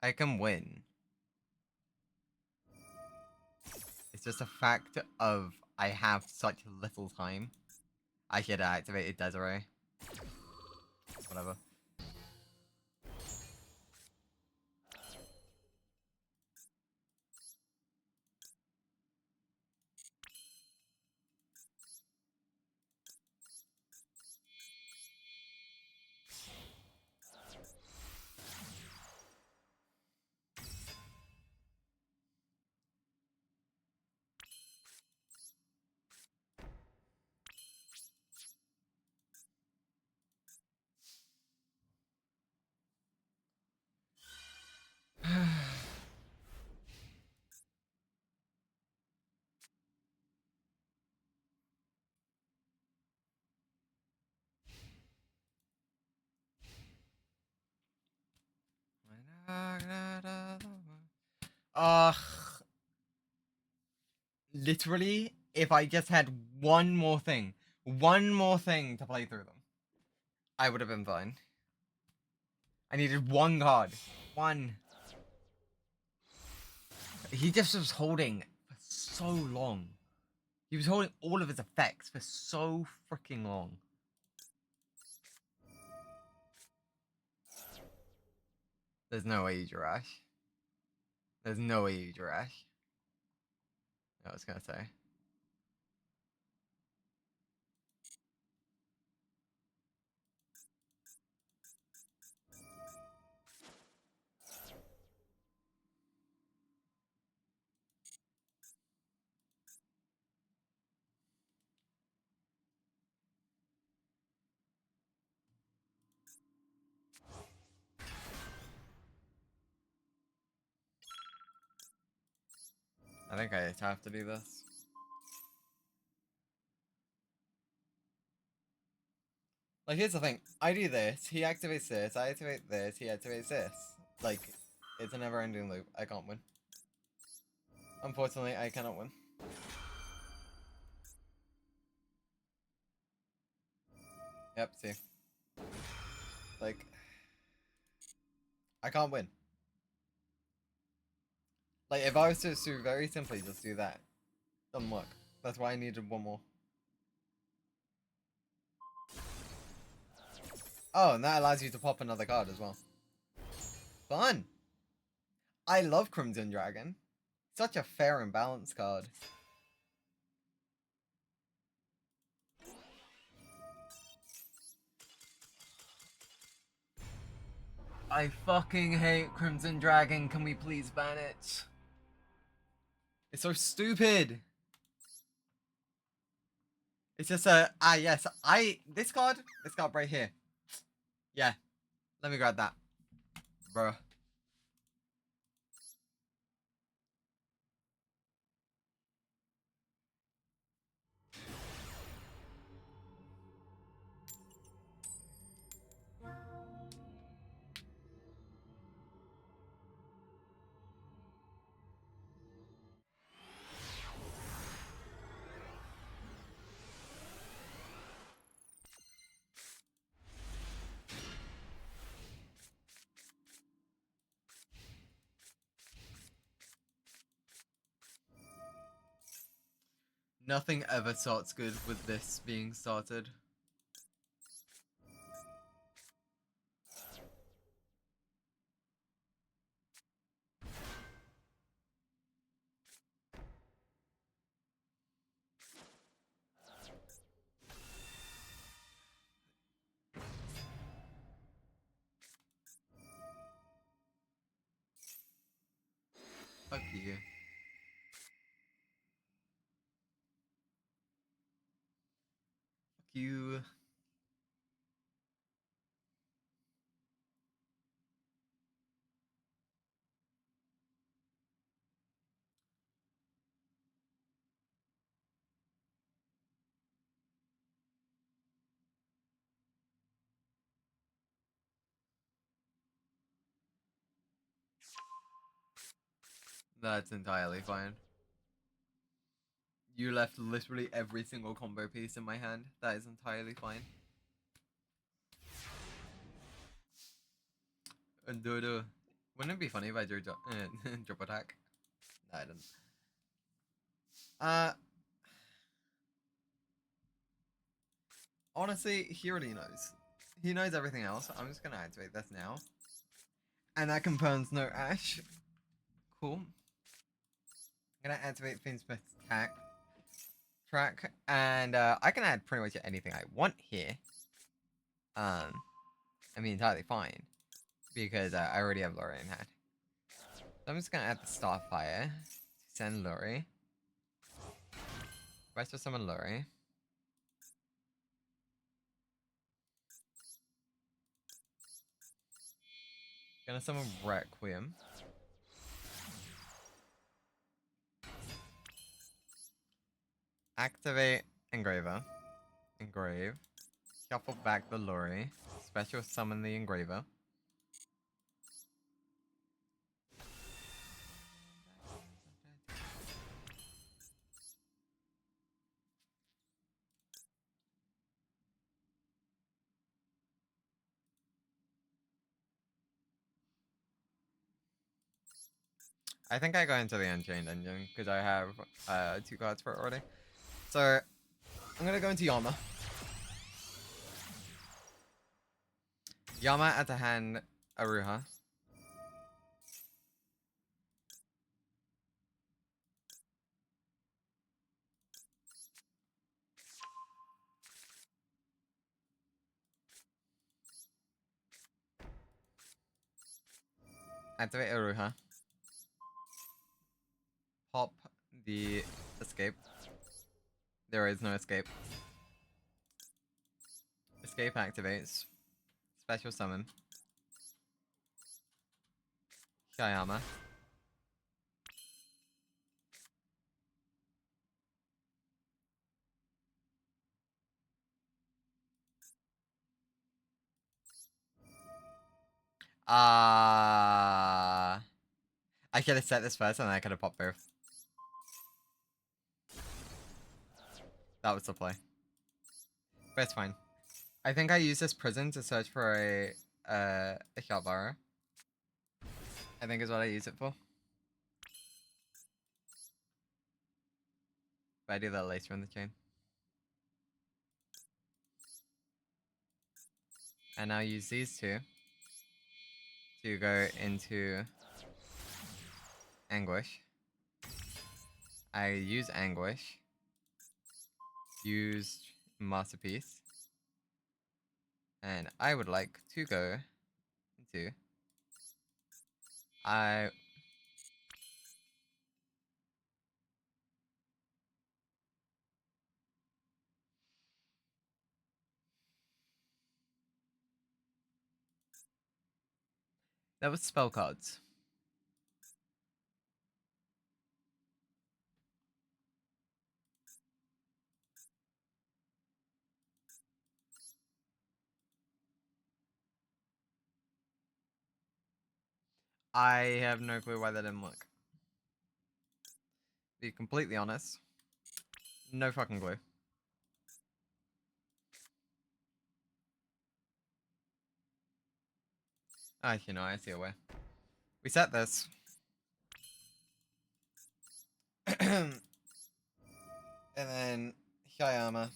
I can win. It's just a fact of I have such little time. I should have activated Desiree. Whatever. Ugh. Literally, if I just had one more thing to play through them, I would have been fine. I needed one card. One. He just was holding for so long. He was holding all of his effects for so freaking long. There's no way you Jirash. There's no way you Jirash. I was gonna say. I think I have to do this. Like, here's the thing. I do this, he activates this, I activate this, he activates this. Like, it's a never-ending loop. I can't win. Unfortunately, I cannot win. Yep, see. Like, I can't win. Like, if I was to very simply just do that, doesn't work. That's why I needed one more. Oh, and that allows you to pop another card as well. Fun! I love Crimson Dragon. Such a fair and balanced card. I fucking hate Crimson Dragon. Can we please ban it? It's so stupid. It's just yes, this card right here. Yeah. Let me grab that. Bruh. Nothing ever starts good with this being started. Fuck you. Fuck you. That's entirely fine. You left literally every single combo piece in my hand. That is entirely fine. And Wouldn't it be funny if I drew drop attack? No, I didn't. Honestly, he already knows. He knows everything else. I'm just gonna activate this now. And that confirms no Ash. Cool. I'm gonna activate Fiendsmith's attack track, and I can add pretty much anything I want here. I mean, entirely fine, because I already have Lori in hand. So I'm just gonna add the Starfire to send Lori. Rest of summon Lori. Gonna summon Requiem. Activate Engraver. Engrave. Shuffle back the Lori. Special summon the Engraver. I think I go into the Unchained Engine because I have 2 cards for it already. So I'm gonna go into Yama. Yama at the hand Aruha. Activate Aruha. Pop the escape. There is no escape. Escape activates. Special summon. Shayama. I should have set this first and then I could have popped both. That was the play. But it's fine. I think I use this prison to search for a Shalvara. I think is what I use it for. But I do that later in the chain. And I'll use these two to go into Anguish. I use Anguish. Use Masterpiece. And I would like to go into... That was spell cards. I have no clue why that didn't work. To be completely honest. No fucking clue. You know, I see a way. We set this. And then Shayama.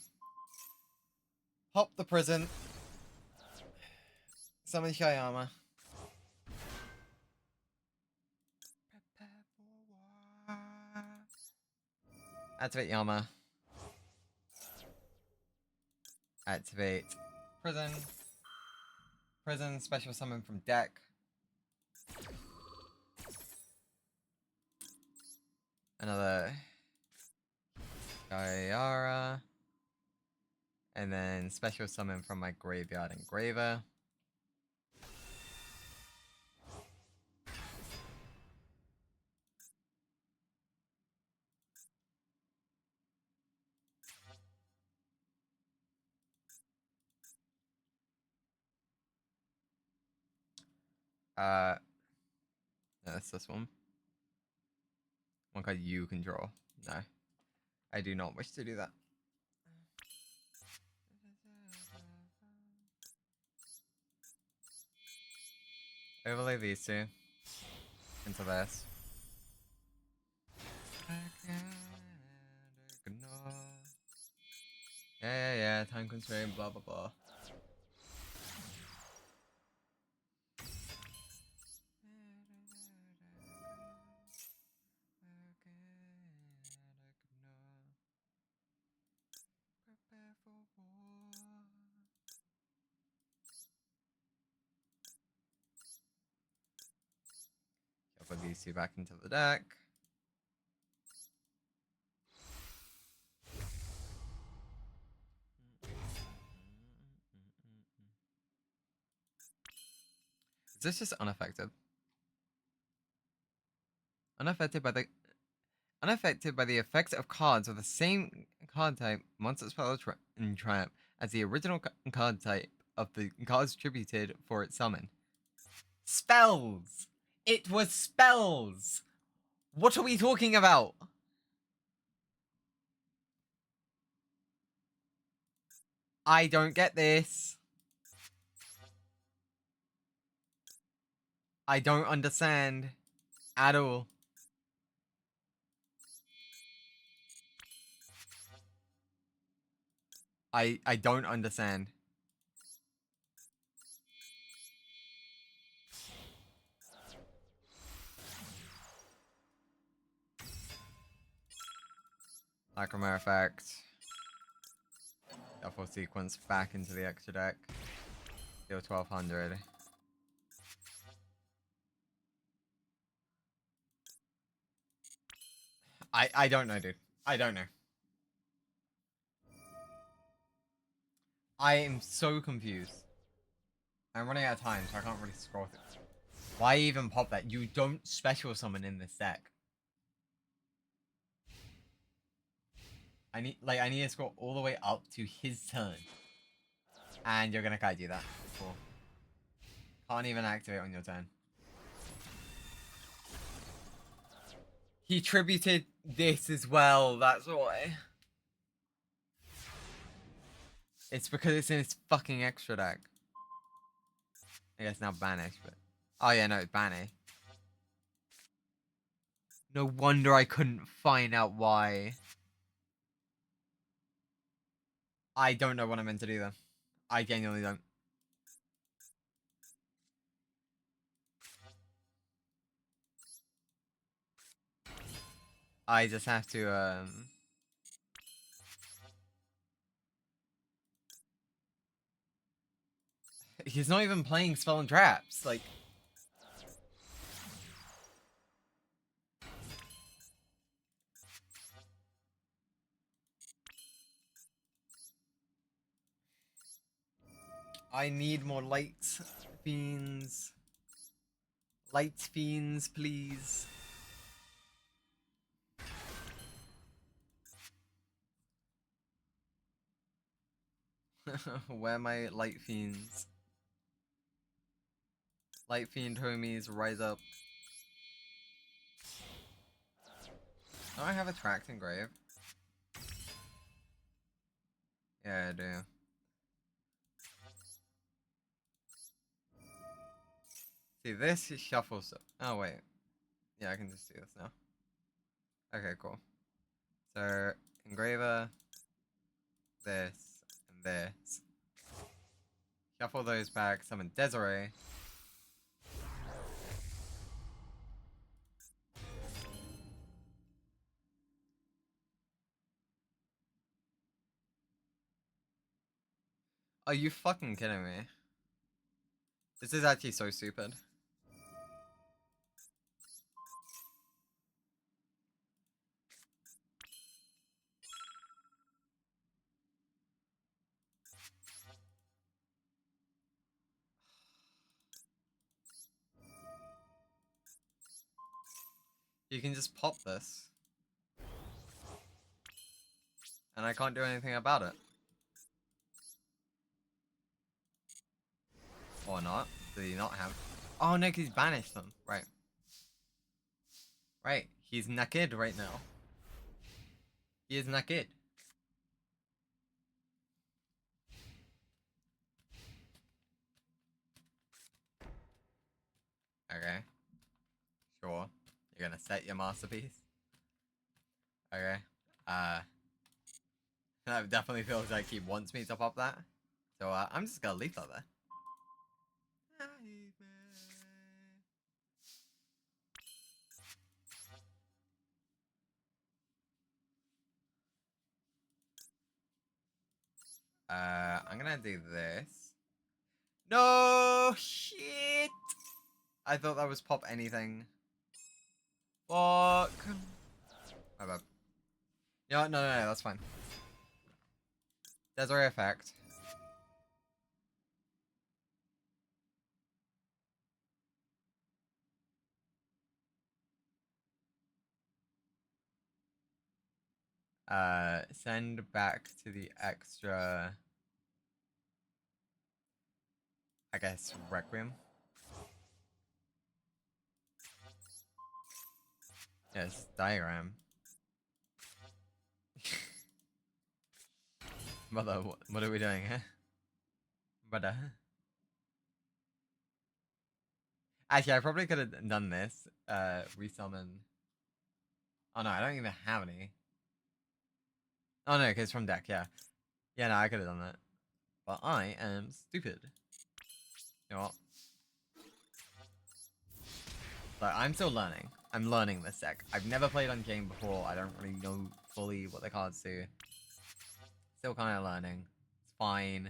Pop the prison. Summon Shayama. Activate Yama. Activate prison. Prison special summon from deck. Another Gaiara. And then special summon from my graveyard Engraver. No, it's this one. One card you can draw. No. I do not wish to do that. Overlay these two. into this. Yeah, time constraint, blah blah blah. Put these two back into the deck. Is this just unaffected? Unaffected by the effects of cards of the same card type, monster spell in triumph as the original card type of the cards attributed for its summon. Spells! It was spells! What are we talking about? I don't get this. I don't understand at all. I don't understand. Lacrimare effect. Shuffle sequence back into the extra deck. Deal 1200. I don't know, dude. I don't know. I am so confused. I'm running out of time, so I can't really scroll through. Why even pop that? You don't special summon in this deck. I need to scroll all the way up to his turn. And you're gonna kaiju that. Cool. Can't even activate on your turn. He tributed this as well, that's why. It's because it's in his fucking extra deck. I guess now banish, but... Oh yeah, no, it's banish. No wonder I couldn't find out why. I don't know what I'm meant to do then. I genuinely don't. I just have to, He's not even playing spell and traps, like... I need more light fiends. Light fiends, please. Where are my light fiends? Light fiend homies, rise up. Do I have a tracked engrave? Yeah, I do. See, this is shuffle stuff. Oh, wait. Yeah, I can just do this now. Okay, cool. So, engraver, this, and this. Shuffle those back, summon Desiree. Are you fucking kidding me? This is actually so stupid. You can just pop this. And I can't do anything about it. Or not. Did he not have... Oh no, 'cause he's banished them. Right. Right. He's naked right now. He is naked. Okay. Sure. gonna set your masterpiece. Okay. That definitely feels like he wants me to pop that. So I'm just gonna leave that there. I'm gonna do this. No shit! I thought that was pop anything. Fuck. My bad. You know what? No, that's fine. Desiree effect. Send back to the extra, I guess, Requiem. Yes, diagram. Mother, what are we doing, huh? Brother. Actually, I probably could have done this. Resummon. Oh no, I don't even have any. Oh no, because it's from deck, yeah. Yeah, no, I could have done that. But I am stupid. You know what? So I'm still learning. I'm learning this deck. I've never played on game before. I don't really know fully what the cards do. Still kind of learning. It's fine.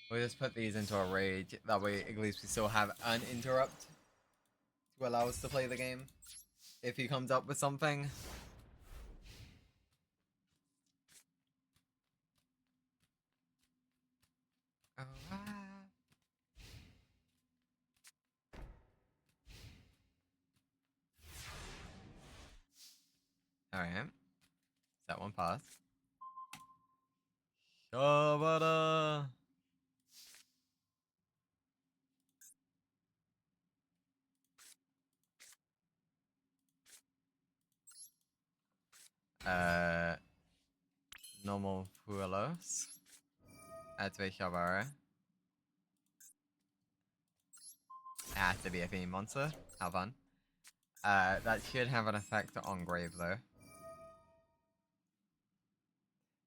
We'll just put these into a rage. That way, at least we still have an interrupt to allow us to play the game. If he comes up with something. Oh, Alright. That one pass. Shabada. Normal Puelos. Activate Shabara. It has to be a fiend monster. How fun. That should have an effect on Grave though.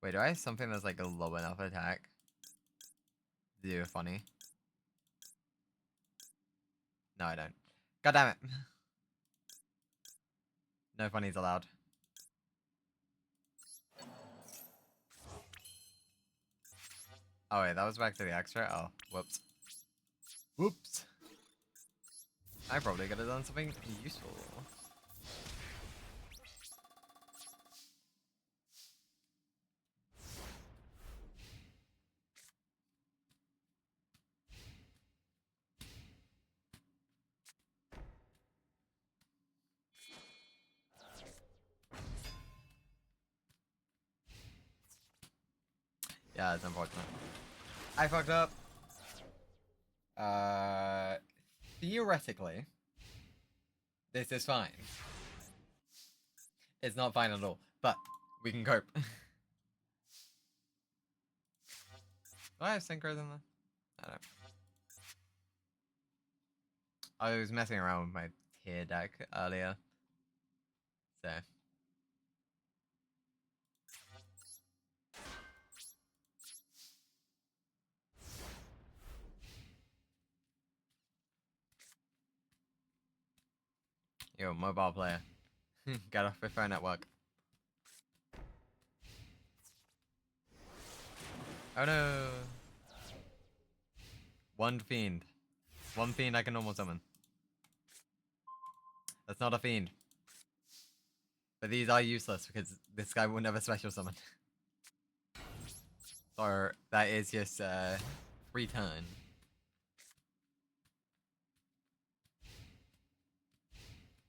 Wait, do I have something that's like a low enough attack? To do funny? No, I don't. God damn it. No funnies allowed. Oh wait, that was back to the extra? Oh, whoops. Whoops. I probably could have done something useful. Yeah, it's unfortunate. I fucked up. Theoretically, this is fine. It's not fine at all, but we can cope. Do I have synchros in there? I don't. I was messing around with my tier deck earlier, so. Yo, mobile player. Get off your phone network. Oh no! One fiend. One fiend I can normal summon. That's not a fiend. But these are useless because this guy will never special summon. So that is just free turn.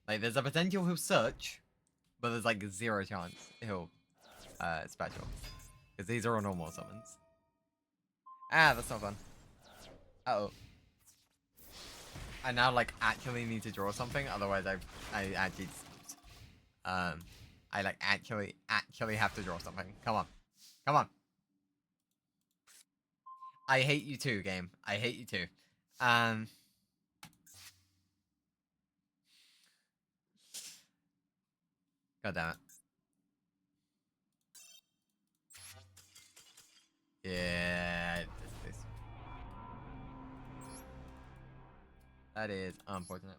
Like there's a potential he'll search, but there's like 0 chance he'll special. Because these are all normal summons. Ah, that's not fun. Uh-oh. I now like actually need to draw something, otherwise I actually I like actually have to draw something. Come on. Come on. I hate you too, game. I hate you too. God damn it. Yeah, this. That is unfortunate.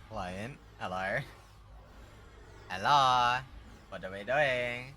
Client, hello. Hello. What are we doing?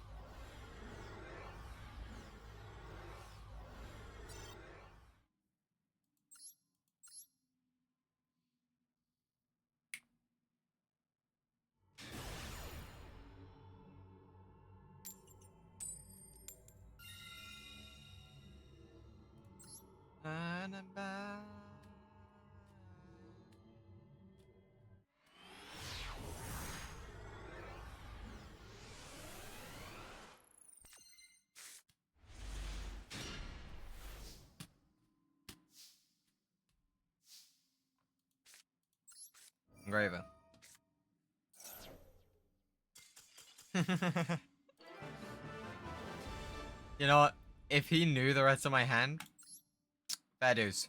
Graven. You know what? If he knew the rest of my hand, bad news.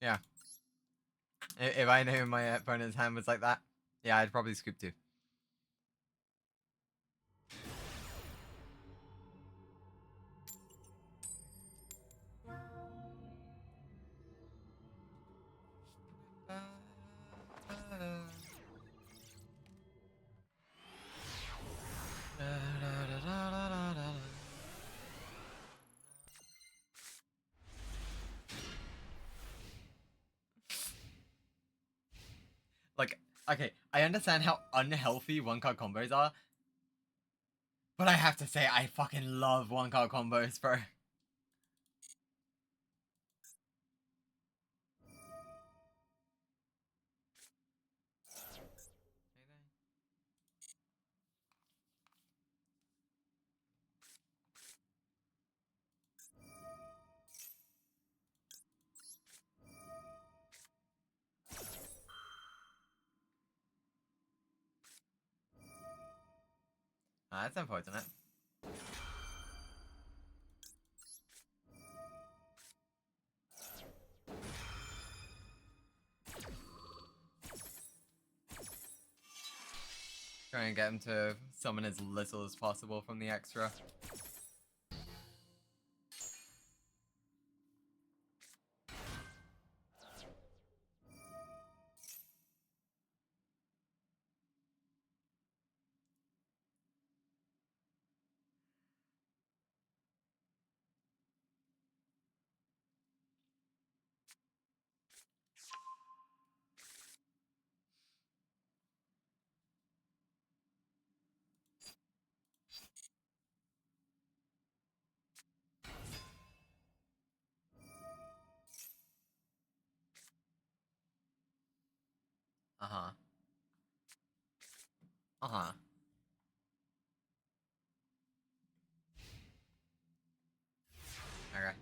Yeah. If I knew my opponent's hand was like that, yeah, I'd probably scoop too. Like, okay, I understand how unhealthy one-card combos are, but I have to say, I fucking love one-card combos, bro. That's unfortunate. Try and get him to summon as little as possible from the extra. Uh-huh. Uh-huh. Okay.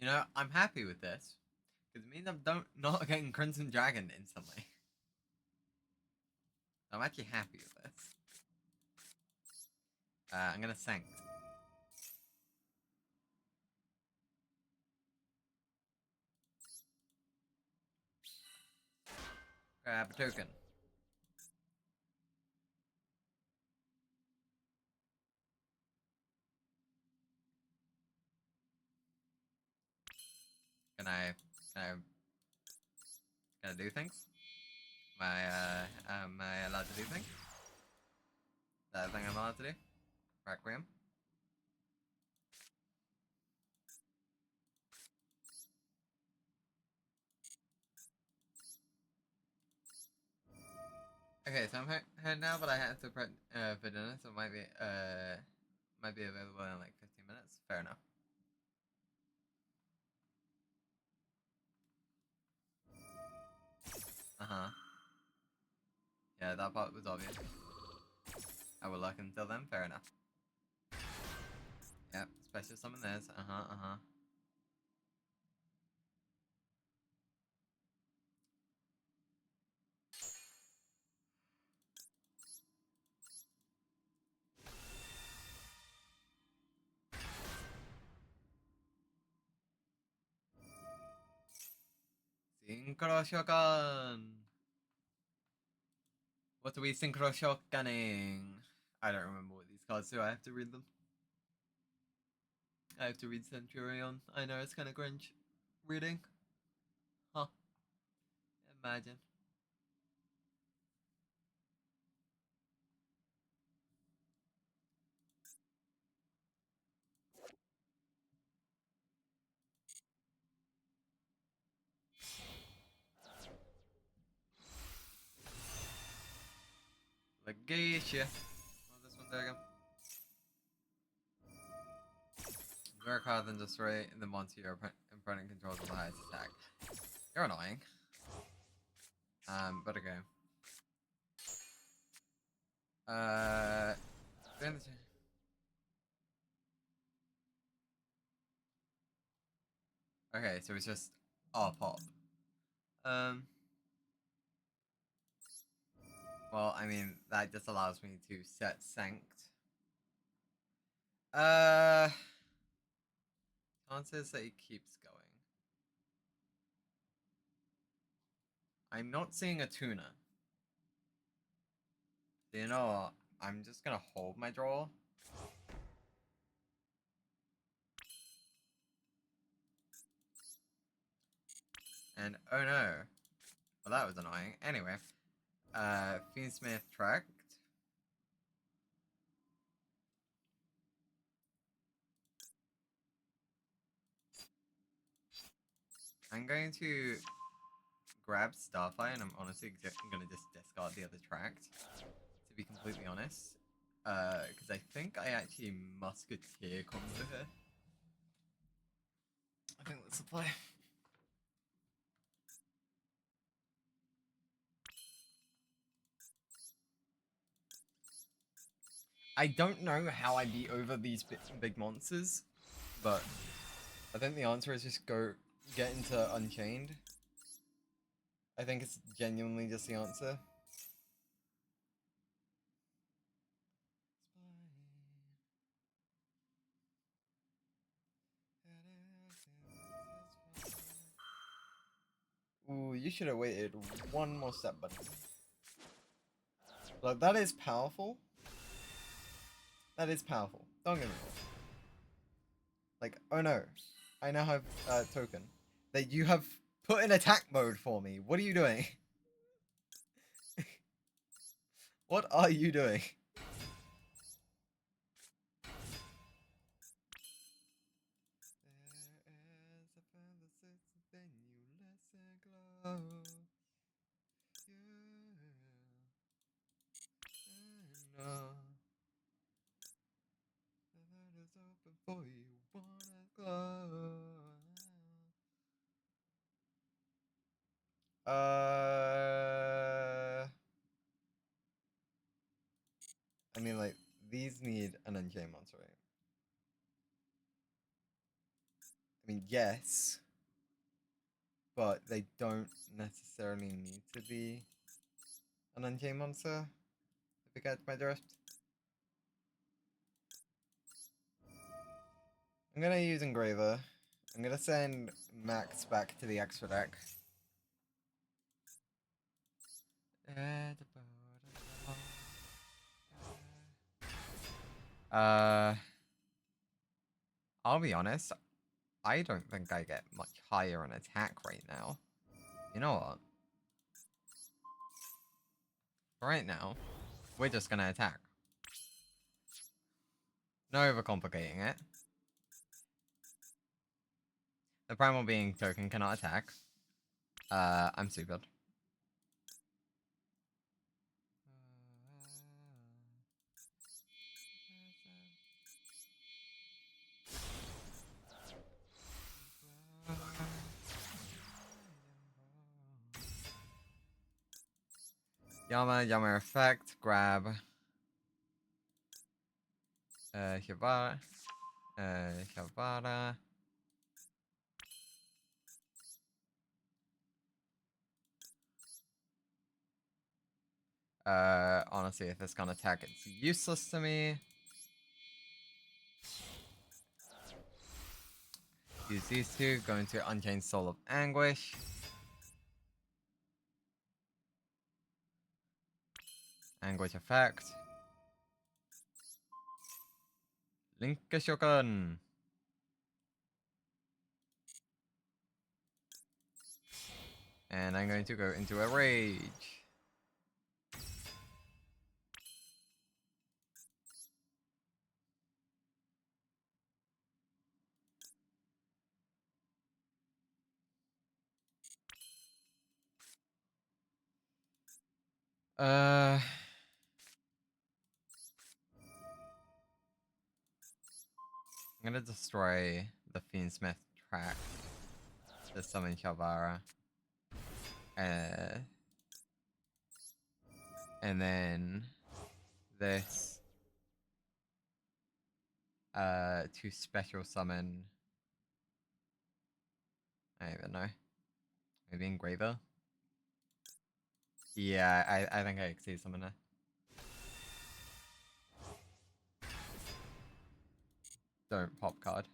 You know, I'm happy with this. Because it means I'm not getting Crimson Dragon instantly. I'm actually happy with this. I'm gonna Sanct. Grab a token. Can I do things? Am I allowed to do things? Is that a thing I'm allowed to do? Requiem? Okay, so I'm home now, but I had to prep for dinner, so it might be available in like 15 minutes. Fair enough. Uh-huh. Yeah, that part was obvious. I will luck until then, fair enough. Yep, special summon this. Uh-huh, uh-huh. Synchro Shogun! What are we Synchro Shogunning? I don't remember what these cards do, I have to read them. I have to read Centurion. I know it's kind of cringe reading. Huh. Imagine. Legacia. Oh, this one there again. Work harder than just right in the monster your opponent controls the highest attack. You're annoying. But okay. Doing the okay, so it's just our pop. Well, I mean, that just allows me to set Sanct. Chances that he keeps going. I'm not seeing a tuna. You know what? I'm just gonna hold my draw. And oh no. Well, that was annoying. Anyway, Fiendsmith tracked. I'm going to grab Starfire, and I'm honestly gonna just discard the other tract. To be completely honest, because I think I actually Musketeer combo here. I think that's the play. I don't know how I beat over these big monsters, but I think the answer is just get into Unchained. I think it's genuinely just the answer. Ooh, you should have waited one more step, buddy. Like, that is powerful. That is powerful. Don't get me wrong. Like, oh no. I now have a token. That you have put in attack mode for me. What are you doing? What are you doing? I mean, like, these need an Unchained monster, right? I mean, yes. But they don't necessarily need to be an Unchained monster, if you catch my drift. I'm gonna use Engraver. I'm gonna send Max back to the extra deck. I'll be honest, I don't think I get much higher on attack right now. You know what? Right now, we're just gonna attack. No overcomplicating it. The primal being token cannot attack. I'm stupid. Yama effect, grab. Hibara. Hibara. Honestly, if it's gonna attack, it's useless to me. Use these two, go into Unchained Soul of Anguish. Anguish effect. Linkashokan. And I'm going to go into a rage. I'm gonna destroy the Fiendsmith track to summon Shalvara. And then this to special summon. I don't even know. Maybe Engraver? Yeah, I think I exceed summoner. Don't pop card.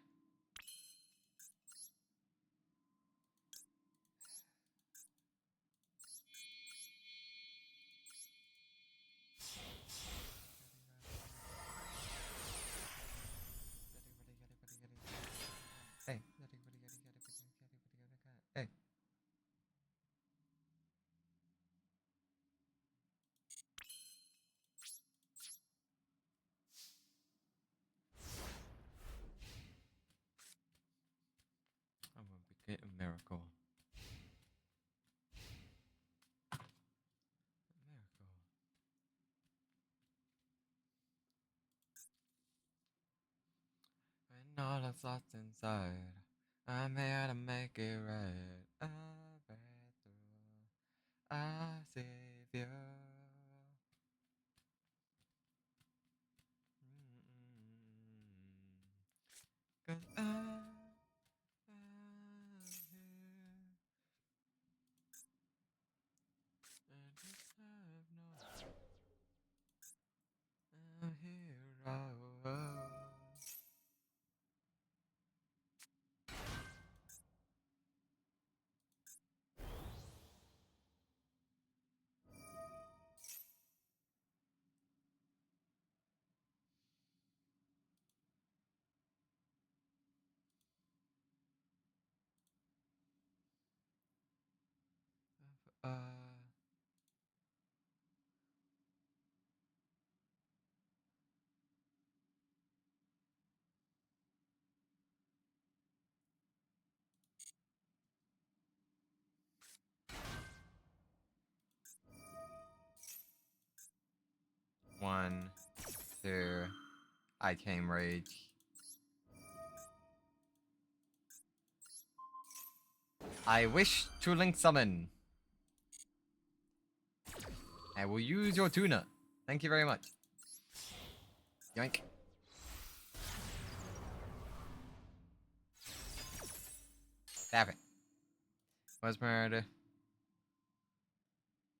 Hey. Hey. I'm gonna get a miracle. When all that's lost inside, I'm here to make it right. I'll break through. I'll save you. Cause I'm here. And just have no. I'm here. Uh. 1, 2, I came rage. I wish to link summon. I will use your tuna. Thank you very much. Yoink. Stab it. Was murder.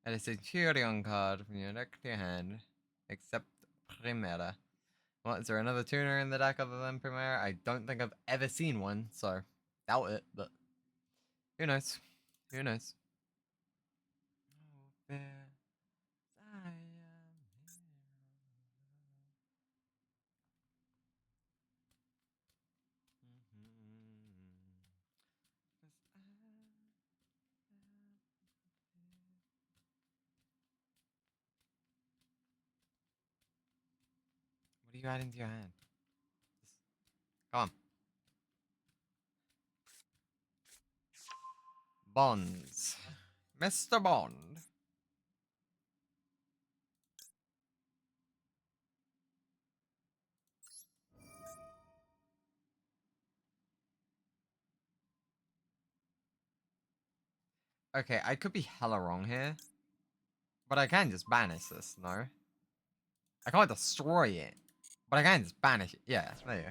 Add a Centurion card from your deck to your hand. Except Primera. What, is there another tuner in the deck other than Primera? I don't think I've ever seen one, so doubt it, but who knows? Who knows? Oh, bear, I am here. What are you adding to your hand? Come on. Bonds. Mr. Bond. Okay, I could be hella wrong here. But I can just banish this, no? I can't destroy it. But I can just banish it. Yeah, there you go.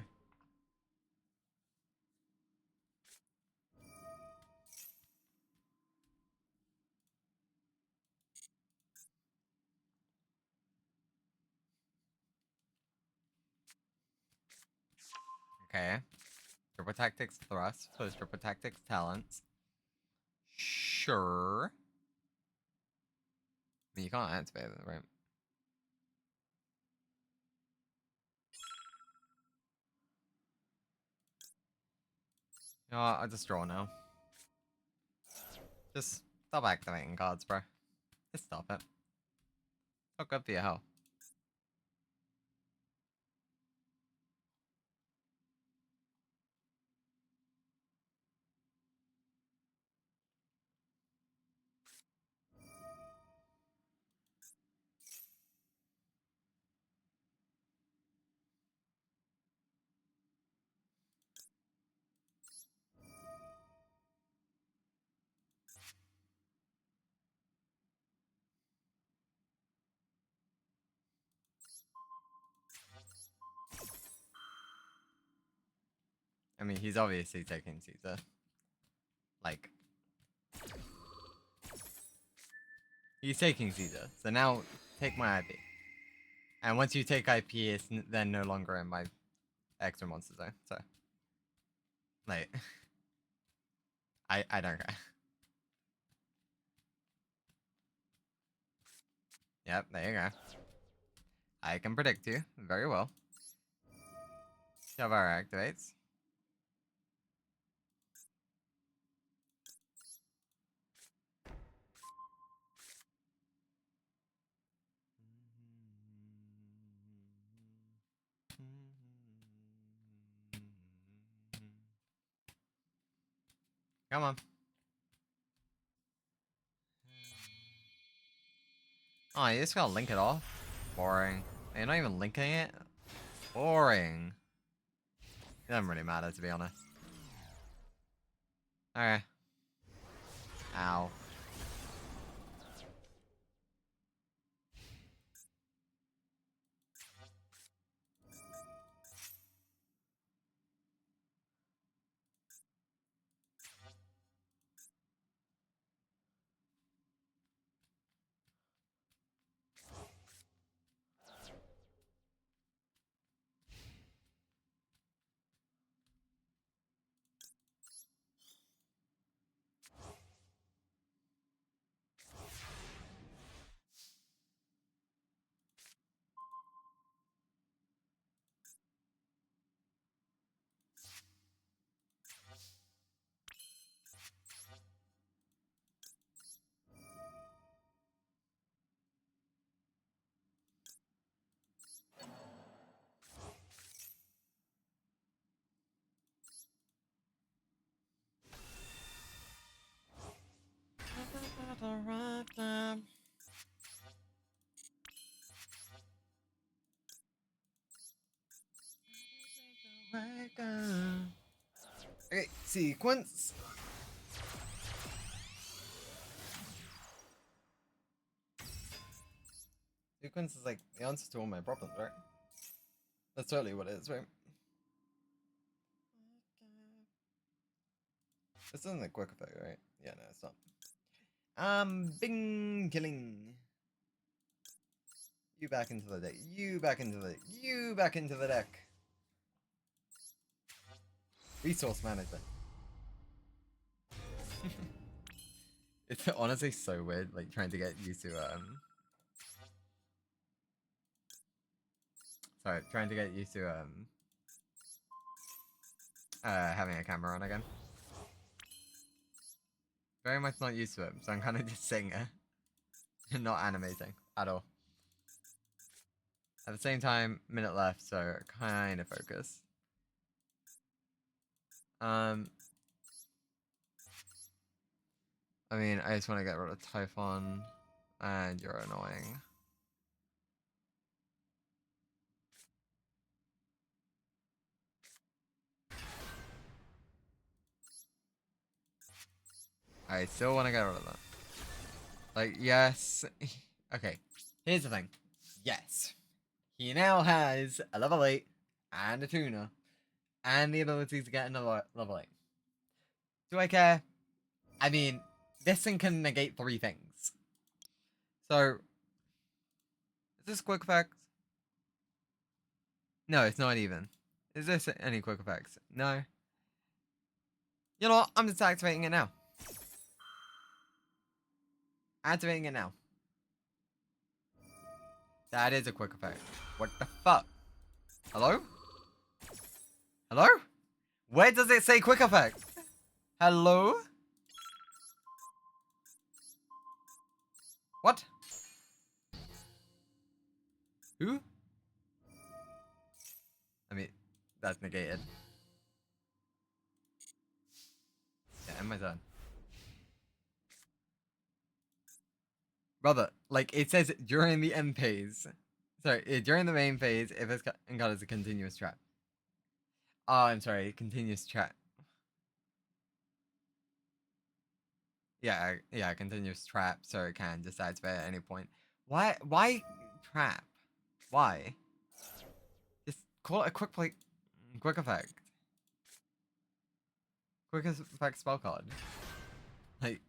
Okay. Triple Tactics Thrust, plus Triple Tactics Talents. Sure. I mean, you can't activate it, right? You know what, I'll just draw now. Just stop activating cards, bro. Just stop it. Not good for your health. I mean, he's obviously taking Caesar. Like, he's taking Caesar. So now, take my IP. And once you take IP, it's then no longer in my extra monster zone. So, like, I don't care. Yep, there you go. I can predict you very well. Shavara activates. Come on. Oh, you just gotta link it off? Boring. You're not even linking it? Boring. It doesn't really matter, to be honest. Okay. Ow. Okay, sequence. Sequence is like the answer to all my problems, right? That's totally what it is, right? This isn't a quick effect, right? Yeah, no, it's not. Bing killing. You back into the deck. You back into the deck. You back into the deck. Resource management. It's honestly so weird, like trying to get used to sorry, trying to get used to having a camera on again. Very much not used to it, so I'm kind of just sitting there and not animating at all. At the same time, minute left, so kind of focus. I mean, I just want to get rid of Typhon, and you're annoying. I still want to get rid of that. Like, yes. Okay, here's the thing. Yes, he now has a level 8 and a tuner and the ability to get another level 8. Do I care? I mean, this thing can negate 3 things. So, is this quick effect? No, it's not even. Is this any quick effects? No. You know what? I'm just activating it now. Activating it now. That is a quick effect. What the fuck? Hello? Hello? Where does it say quick effect? Hello? What? Who? I mean, that's negated. Yeah, end my turn. Brother, like, it says during the end phase. Sorry, during the main phase, if it's encounters a continuous trap. Oh, I'm sorry, continuous trap. Yeah, continuous trap, so it can just activate at any point. Why trap? Why? Just call it a quick effect. Quick effect spell card. Like,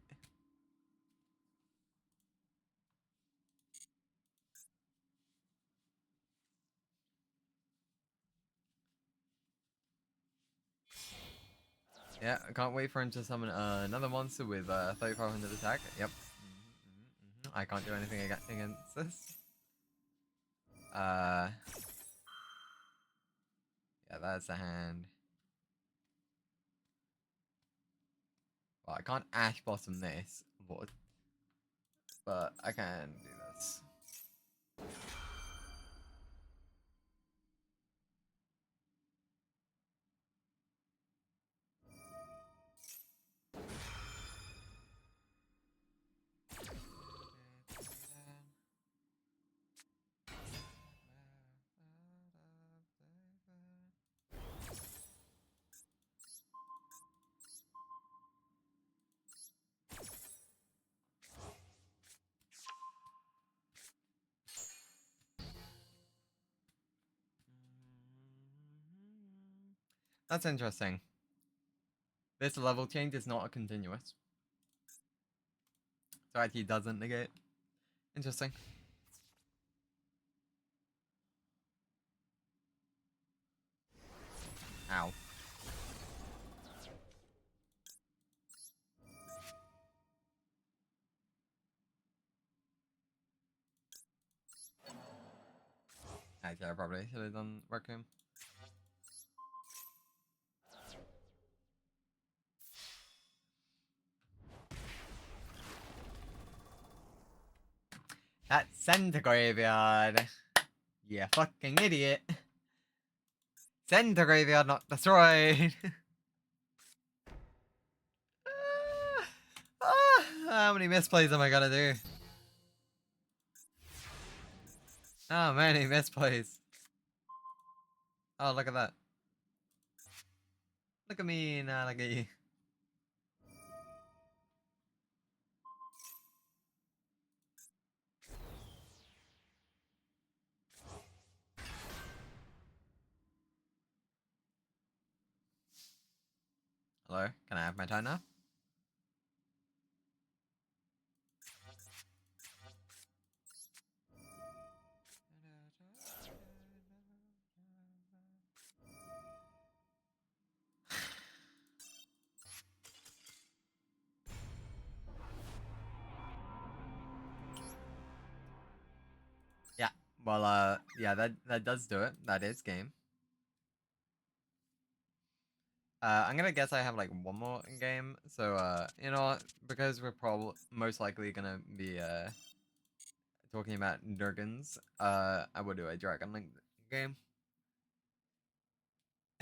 yeah, I can't wait for him to summon another monster with 3500 attack. Yep. I can't do anything against this. Yeah, that's a hand. Well, I can't Ash Bottom this, but I can do this. That's interesting. This level change is not a continuous. So actually doesn't negate. Interesting. Ow. Actually, I probably should have done Requiem. That's send to graveyard. Yeah, fucking idiot. Send to graveyard, not destroyed. How many misplays am I gonna do? How many misplays? Oh, look at that. Look at me, nah, look at you. Hello, can I have my time now? Yeah, well, yeah, that does do it. That is game. I'm gonna guess I have like one more in game. So, you know what? Because we're probably most likely gonna be talking about dragons. I will do a Dragon Link game,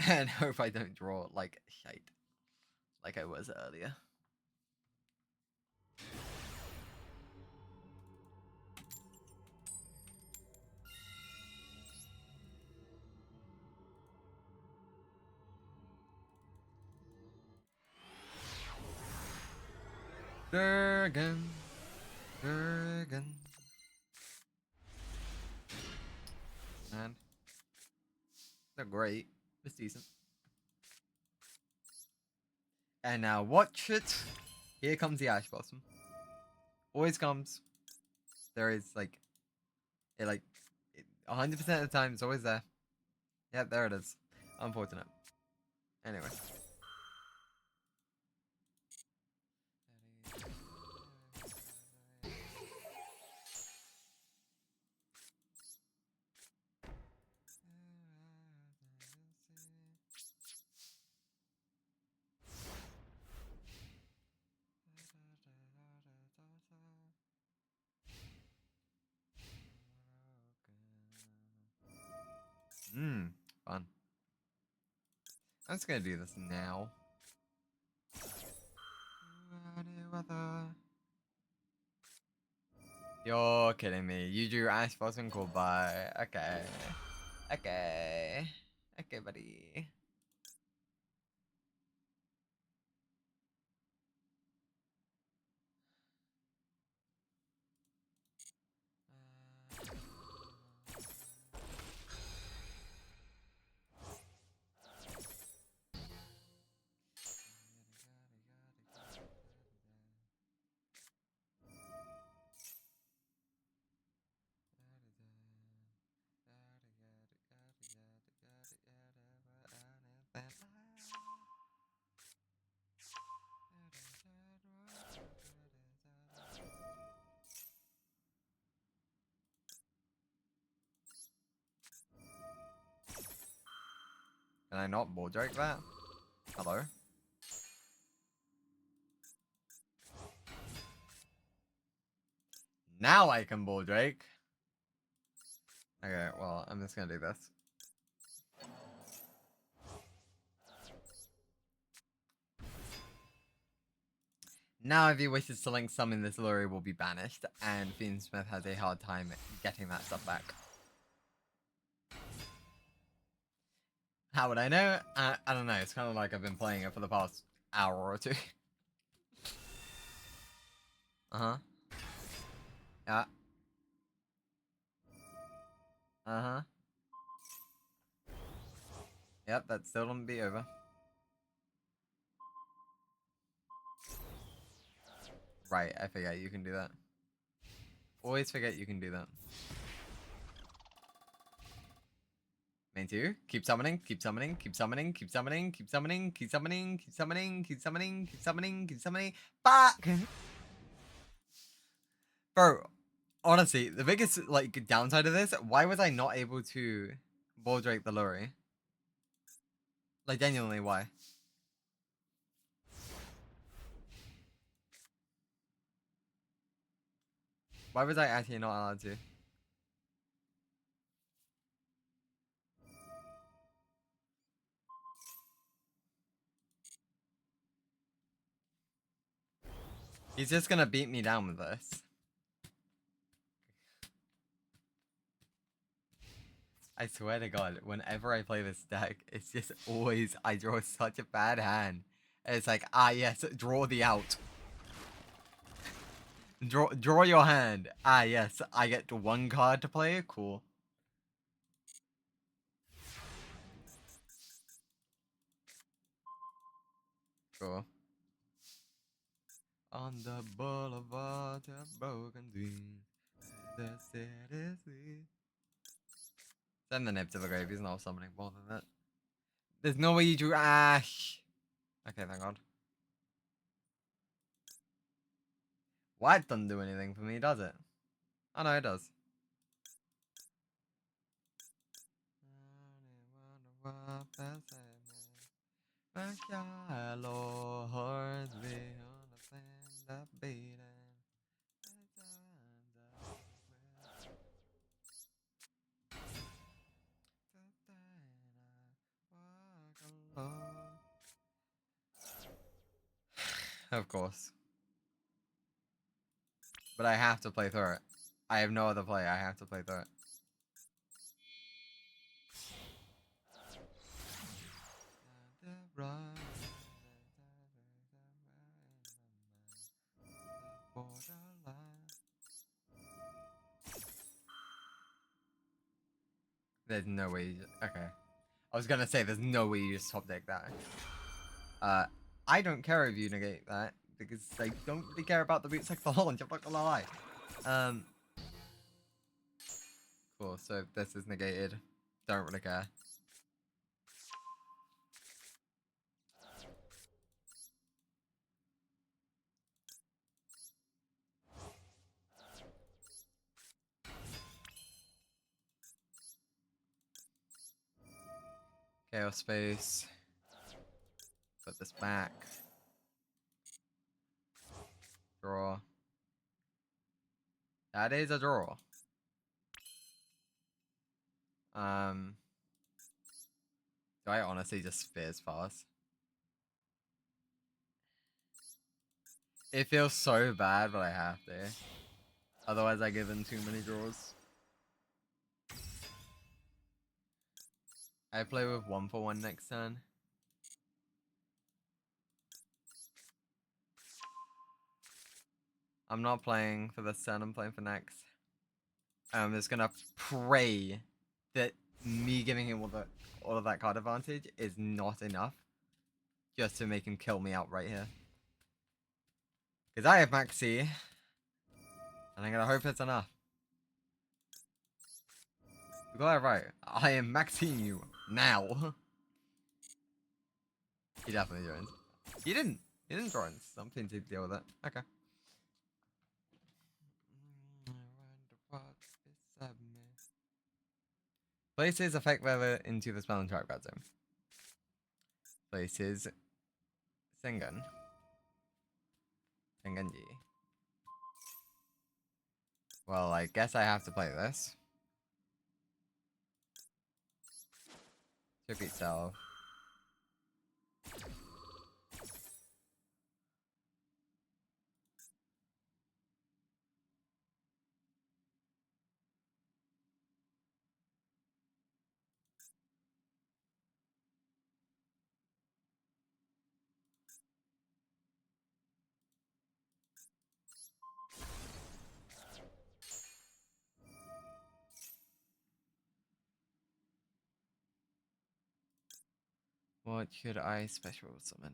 and hope I don't draw like shite, like I was earlier. Dragon. great. It's decent. And now watch it. Here comes the Ash Blossom. Always comes. There is like, 100% of the time it's always there. Yep, there it is. Unfortunate. Anyway. Fun. I'm just gonna do this now. You're kidding me. You drew Ash Blossom called by. Okay. Okay. Okay, buddy. Can I not ball drake that? Hello? Now I can ball drake. Okay, well, I'm just gonna do this. Now if he wishes to link summon this lure will be banished, and Fiendsmith has a hard time getting that stuff back. How would I know? I don't know, it's kind of like I've been playing it for the past hour or two. Uh-huh. Yeah. Uh-huh. Yep, that still don't be over. Right, I forget you can do that. Always forget you can do that. Main 2, keep summoning, keep summoning, keep summoning, keep summoning, keep summoning, keep summoning, keep summoning, keep summoning, keep summoning, keep summoning. Fuck! Bro, honestly, the biggest like downside of this, why was I not able to ball drake the lorry? Like genuinely, why? Why was I actually not allowed to? He's just gonna beat me down with this. I swear to God, whenever I play this deck, it's just always, I draw such a bad hand. And it's like, ah yes, draw the out. Draw your hand. Ah yes, I get one card to play, cool. Cool. On the boulevard of broken dreams, the city sleeps. Send the nib to the grave, he's not summoning more than that. There's no way you drew Ash! Okay, thank God. White doesn't do anything for me, does it? Oh no, it does. Of course. But I have to play through it. I have no other play, I have to play through it. There's no way. Okay. I was gonna say there's no way you just top deck that. I don't care if you negate that because I don't really care about the boots like the launch. I'm not gonna lie. Cool. So this is negated. Don't really care. Chaos space. Put this back. Draw. That is a draw. Do I honestly just spears fast? It feels so bad, but I have to. Otherwise, I give in too many draws. I play with 1-for-1 next turn. I'm not playing for this turn, I'm playing for next. I'm just gonna pray that me giving him all of that card advantage is not enough just to make him kill me outright here. Because I have Max C, and I'm gonna hope it's enough. You got it right. I am maxing you now. He definitely joins. He didn't. He didn't join. Something to deal with it. Okay. Places affect weather into the spell and track bad zone. Places Sengun. Sengenji. Well, I guess I have to play this. Repeat self. What should I special summon?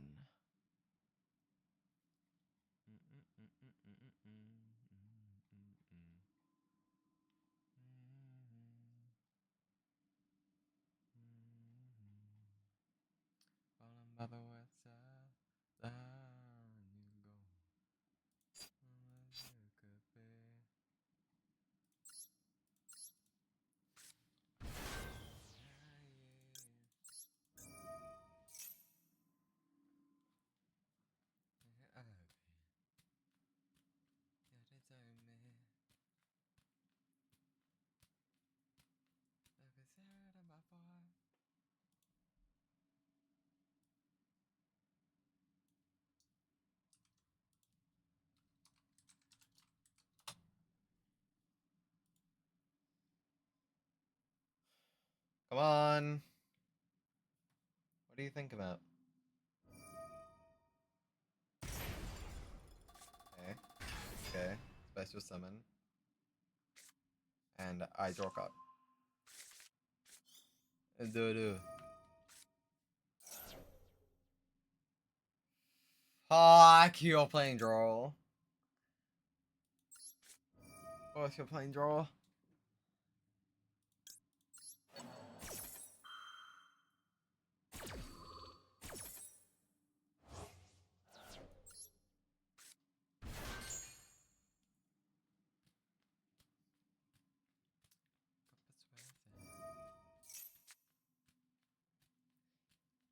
Come on. What do you think about? Okay. Okay. Special summon. And I draw card. Do. Fuck, you're playing draw. Of course you're playing draw.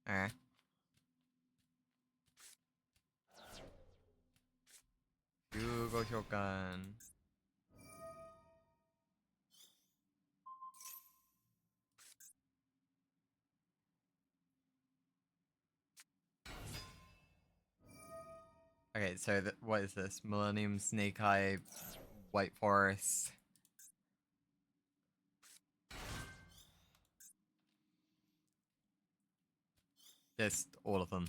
Alright. Yugo Shokan. Okay, so what is this? Millennium Snake Eye, White Forest. Just all of them.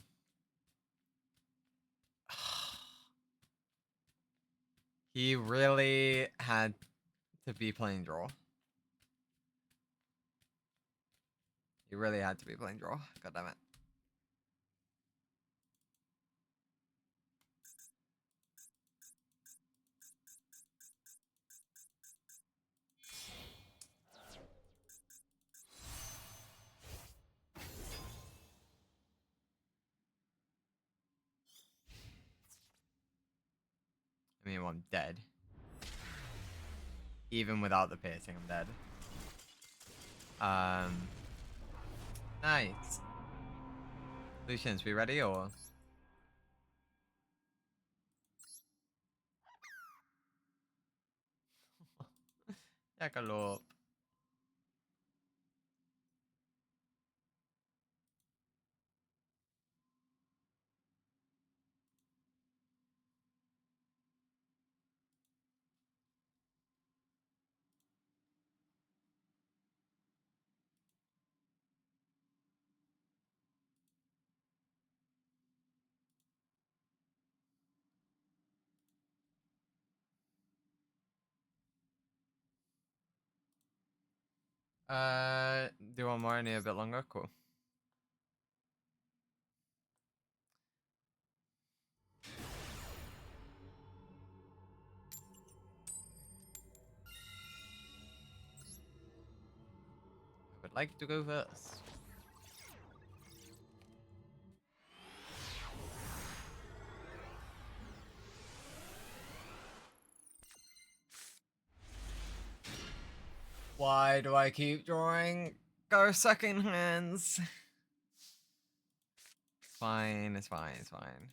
He really had to be playing draw. You really had to be playing draw. God damn it. I mean, well, I'm dead. Even without the piercing, I'm dead. Nice. Lucians, we ready or? Jackalope. Do one more and a bit longer? Cool. I would like to go first. Why do I keep drawing? Go second hands. Fine, it's fine, it's fine.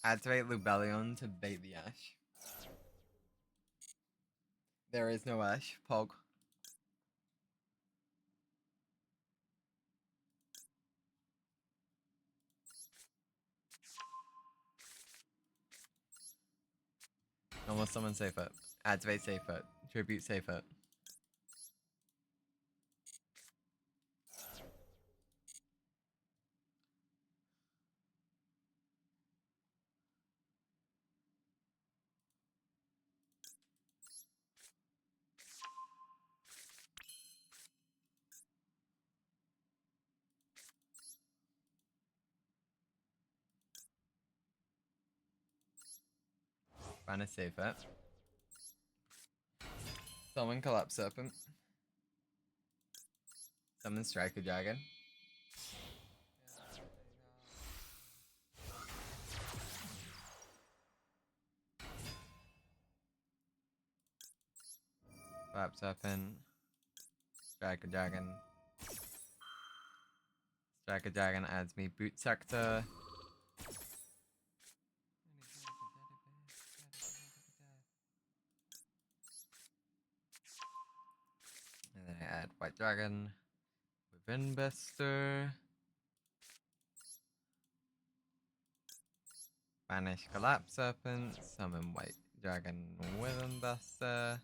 Activate Lubellion to bait the Ash. There is no Ash, Pog. Almost summon safe it. Activate safe it. Tribute safe it. Banner safe it. Summon Collapse Serpent. Summon Striker Dragon. Collapse Serpent. Striker Dragon. Striker Dragon adds me Boot Sector. And then I add White Dragon. With Investor. Banish Collapse Serpent. Summon White Dragon with Investor.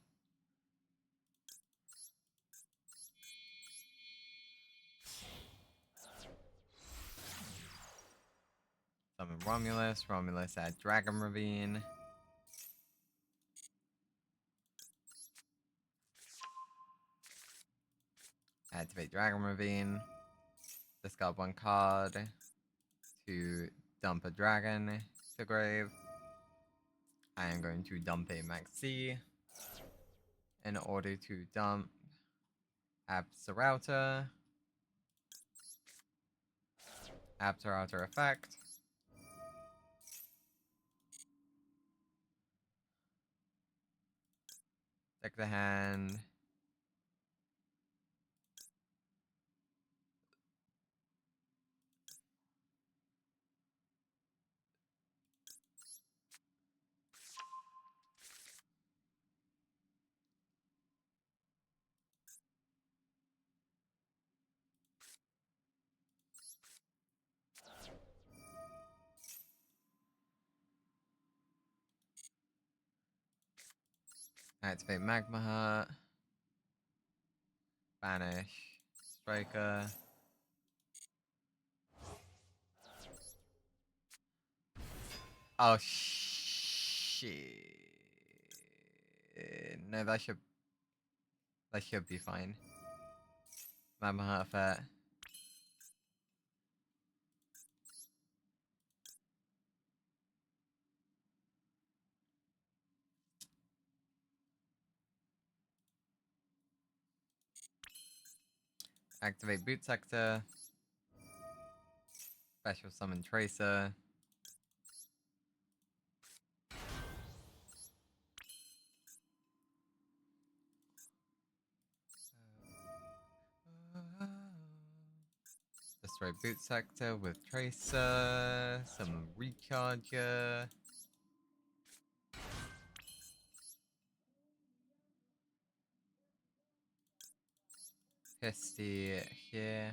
Summon Romulus. Romulus add Dragon Ravine. Activate Dragon Ravine. Discard one card to dump a dragon to grave. I am going to dump a Maxi in order to dump Absorauta. Absorauta effect. Deck the hand. Activate Magma Heart. Banish. Striker. Oh shit. No, that should That should be fine. Magma Heart Effect. Activate Boot Sector. Special Summon Tracer. Destroy Boot Sector with Tracer. Some Recharger. Pisty here.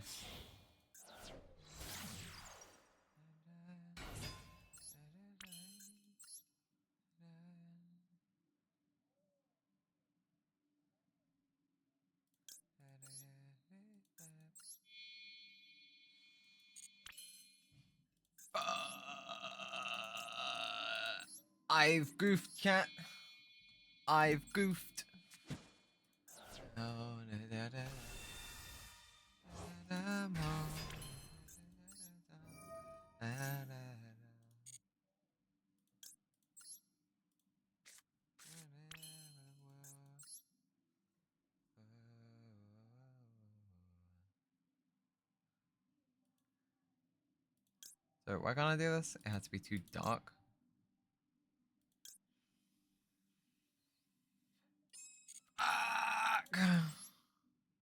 I've goofed, chat. I've goofed. So why can't I do this? It has to be too dark.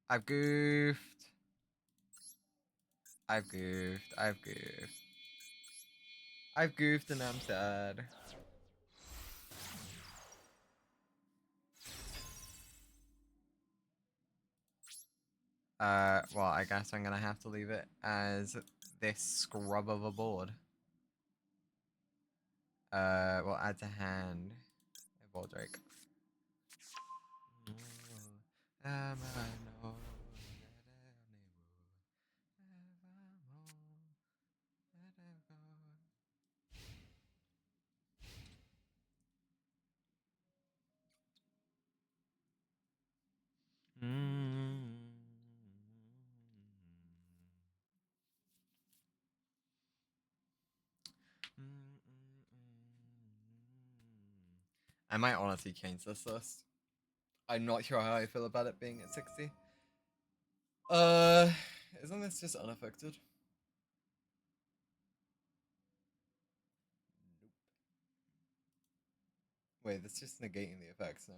I've goofed. I've goofed. I've goofed. I've goofed and I'm sad. Well, I guess I'm gonna have to leave it as this scrub of a board. Well, add to hand. Ball Drake. I might honestly change this list. I'm not sure how I feel about it being at 60. Isn't this just unaffected? Nope. Wait, that's just negating the effects now.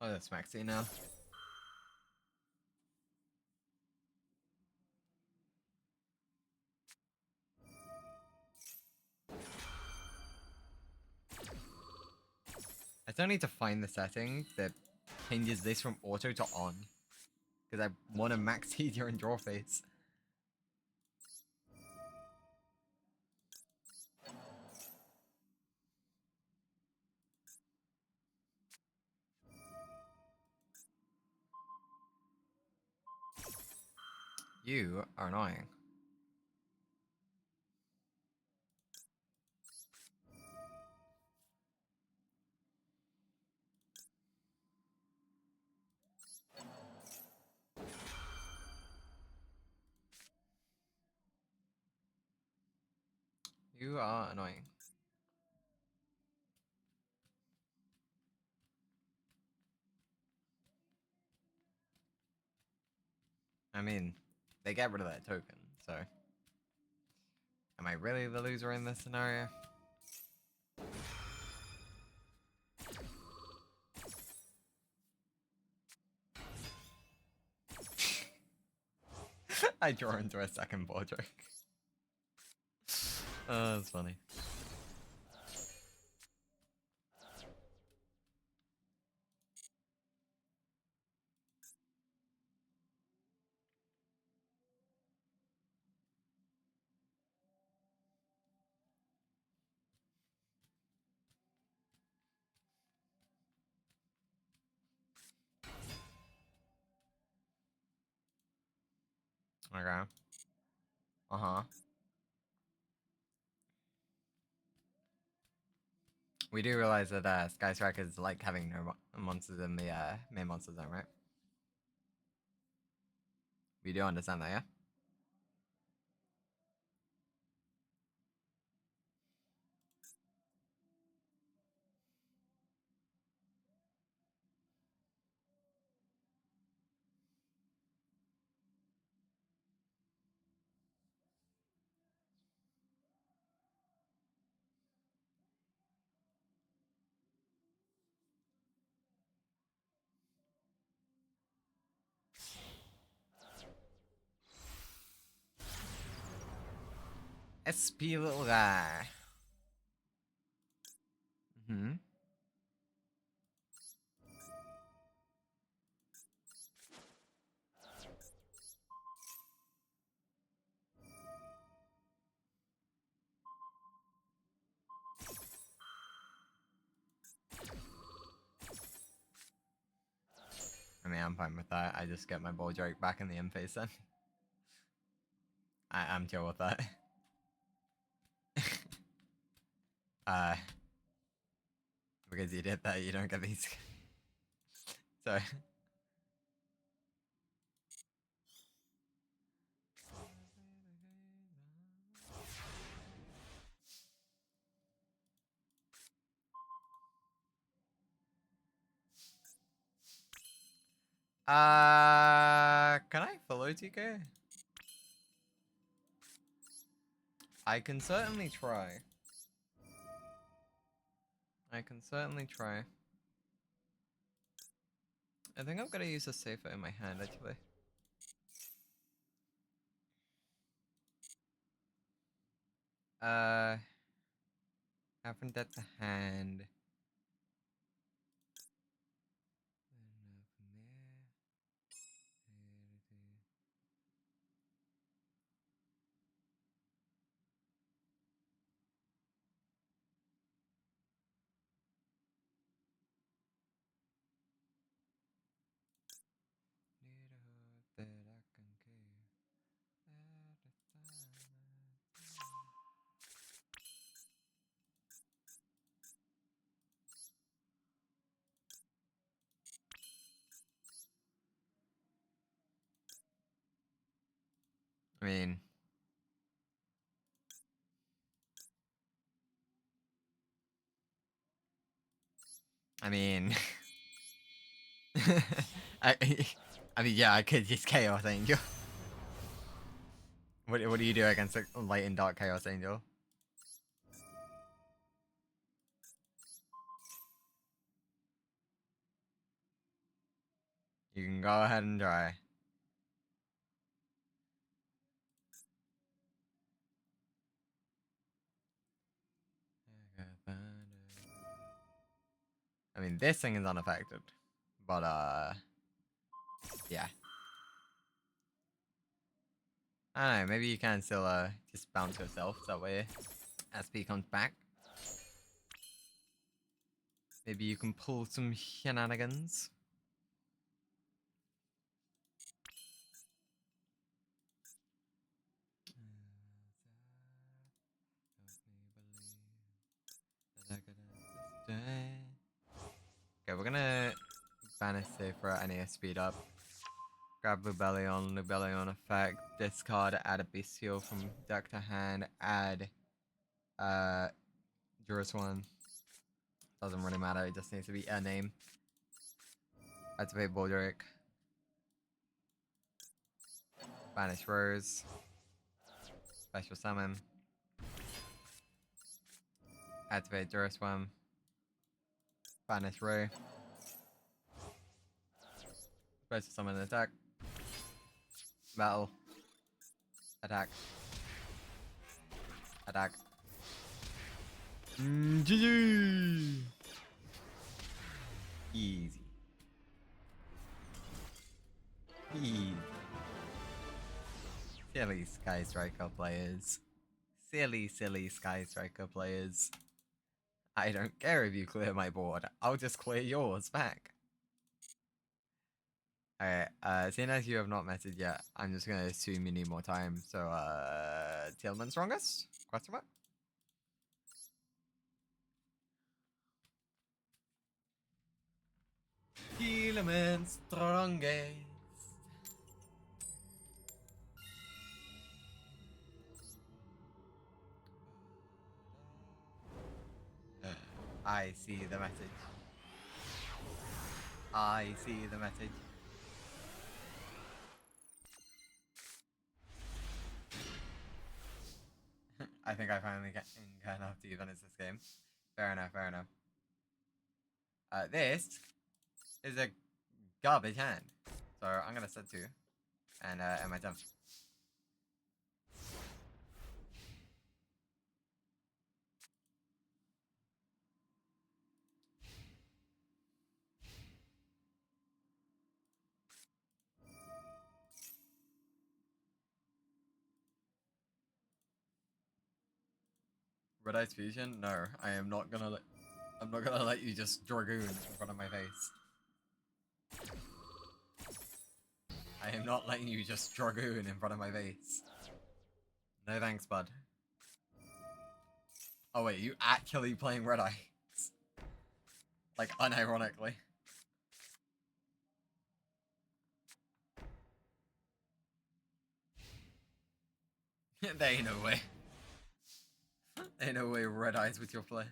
Oh, that's maxi now. I still need to find the setting that changes this from auto to on. Because I want to max your draw face. You are annoying. You are annoying. I mean, they get rid of that token, so... Am I really the loser in this scenario? I draw into a second board joke. Oh, that's funny. Okay. Uh-huh. We do realize that Sky Strike is like having no monsters in the main monster zone, right? We do understand that, yeah? SP little guy. Hmm. I mean, I'm fine with that. I just get my ball joke back in the M phase then. I'm chill with that. uh, because you did that, you don't get these. So. Can I follow TK? I can certainly try. I can certainly try. I think I'm gonna use a safer in my hand actually. Haven't that the hand. I mean, I mean, I, I mean, yeah, I could just Chaos Angel. What do you do against a light and dark Chaos Angel? You can go ahead and try. I mean, this thing is unaffected, but yeah. I don't know, maybe you can still just bounce yourself, that way SP comes back. Maybe you can pull some shenanigans. Okay, we're gonna banish safer at NES speed up. Grab Lubellion effect, discard, add a Bestial from deck to hand, add Juris one. Doesn't really matter, it just needs to be a name. Activate Baldric. Banish Rose. Special summon. Activate Juris one. Banish Ray. Special summon attack. Battle. Attack. Attack. GG! Easy. Easy. Silly Sky Striker players. Silly Sky Striker players. I don't care if you clear my board. I'll just clear yours back. Alright, seeing as you have not messaged yet, I'm just gonna assume you need more time. So, Tillman strongest? Question mark? Elements strongest. I see the message. I see the message. I think I finally get enough to even this game. Fair enough, fair enough. This is a garbage hand. So I'm gonna set 2. And end my turn. Red Eyes Fusion? No, I am not gonna let. I'm not gonna let you just dragoon in front of my face. I am not letting you just dragoon in front of my face. No thanks, bud. Oh wait, you actually playing Red Eyes? Like, unironically. There ain't no way. Ain't no way Red Eyes with your play.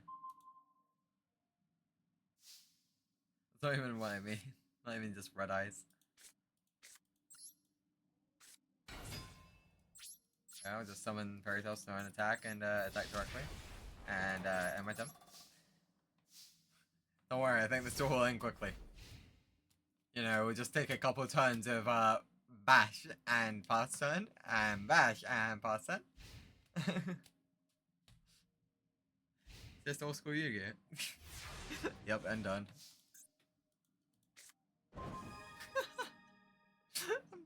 That's not even what I mean. Not even just Red Eyes. I'll just summon Fairy Tail Snow and attack and attack directly. And end my turn. Don't worry, I think this will end quickly. You know, we'll just take a couple turns of bash and pass turn, and bash and pass turn. Just old school Yu-Gi-Oh! Yep, and done. I'm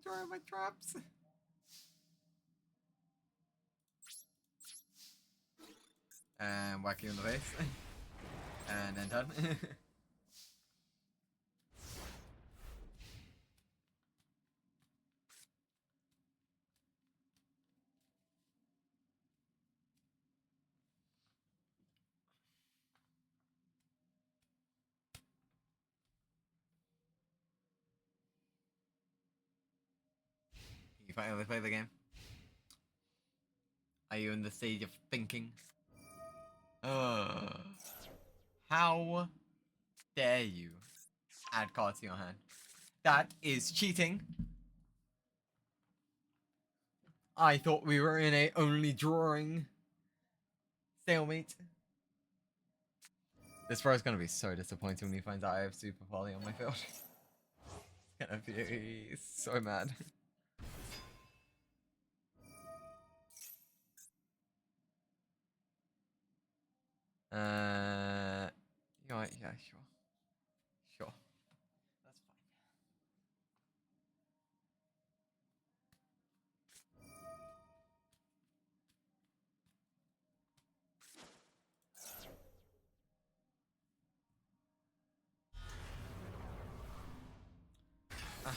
drawing my traps. And whack you in the face. And then done. You finally play the game? Are you in the stage of thinking? How dare you add cards to your hand? That is cheating. I thought we were in a only drawing stalemate. This bro is gonna be so disappointed when he finds out I have Super Poly on my field. He's gonna be so mad. Yeah, sure. Sure. That's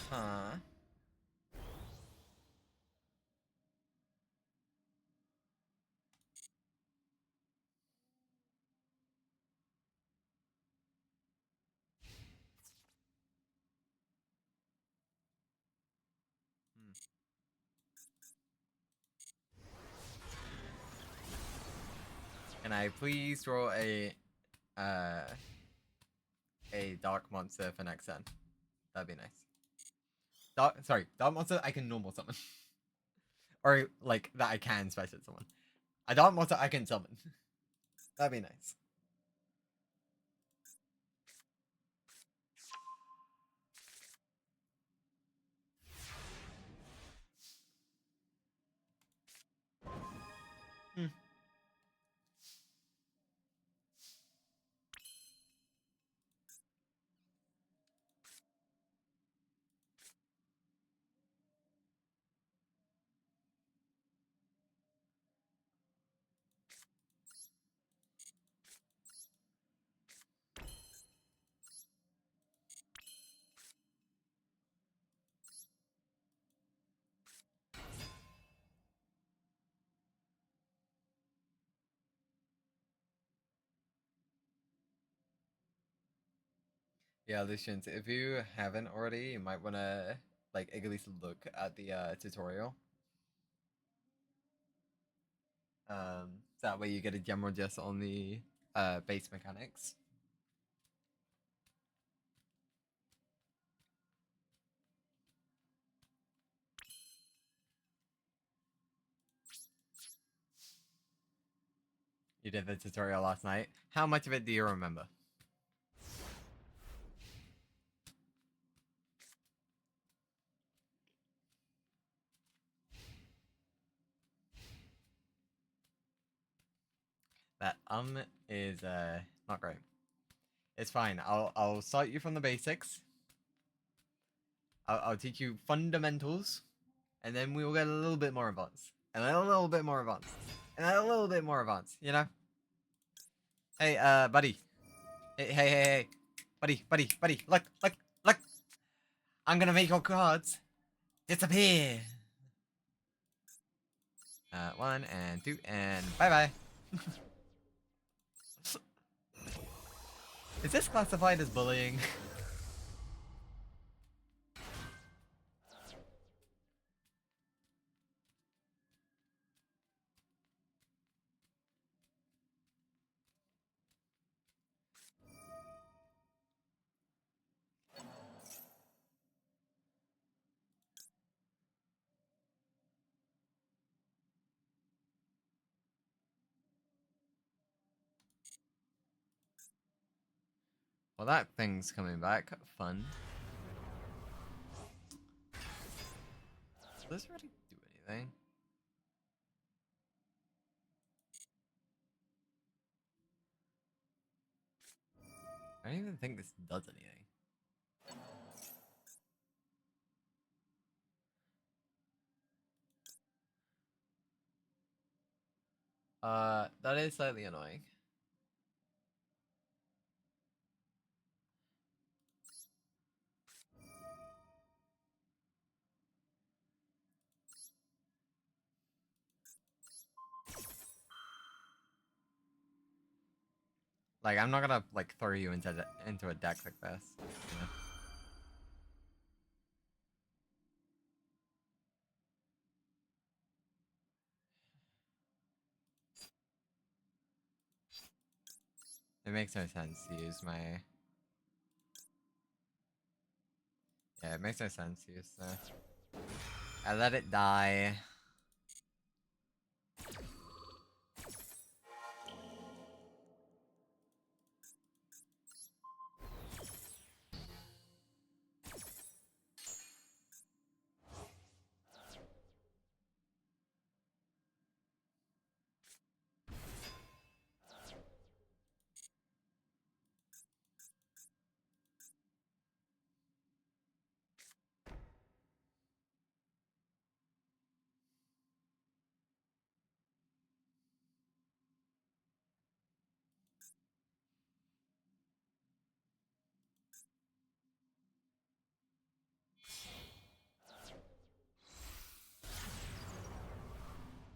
fine. Uh-huh. Can I please draw a dark monster for next turn? That'd be nice. Dark monster I can normal summon. Or like that I can special summon. A dark monster I can summon. That'd be nice. Yeah, Lucians, if you haven't already, you might want to like at least look at the tutorial. So that way you get a general gist on the base mechanics. You did the tutorial last night. How much of it do you remember? That is not great. It's fine. I'll start you from the basics. I'll teach you fundamentals, and then we will get a little bit more advanced, and then a little bit more advanced, and then a little bit more advanced. You know? Hey, buddy. Hey, buddy. Look. I'm gonna make your cards disappear. 1 and 2 and bye bye. Is this classified as bullying? Well, that thing's coming back. Fun. Does this really do anything? I don't even think this does anything. That is slightly annoying. Like, I'm not gonna like throw you into a deck like this. You know? It makes no sense to use my. Yeah, it makes no sense to use the. I let it die.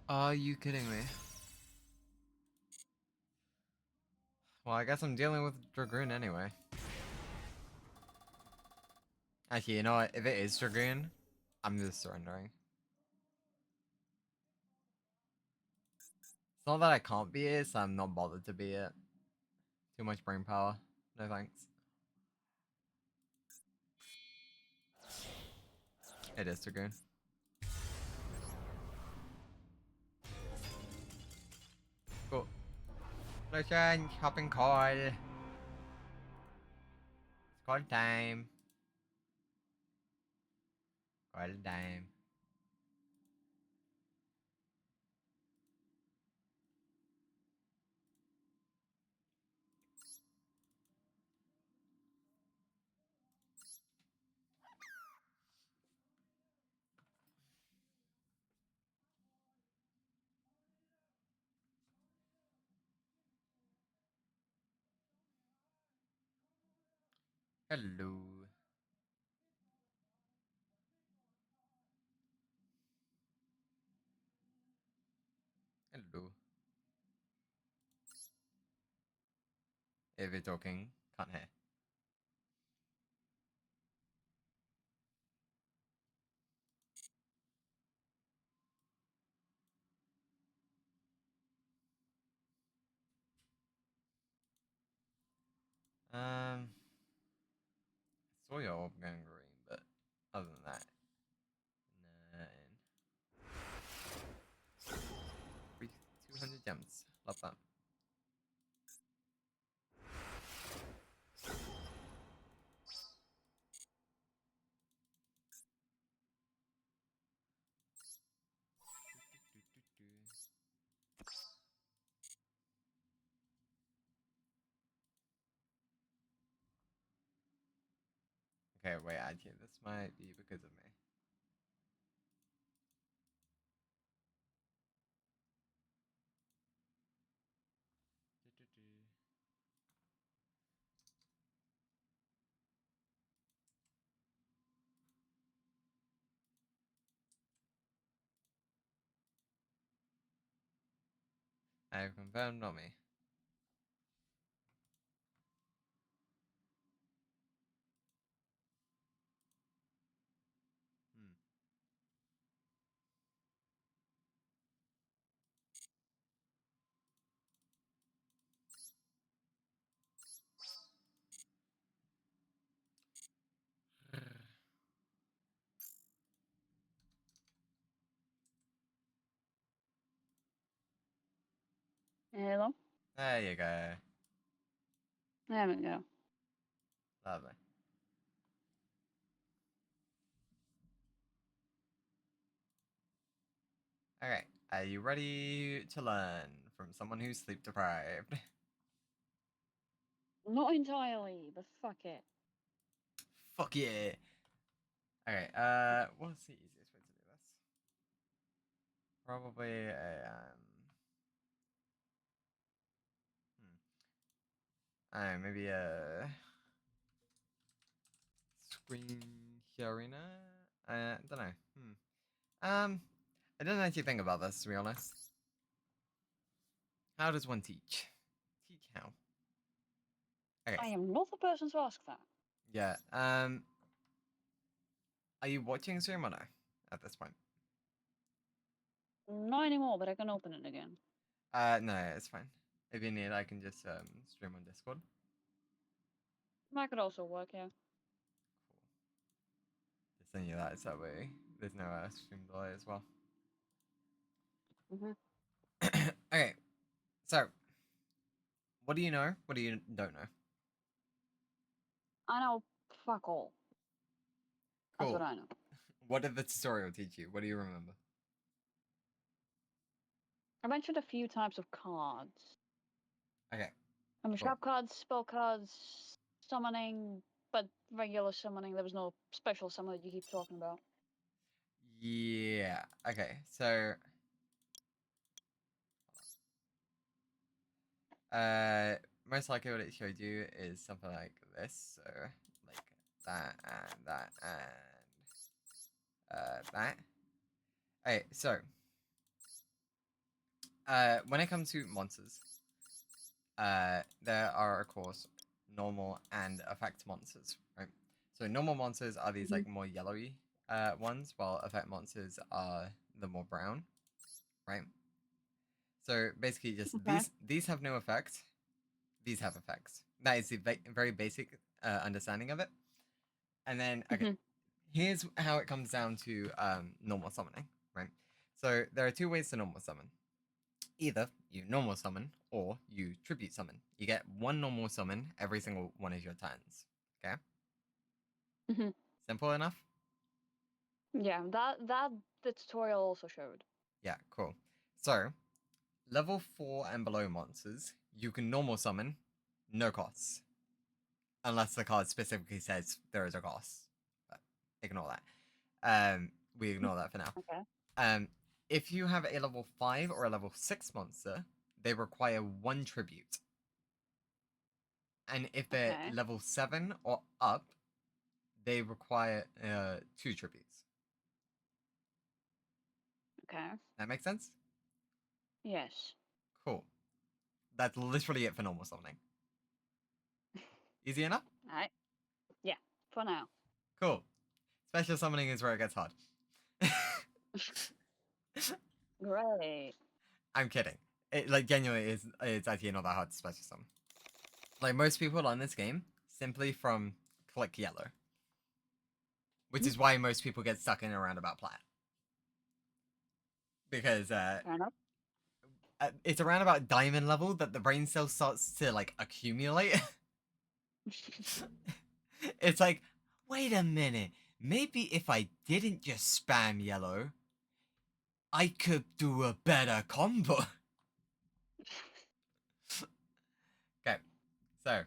Are you kidding me? Well, I guess I'm dealing with Dragoon anyway. Actually, you know what? If it is Dragoon, I'm just surrendering. It's not that I can't be it, so I'm not bothered to be it. Too much brain power. No thanks. It is Dragoon. Cool. Lucian, shopping call. It's call time. Call time. Hello. Hello. If you're talking, can't hear. saw your orb going green, but other than that, nothing. 200 gems. Love that. Okay, wait, actually, this might be because of me. I have confirmed, not me. Hmm. Hello? There you go. There we go. Lovely. Alright, are you ready to learn from someone who's sleep deprived? Not entirely, but fuck it. Fuck yeah! Okay, what's the easiest way to do this? Probably a, maybe a screen arena? Don't know. I didn't actually think about this, to be honest. How does one teach? Teach how? Okay. I am not the person to ask that. Yeah, are you watching stream or no? At this point? Not anymore, but I can open it again. No, it's fine. If you need, I can just, stream on Discord. That could also work, yeah. Just send you that, so that way there's no, stream delay as well. Okay, so, what do you know? What do you don't know? I know fuck all. That's Cool. what I know. What did the tutorial teach you? What do you remember? I mentioned a few types of cards. Okay. I mean, Cool. trap cards, spell cards, summoning, but regular summoning. There was no special summon that you keep talking about. Yeah. Okay. So, most likely what it showed you is something like this. So, like that and that and that. Okay. So, when it comes to monsters, there are of course normal and effect monsters, right? So normal monsters are these like more yellowy ones, while effect monsters are the more brown, right? So basically, just Okay. these have no effect. These have effects. That is the very basic understanding of it. And then okay, here's how it comes down to normal summoning, right? So there are two ways to normal summon. Either you normal summon or you tribute summon. You get one normal summon every single one of your turns. Okay? Simple enough? Yeah, that the tutorial also showed. Yeah, cool. So, level 4 and below monsters, you can normal summon, no costs. Unless the card specifically says there is a cost. But ignore that. We ignore that for now. Okay. If you have a level 5 or a level 6 monster, they require 1 tribute. And if they're level 7 or up, they require 2 tributes. Okay. That makes sense? Yes. Cool. That's literally it for normal summoning. Easy enough? Alright. Yeah, for now. Cool. Special summoning is where it gets hard. Great. I'm kidding. It, like, genuinely, it's actually not that hard to special summon. Like, most people learn this game simply from click yellow. which is why most people get stuck in a roundabout plan. Because Fair enough. it's around about diamond level that the brain cell starts to like accumulate. It's like, wait a minute, maybe if I didn't just spam yellow, I could do a better combo. Okay, so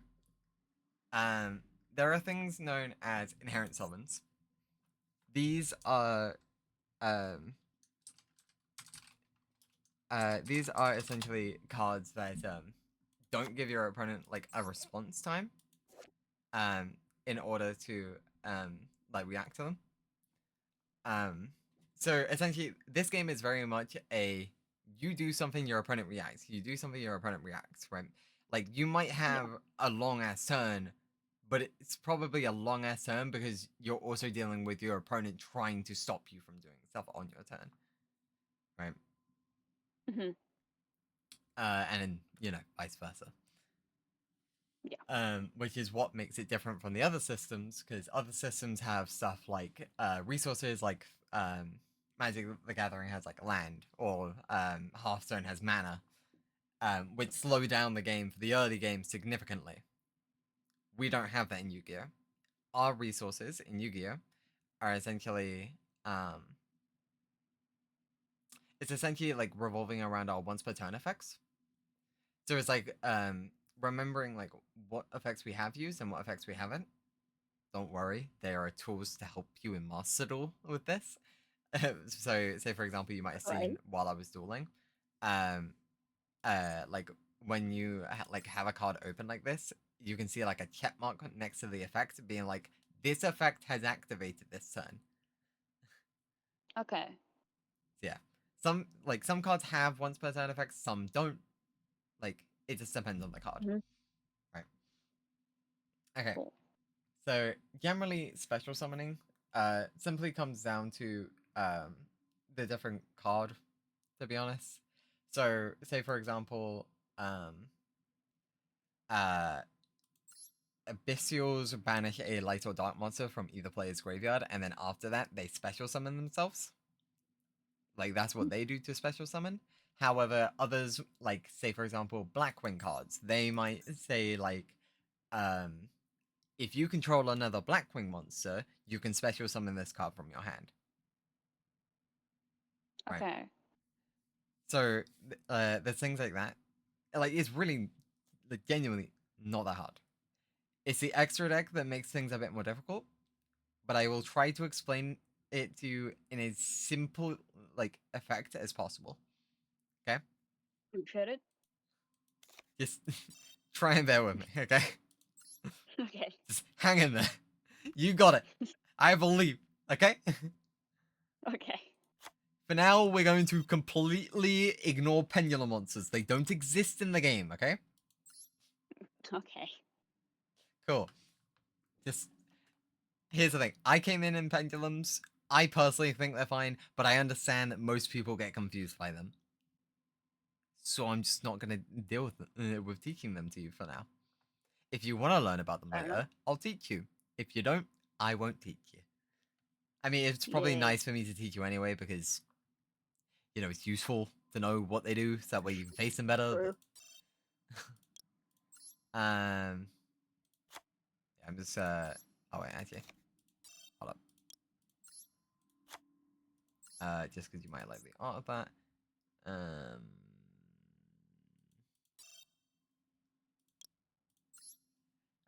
there are things known as inherent summons. These are essentially cards that don't give your opponent like a response time in order to like react to them. So essentially this game is very much a you do something, your opponent reacts, you do something, your opponent reacts, right? Like you might have a long ass turn, but it's probably a long ass turn because you're also dealing with your opponent trying to stop you from doing stuff on your turn, right? Mhm. And then, you know, vice versa. Yeah. Which is what makes it different from the other systems, because other systems have stuff like resources, like Magic the Gathering has like land, or Hearthstone has mana, which slow down the game for the early game significantly. We don't have that in Yu-Gi-Oh! Our resources in Yu-Gi-Oh! Are essentially it's essentially like revolving around our once per turn effects. So it's like remembering like what effects we have used and what effects we haven't. Don't worry, there are tools to help you in Master Duel with this. So say for example you might have seen Right. while I was dueling, like when you like have a card open like this, you can see like a check mark next to the effect being like this effect has activated this turn. Okay. Yeah. Some cards have once per turn effects, some don't. Like it just depends on the card. Mhm. Right. Okay. Cool. So generally special summoning simply comes down to the different card, to be honest. So say for example, Abyssials banish a light or dark monster from either player's graveyard, and then after that they special summon themselves. Like that's what they do to special summon. However, others, like say for example Blackwing cards, they might say like if you control another Blackwing monster, you can special summon this card from your hand. Right. Okay. So there's things like that. Like it's really, like, genuinely not that hard. It's the extra deck that makes things a bit more difficult, but I will try to explain it to you in as simple like effect as possible. Okay. Appreciate it. Just try and bear with me, okay? Okay. Just hang in there. You got it. I believe, okay? Okay. For now, we're going to completely ignore pendulum monsters. They don't exist in the game, okay? Okay. Cool. Just, here's the thing. I came in pendulums. I personally think they're fine, but I understand that most people get confused by them. So I'm just not going to deal with teaching them to you for now. If you want to learn about them Fair later, enough. I'll teach you. If you don't, I won't teach you. I mean, it's probably Yeah. nice for me to teach you anyway because, you know, it's useful to know what they do so that way you can face them better. True. Yeah, I'm just oh wait, actually, hold up. Just because you might like the art of that.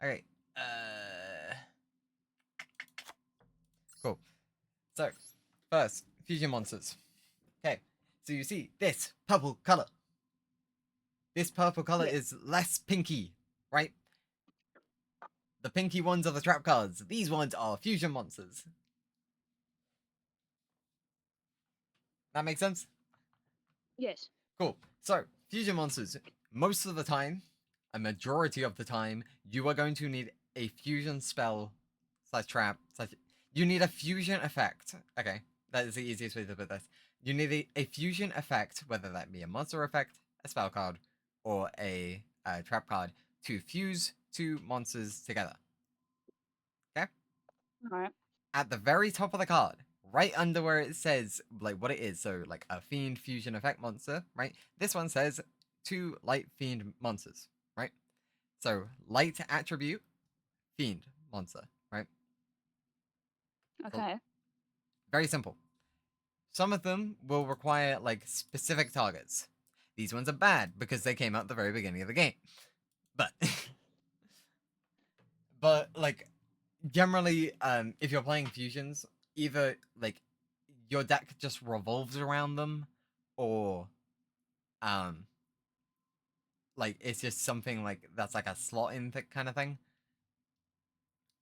Okay. Cool. So, first, fusion monsters. Okay. So you see this purple color. This purple color Yeah. is less pinky, right? The pinky ones are the trap cards. These ones are fusion monsters. That makes sense? Yes. Cool. So, fusion monsters. Most of the time, a majority of the time, you are going to need a fusion spell slash trap. You need a fusion effect. Okay, that is the easiest way to put this. You need a fusion effect, whether that be a monster effect, a spell card, or a trap card, to fuse two monsters together. Okay? All right. at the very top of the card, right under where it says like what it is, so like a fiend fusion effect monster, right? This one says 2 light fiend monsters, right? So light attribute fiend monster, right? So, Okay. very simple. Some of them will require like specific targets. These ones are bad because they came out at the very beginning of the game. But but like generally if you're playing fusions, either like your deck just revolves around them or um like it's just something like that's like a slot in kind of thing.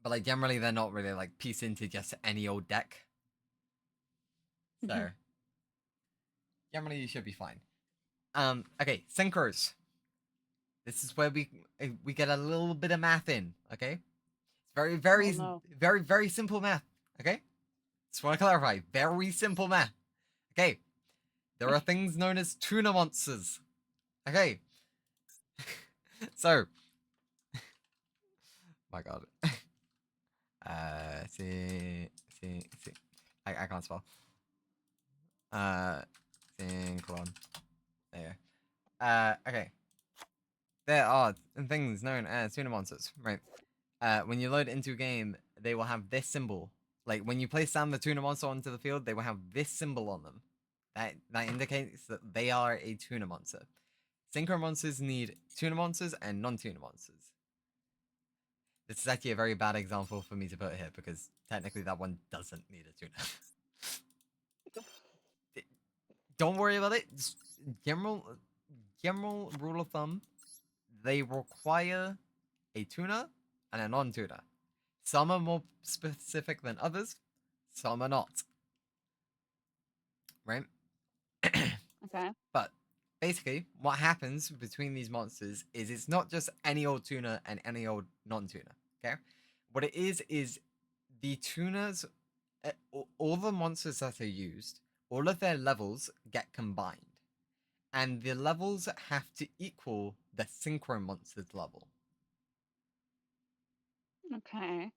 But like generally they're not really like pieced into just any old deck. So Mhm. generally you should be fine. Okay, synchros. This is where we get a little bit of math in, okay? It's very, very, Oh, no. very, very simple math, okay? Just want to clarify, very simple math. Okay, there are things known as tuna monsters. Okay, so, my God. See. I can't spell. Synchron. There you go. Okay. There are things known as tuna monsters, right? When you load into a game, they will have this symbol. Like when you place down the tuna monster onto the field, they will have this symbol on them. That indicates that they are a tuna monster. Synchro monsters need tuna monsters and non-tuna monsters. This is actually a very bad example for me to put here because technically that one doesn't need a tuna. Don't worry about it. Just general rule of thumb, they require a tuna and a non-tuna. Some are more specific than others, some are not. Right? Okay. But basically, what happens between these monsters is it's not just any old tuna and any old non-tuna. Okay? What it is the tunas, all the monsters that are used, all of their levels get combined. And the levels have to equal the synchro monster's level. Okay.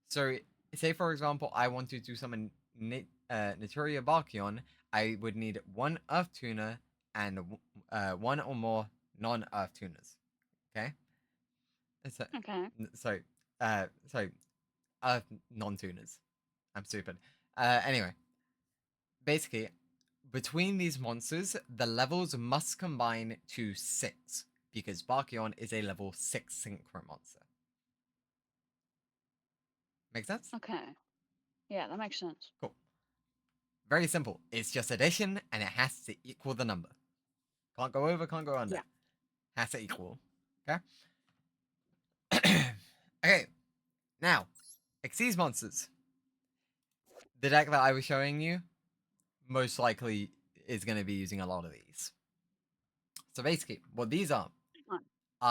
So, say for example, I want to do summon Naturia Barkion, I would need 1 Earth Tuna and 1 or more non-Earth Tunas. Okay? So, Okay. sorry, sorry, Earth non-Tunas. I'm stupid. Anyway, basically, between these monsters, the levels must combine to 6, because Barkion is a level 6 synchro monster. Make sense? Okay. Yeah, that makes sense. Cool. Very simple. It's just addition, and it has to equal the number. Can't go over, can't go under. Yeah. Has to equal. Okay? Okay. Now, Xyz monsters. The deck that I was showing you most likely is going to be using a lot of these. So basically, what these are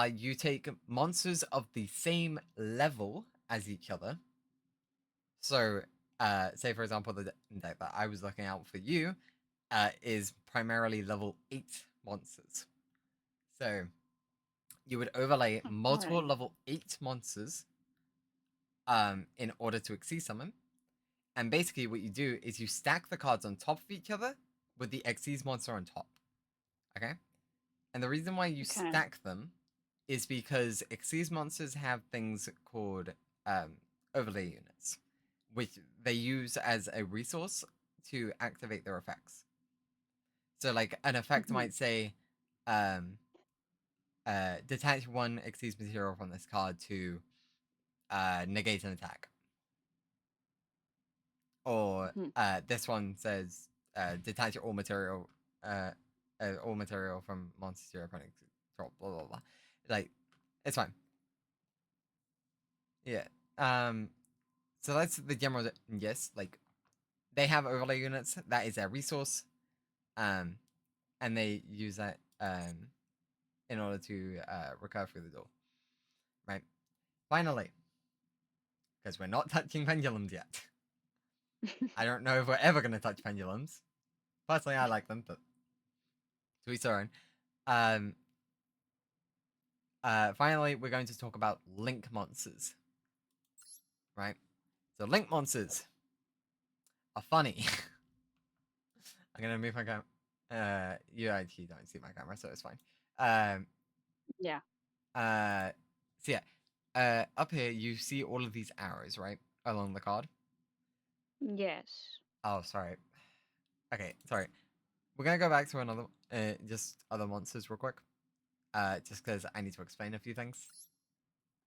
you take monsters of the same level as each other. So, say for example, the deck that I was looking out for you is primarily level 8 monsters. So, you would overlay multiple Okay. level 8 monsters in order to Xyz summon. And basically what you do is you stack the cards on top of each other with the Xyz monster on top. Okay? And the reason why you Okay. stack them is because Xyz monsters have things called overlay units, which they use as a resource to activate their effects. So like an effect might say detach 1 Xyz material from this card to negate an attack. Or this one says detach all material from monsters your opponent control, blah blah blah. Like, it's fine. Yeah. So that's the general. Yes, like they have overlay units. That is their resource. And they use that in order to recover through the door. Right. Finally, because we're not touching pendulums yet. I don't know if we're ever going to touch pendulums. Personally, I like them, but to each their own. Finally, we're going to talk about link monsters. Right? So link monsters. are funny. I'm gonna move my camera. You actually don't see my camera, so it's fine. Yeah. So yeah, up here you see all of these arrows, right, along the card. Yes. Oh, sorry. Okay, sorry. We're gonna go back to another, just other monsters real quick. Just because I need to explain a few things.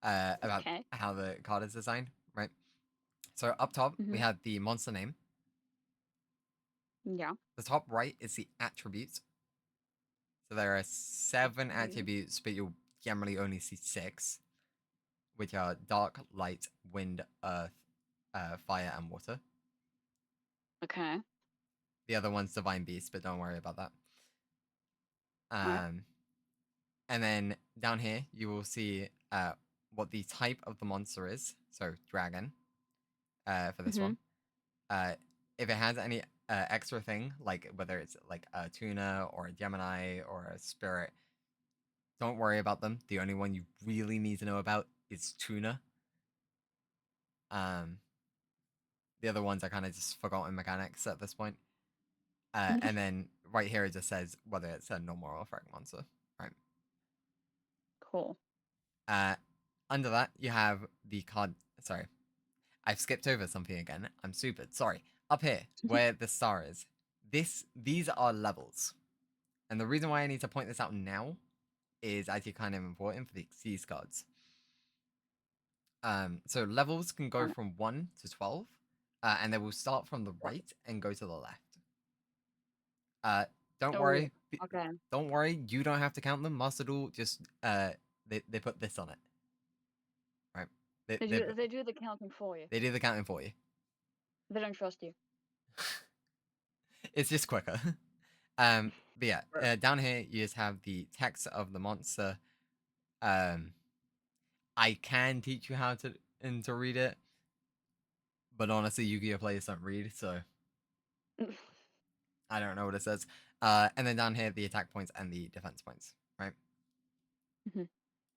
About Okay. how the card is designed, right? So up top we Mhm. have the monster name. Yeah. The top right is the attributes. So there are 7 Okay. attributes, but you'll generally only see 6, which are dark, light, wind, earth, fire, and water. Okay. The other one's divine beast, but don't worry about that. Alright. And then down here you will see what the type of the monster is. So dragon, for this one. Mhm. If it has any extra thing, like whether it's like a tuna or a Gemini or a spirit, don't worry about them. The only one you really need to know about is tuna. The other ones are kind of just forgotten mechanics at this point. And then right here it just says whether it's a normal or a frag monster. Right. Cool. Under that you have the card. Sorry, I've skipped over something again. I'm stupid. Sorry. Up here, where the star is, these are levels, and the reason why I need to point this out now is actually kind of important for the Xyz cards. So levels can go Alright. from 1 to 12, and they will start from the right and go to the left. Don't Oh, worry. okay. Don't worry. You don't have to count them. Master Duel just they put this on it. Right. They do the counting for you. They do the counting for you. They don't trust you. It's just quicker. But yeah, down here you just have the text of the monster. I can teach you how to read it, but honestly, Yu-Gi-Oh players don't read, so I don't know what it says. And then down here, the attack points and the defense points, right? Mhm.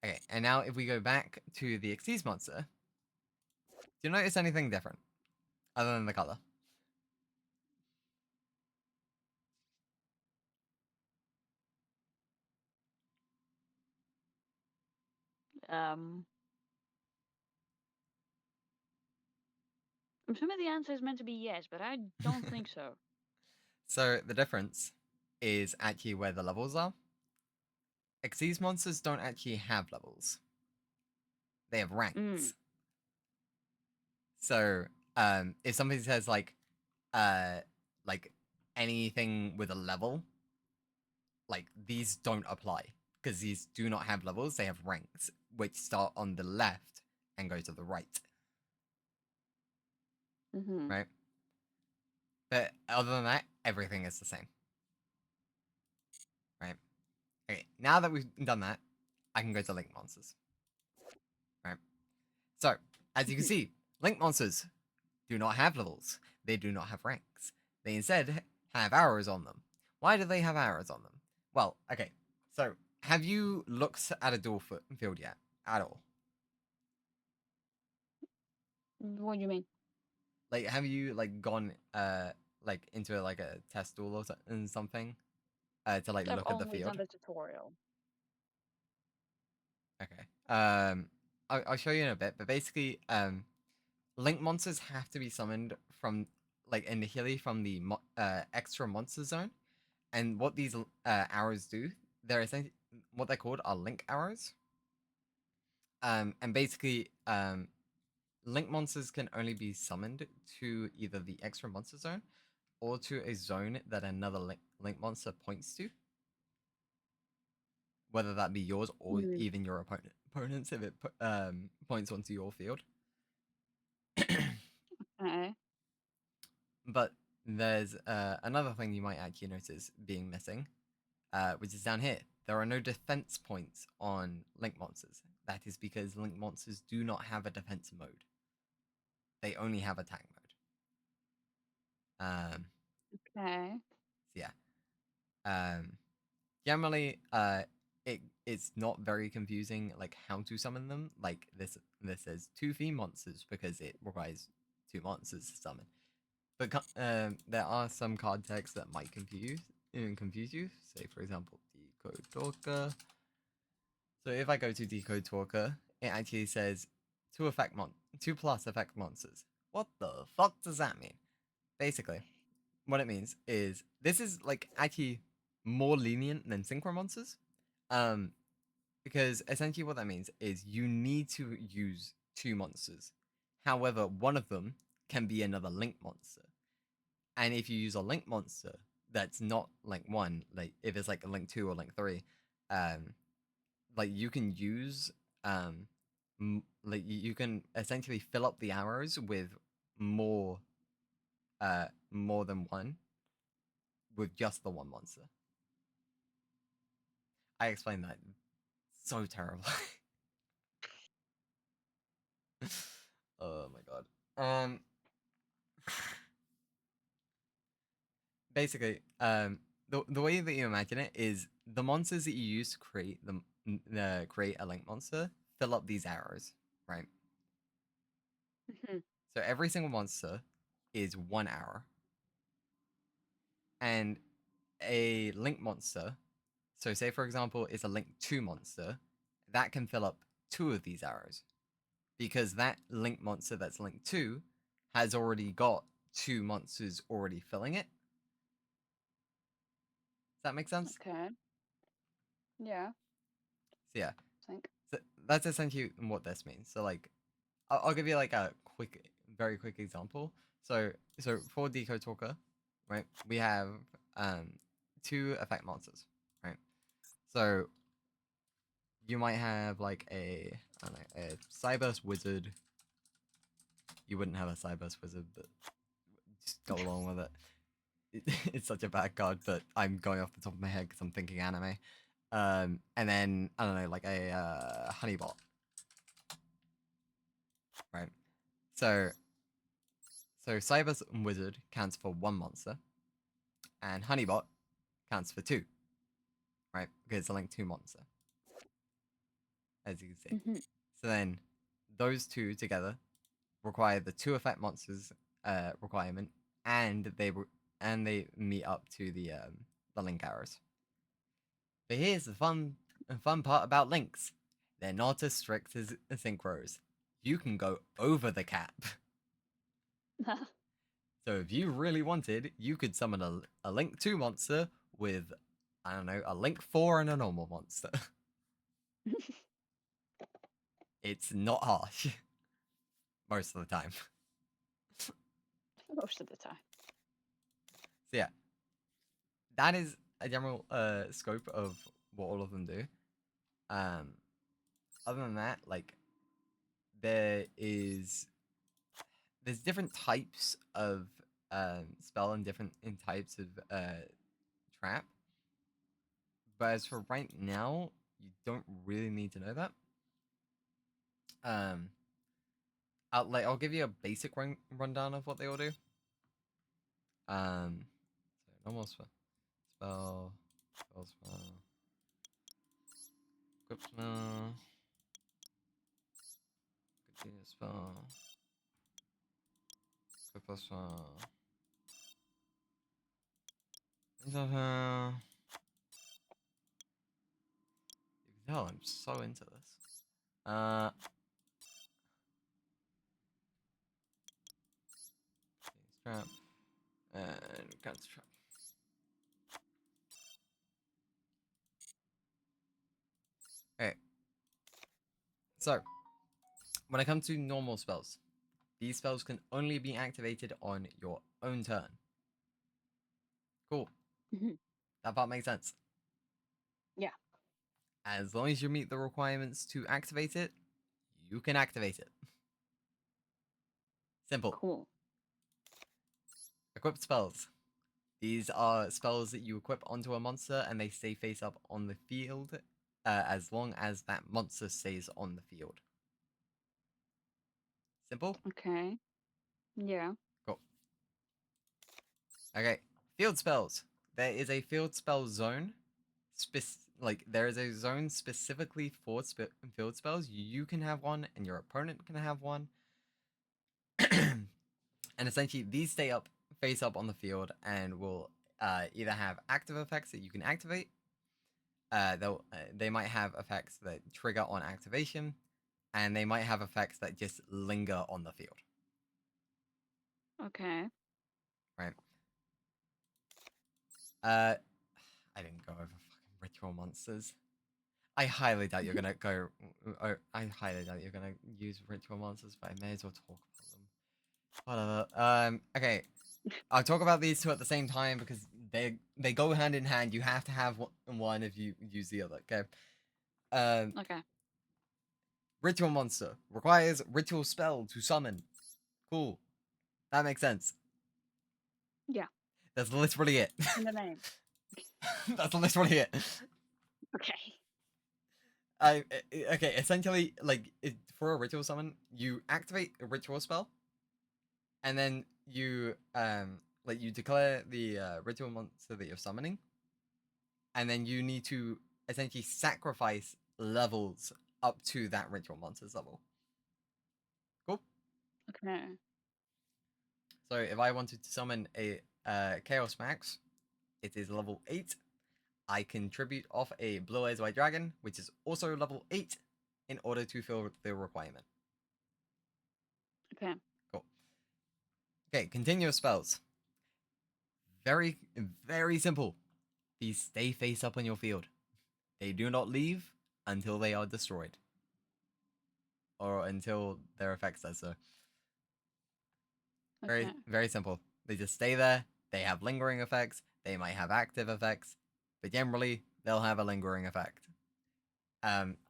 Okay, and now if we go back to the Xyz monster, do you notice anything different other than the color? Um, I'm assuming the answer is meant to be yes, but I don't think so. So the difference is actually where the levels are. Xyz monsters don't actually have levels; they have Mm. ranks. So if somebody says uh, like anything with a level, like these don't apply because these do not have levels. They have ranks, which start on the left and go to the right, Mhm. right? But other than that, everything is the same, right? Okay, now that we've done that, I can go to Link Monsters, right? So, as you can see, Link Monsters do not have levels. They do not have ranks. They instead have arrows on them. Why do they have arrows on them? Well, okay, so have you looked at a duel field yet? At all? What do you mean? Like, have you like gone like into like a test duel or something to like I've look at the only done field? the tutorial. Okay. I'll show you in a bit, but basically, link monsters have to be summoned from like initially from the extra monster zone, and what these arrows do, they're essentially what they're called are link arrows. And basically, link monsters can only be summoned to either the extra monster zone or to a zone that another link monster points to, whether that be yours or Mm. even your opponent's if it points onto your field. Okay. But there's another thing you might actually notice being missing, which is down here. There are no defense points on link monsters. That is because link monsters do not have a defense mode. They only have attack mode. Okay. So yeah. Generally, it's not very confusing like how to summon them. Like this says 2 theme monsters because it requires 2 monsters to summon. but there are some card texts that might confuse you. Say, for example, decode talker. So if I go to decode talker, it actually says two plus effect monsters. What the fuck does that mean? Basically, what it means is this is like actually more lenient than synchro monsters. Because essentially what that means is you need to use two monsters. However, one of them can be another link monster. And if you use a link monster that's not link 1, like if it's like a link 2 or link 3, like you can use like you can essentially fill up the arrows with more more than one with just the one monster. I explained that so terrible. Oh my god. Basically, the way that you imagine it is the monsters that you use to create create a link monster fill up these arrows, right? Mhm. So every single monster is 1 arrow, and a link monster. So say for example, it's a link 2 monster that can fill up 2 of these arrows, because that link monster that's link 2 has already got 2 monsters already filling it. Does that make sense? Okay. Yeah, So yeah, I think. so that's essentially what this means. So like, I'll give you like a very quick example. So for Decode Talker, right, we have 2 effect monsters, right? So you might have like I don't know, a Cyburst Wizard. You wouldn't have a Cyburst Wizard, but just go along with it. It's such a bad card, but I'm going off the top of my head because I'm thinking anime. And then I don't know, like a Honeybot, right? So Cyber's Wizard counts for 1 monster, and Honeybot counts for 2, right? Because it's a link 2 monster, as you can see. Mhm. So then those 2 together require the 2 effect monsters requirement, and they meet up to the link arrows. But here's the fun part about links. They're not as strict as synchros. You can go over the cap. So if you really wanted, you could summon a link 2 monster with, I don't know, a link 4 and a normal monster. It's not harsh. Most of the time. Most of the time. So yeah. That is a general scope of what all of them do. Other than that, like, there's different types of spell and different types of trap. But as for right now, you don't really need to know that. I'll give you a basic rundown of what they all do. So normal spell, spell equip spell, continue spell, equip spell. You can tell I'm so into this. Trap and guns trap. Okay. So when it comes to normal spells, these spells can only be activated on your own turn. Cool. Mhm. That part makes sense. Yeah. As long as you meet the requirements to activate it, you can activate it. Simple. Cool. Equipped spells. These are spells that you equip onto a monster and they stay face up on the field as long as that monster stays on the field. Simple? Okay. Yeah. Cool. Okay, field spells. There is a field spell zone. There is a zone specifically for field spells. You can have one, and your opponent can have one. And essentially, these stay up face up on the field and will either have active effects that you can activate. They might have effects that trigger on activation, and they might have effects that just linger on the field. Okay. Right. I didn't go over fucking ritual monsters. I highly doubt you're gonna go. I highly doubt you're gonna use ritual monsters, but I may as well talk about them. Whatever. Okay. I'll talk about these two at the same time because they go hand in hand. You have to have one if you use the other. Okay. Okay. Ritual monster requires ritual spell to summon. Cool. That makes sense. Yeah. That's literally it. In the name. That's literally it. Okay. Okay, essentially, like for a ritual summon, you activate a ritual spell, and then you you declare the ritual monster that you're summoning, and then you need to essentially sacrifice levels up to that ritual monster's level. Cool. Okay. So if I wanted to summon a Chaos Max, it is level 8. I can tribute off a Blue Eyes White Dragon, which is also level 8, in order to fill the requirement. Okay. Cool. Okay, continuous spells. Very, very simple. These stay face up on your field. They do not leave until they are destroyed. Or until their effect says so. Very, Okay. very simple. They just stay there. They have lingering effects. They might have active effects. But generally, they'll have a lingering effect.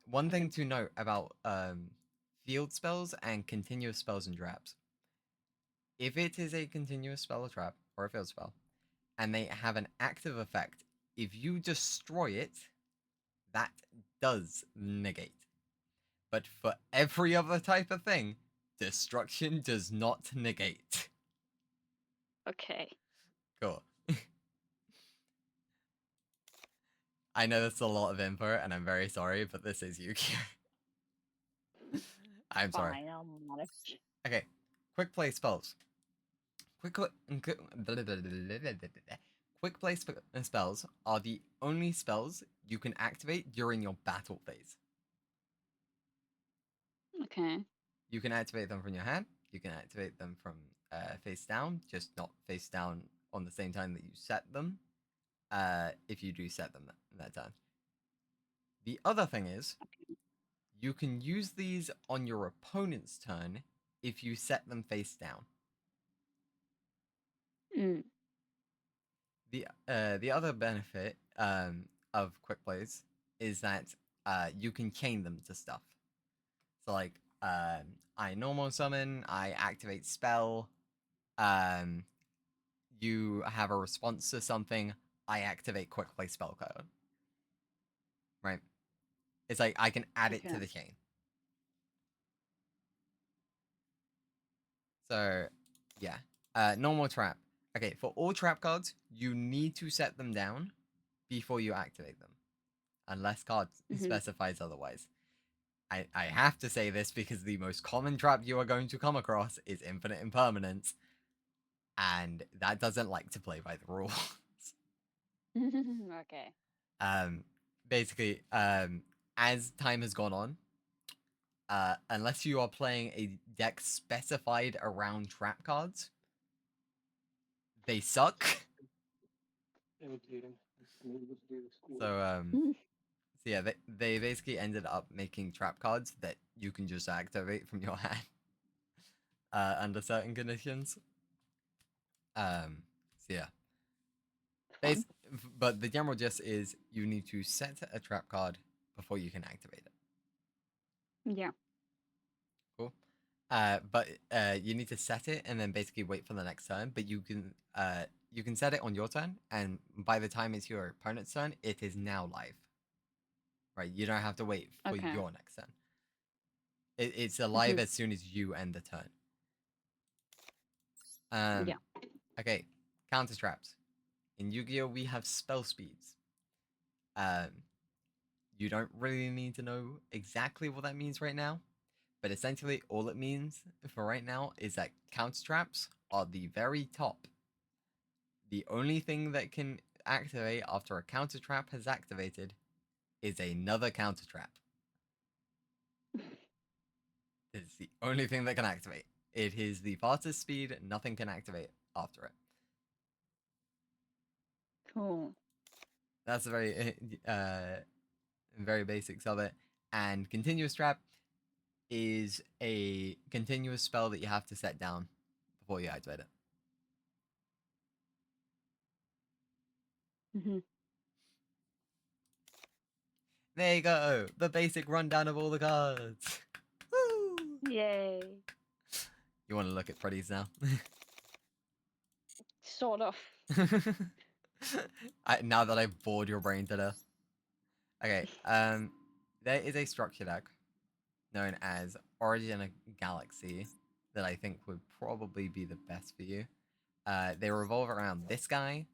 One thing to note about field spells and continuous spells and traps. If it is a continuous spell or trap, or a field spell, and they have an active effect, if you destroy it, that does negate. But for every other type of thing, destruction does not negate. Okay. Cool. I know that's a lot of info, and I'm very sorry, but this is Yu-Gi-Oh! I'm sorry. Fine, I'll manage. Okay, quick play spells. Quick play spells are the only spells you can activate during your battle phase. Okay. You can activate them from your hand. You can activate them from face down, just not face down on the same time that you set them. If you do set them that time. The other thing is, you can use these on your opponent's turn if you set them face down. Mm. The other benefit of quick plays is that you can chain them to stuff. So like I normal summon, I activate spell, you have a response to something, I activate quick play spell card. Right? It's like I can add it to Okay. the chain. So yeah. Normal trap. Okay, for all trap cards, you need to set them down before you activate them. Unless card specifies otherwise. I have to say this because the most common trap you are going to come across is infinite impermanence. And that doesn't like to play by the rules. Okay. Basically, as time has gone on, unless you are playing a deck specified around trap cards, they suck. So so yeah, they basically ended up making trap cards that you can just activate from your hand under certain conditions. So yeah. Fun. But the general gist is you need to set a trap card before you can activate it. Yeah. Cool. But you need to set it and then basically wait for the next turn. But you can set it on your turn, and by the time it's your opponent's turn, it is now live. Right? You don't have to wait for your next turn. It's alive as soon as you end the turn. Yeah. Okay. Counter traps. In Yu-Gi-Oh, we have spell speeds. You don't really need to know exactly what that means right now, but essentially all it means for right now is that counter traps are the very top the only thing that can activate after a counter trap has activated is another counter trap. It's the only thing that can activate. It is the fastest speed, nothing can activate after it. Cool. That's the very basics of it. And continuous trap is a continuous spell that you have to set down before you activate it. Mhm. There you go, the basic rundown of all the cards. Woo! Yay. You want to look at Freddy's now? Sort of. Now that I've bored your brain to death. Okay, there is a structure deck known as Origin of Galaxy that I think would probably be the best for you. They revolve around this guy,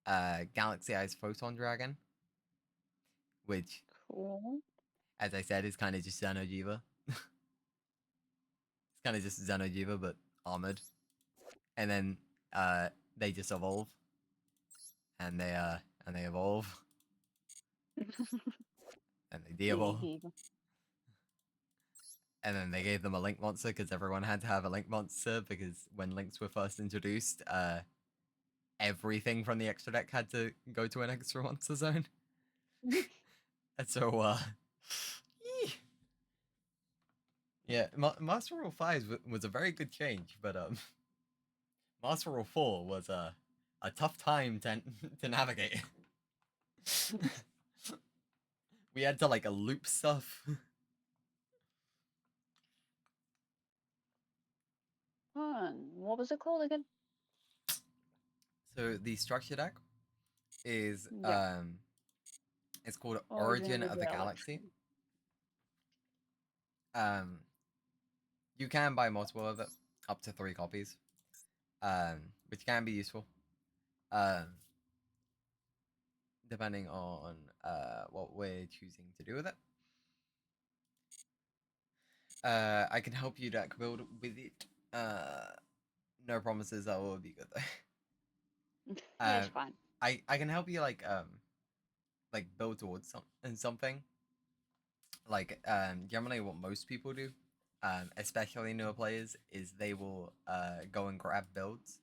Galaxy Eyes Photon Dragon, which, Cool. as I said, is kind of just Xenojiva. It's kind of just Xenojiva, but armored. And then they just evolve, and they evolve, and they de-evolve. And then they gave them a Link monster because everyone had to have a Link monster because when Links were first introduced, everything from the extra deck had to go to an extra monster zone. And so, yeah, Master Rule 5 was a very good change, but Master Rule 4 was a tough time to navigate. We had to like loop stuff. What was it called again? So the structure deck is Yeah. it's called Origin of the Galaxy. You can buy multiple of it, up to 3 copies, which can be useful, depending on what we're choosing to do with it. I can help you deck build with it. No promises that will be good though. Yeah, it's fine. I can help you like build towards something. Like generally what most people do, especially newer players, is they will go and grab builds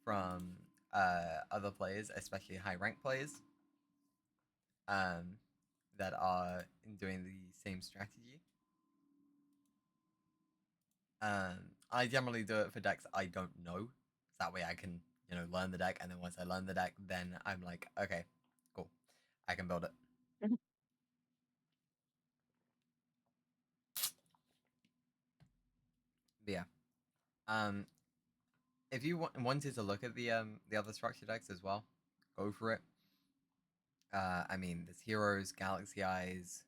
from other players, especially high rank players, that are doing the same strategy. I generally do it for decks I don't know. That way I can, learn the deck, and then once I learn the deck, then I'm like, okay, cool, I can build it. But yeah, if you wanted to look at the other structure decks as well, go for it. I mean, there's Heroes, Galaxy Eyes,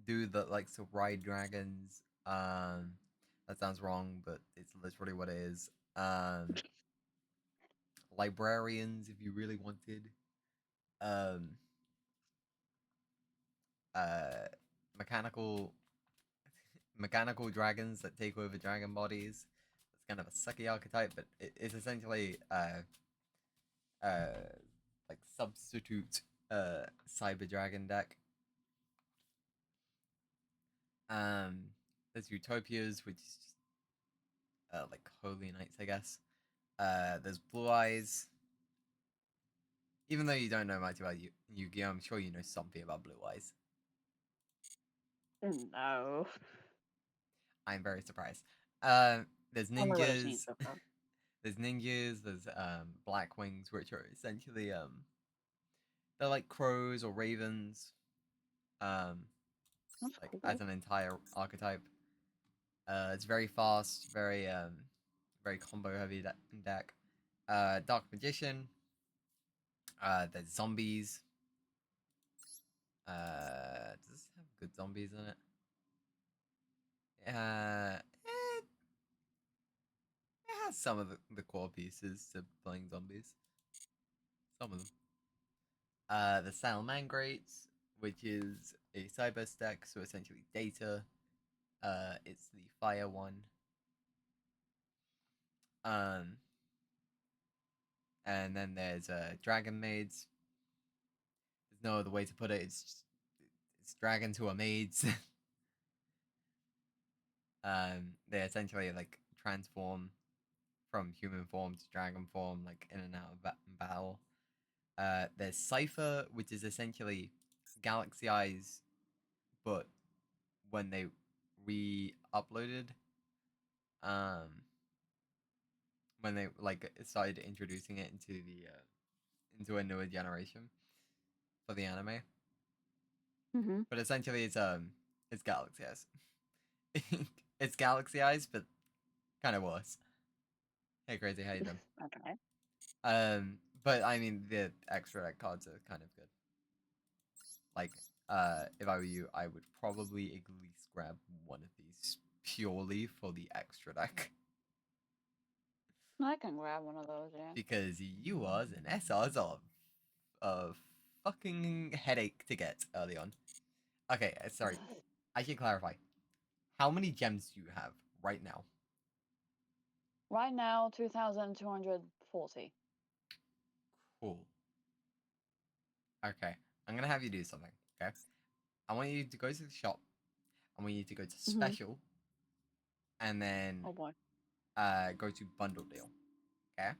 do the likes of Ride Dragons. That sounds wrong, but it's literally what it is. Librarians, if you really wanted. Um, mechanical dragons that take over dragon bodies. It's kind of a sucky archetype, but it's essentially like substitute cyber dragon deck. There's Utopias, which is just like Holy Knights, I guess. There's Blue Eyes. Even though you don't know much about Yu-Gi-Oh, I'm sure you know something about Blue Eyes. No. I'm very surprised. There's I've never seen ninjas. so far. There's ninjas. There's black wings, which are essentially they're like crows or ravens. That's Like cool. as an entire archetype. It's very fast, very combo heavy deck. Dark Magician. There's zombies. Does this have good zombies in it? It has some of the core pieces to playing zombies. Some of them. The Salamangreats, which is a cyber deck, so essentially data. It's the fire one. and then there's dragon maids. There's no other way to put it. It's dragon to a maids. They essentially like transform from human form to dragon form, like in and out of battle. There's Cypher, which is essentially Galaxy Eyes, but when they re-uploaded, when they like started introducing it into a newer generation for the anime. Mm-hmm. But essentially, it's Galaxy Eyes. It's Galaxy Eyes, but kind of worse. Hey, crazy, how you doing? Okay. But I mean, the extra deck cards are kind of good. Like, if I were you, I would probably at least grab one of these purely for the extra deck. I can grab one of those, yeah. Because yours and SRs are a fucking headache to get early on. Okay, sorry. I should clarify. How many gems do you have right now? Right now, 2,240. Cool. Okay, I'm gonna have you do something, okay? I want you to go to the shop. I want you to go to special. And then Oh boy. go to bundle deal. Okay?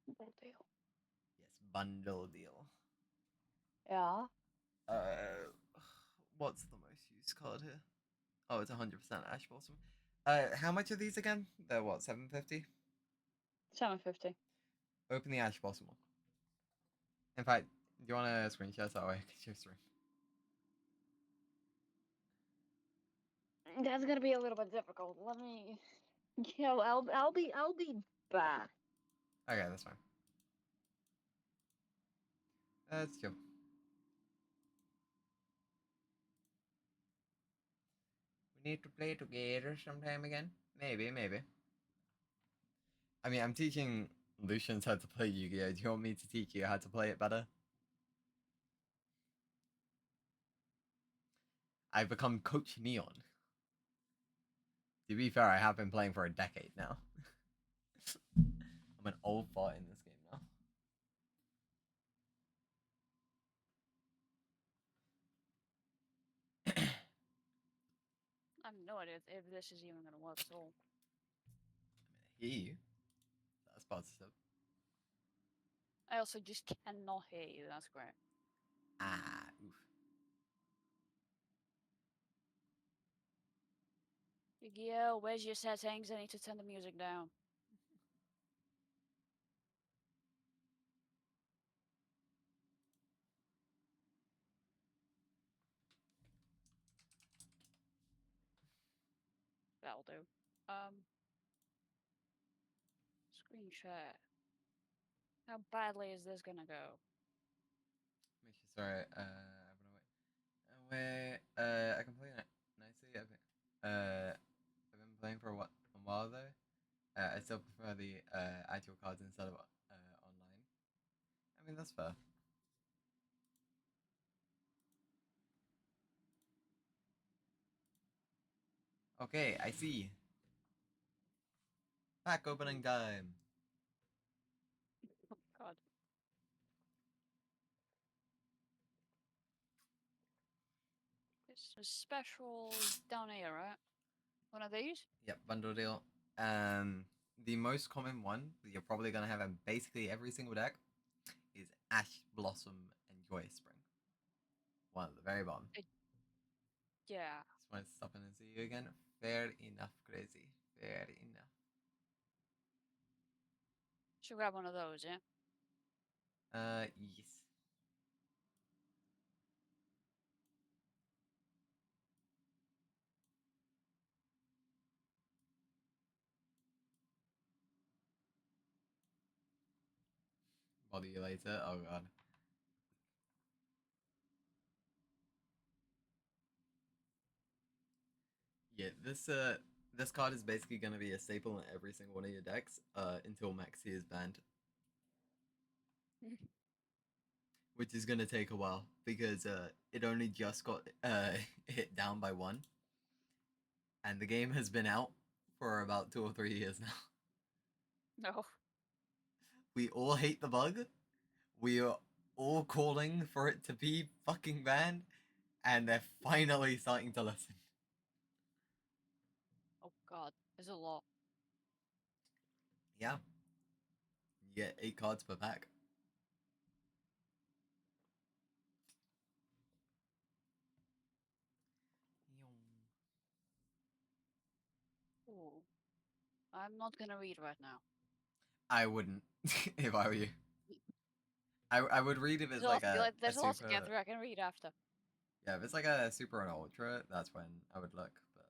Bundle deal. Yes, bundle deal. Yeah. What's the most used card here? Oh, it's 100% Ash Blossom. How much are these again? They're what, 750? 750. Open the Ash Blossom one. In fact, do you want to screenshot that way? I can show stream. That's gonna be a little bit difficult. Let me. Yeah, I'll be back. Okay, that's fine. That's chill. We need to play together sometime again. Maybe. I mean, I'm teaching Lucians how to play Yu-Gi-Oh! Do you want me to teach you how to play it better? I've become Coach Neon. To be fair, I have been playing for a decade now. I'm an old fart in this game now. I have no idea if this is even gonna work at all. I hear you. That's positive. I also just cannot hear you. That's great. Ah, oof. Yu-Gi-Oh, where's your settings? I need to turn the music down. That'll do. Screen share. How badly is this gonna go? Make sure, sorry, I can play it nicely. I've been playing for a while though. I still prefer the actual cards instead of online. I mean, that's fair. Okay, I see. Pack opening time. Oh god. It's a special down here, right? One of these? Yep, bundle deal. The most common one that you're probably gonna have in basically every single deck is Ash Blossom and Joyous Spring. One at the very bottom. Yeah. Just want to stop in and see you again. Fair enough, crazy. Fair enough. Should grab one of those, yeah? Yes. Bother you later. Oh god. Yeah, this card is basically gonna be a staple in every single one of your decks until Maxi is banned. Which is gonna take a while because it only just got hit down by 1. And the game has been out for about 2 or 3 years now. No. We all hate the bug. We are all calling for it to be fucking banned, and they're finally starting to listen. Oh god, there's a lot. Yeah. You get 8 cards per pack. Ooh. I'm not gonna read right now. I wouldn't if I were you. I would read if it's like a There's a lot to super. get through. I can read after. Yeah, if it's like a super and ultra, that's when I would look. But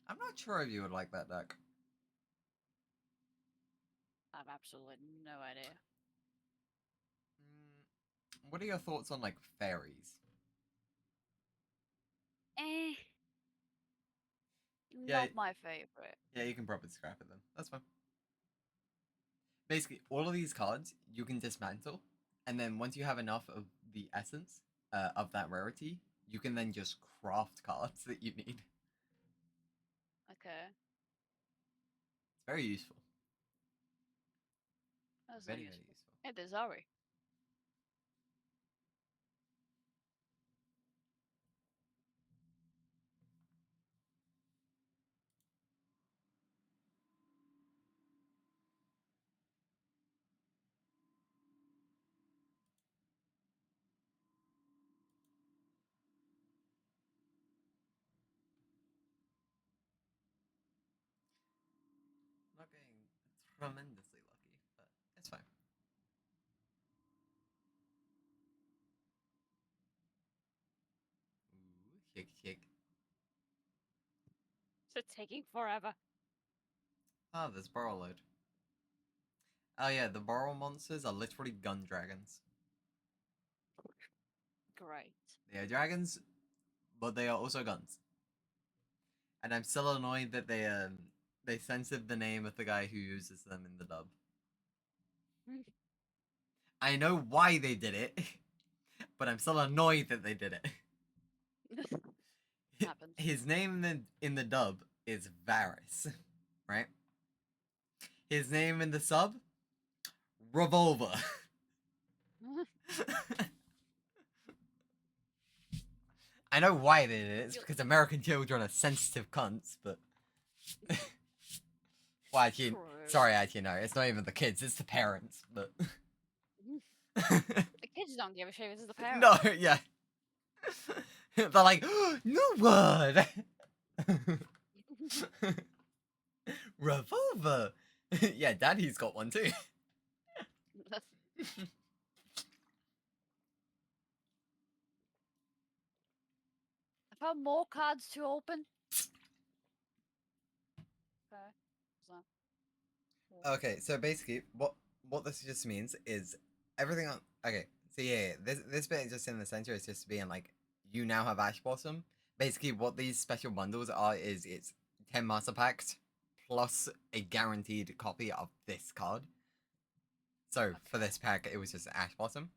I'm not sure if you would like that deck. I have absolutely no idea. What are your thoughts on like fairies? Eh. Yeah, Not my favorite. yeah, you can probably scrap it then. That's fine. Basically, all of these cards you can dismantle, and then once you have enough of the essence of that rarity, you can then just craft cards that you need. Okay. It's very useful. That's Very, not very useful. useful. Hey, there's Ari. Not getting tremendously lucky, but it's fine. Ooh, shake. It's taking forever. Ah, there's Burrow Load. Oh yeah, the Burrow monsters are literally gun dragons. Great. They are dragons, but they are also guns. And I'm still annoyed that they censored the name of the guy who uses them in the dub. I know why they did it, but I'm still annoyed that they did it. Happens. His name in the dub is Varys, right? His name in the sub, Revolver. I know why they did it. It's because American children are sensitive cunts, but. Well, actually, True. sorry, actually, no. It's not even the kids, it's the parents, but. The kids don't give a shit. It's the parents. No, yeah. They're like, new word! Revolver! Yeah, Daddy's got one too. I found more cards to open. Okay. What's that? Okay, so basically, what this just means is everything on. Okay, so yeah, this bit is just in the center. It's just being like, you now have Ash Blossom. Basically, what these special bundles are is it's 10 master packs plus a guaranteed copy of this card. So for this pack, it was just Ash Blossom.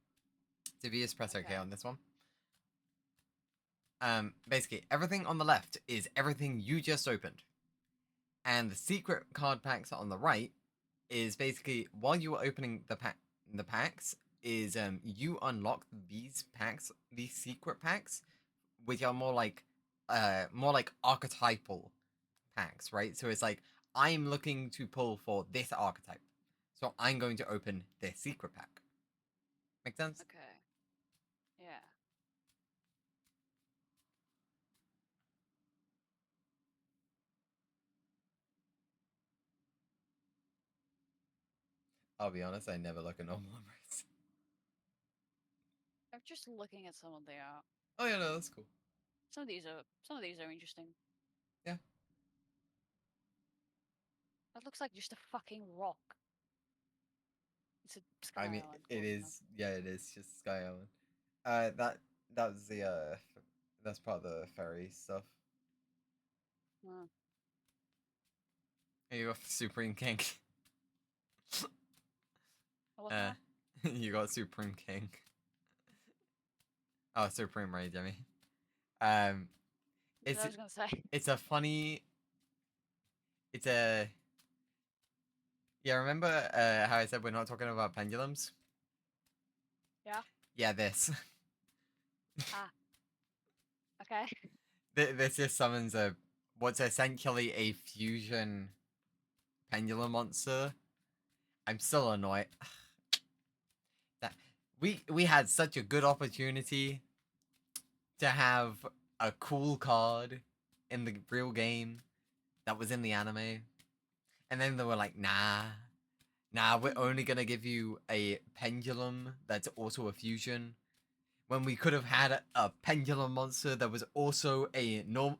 So if you just press OK on this one. Basically, everything on the left is everything you just opened. And the secret card packs on the right is basically while you were opening the packs is you unlock these packs, these secret packs, which are more like archetypal packs, right? So it's like I'm looking to pull for this archetype, so I'm going to open this secret pack. Make sense? Okay. Yeah. I'll be honest, I never look at normal numbers. I'm just looking at some of the art. Oh yeah, no, that's cool. Some of these are interesting. Yeah. That looks like just a fucking rock. It's a Sky I mean, Island, it close enough. is. Yeah, it is just Sky Island. That was the that's part of the ferry stuff. Oh. You got Supreme King. What's that? You got Supreme King. Oh, Supreme Rage, I mean. That's what I was gonna say. It's a funny. It's a. Yeah, remember how I said we're not talking about pendulums? Yeah. Yeah, this. Okay. This just summons a what's essentially a fusion pendulum monster. I'm still annoyed. That we had such a good opportunity to have a cool card in the real game that was in the anime, and then they were like, nah, we're only gonna give you a pendulum that's also a fusion. When we could have had a pendulum monster that was also an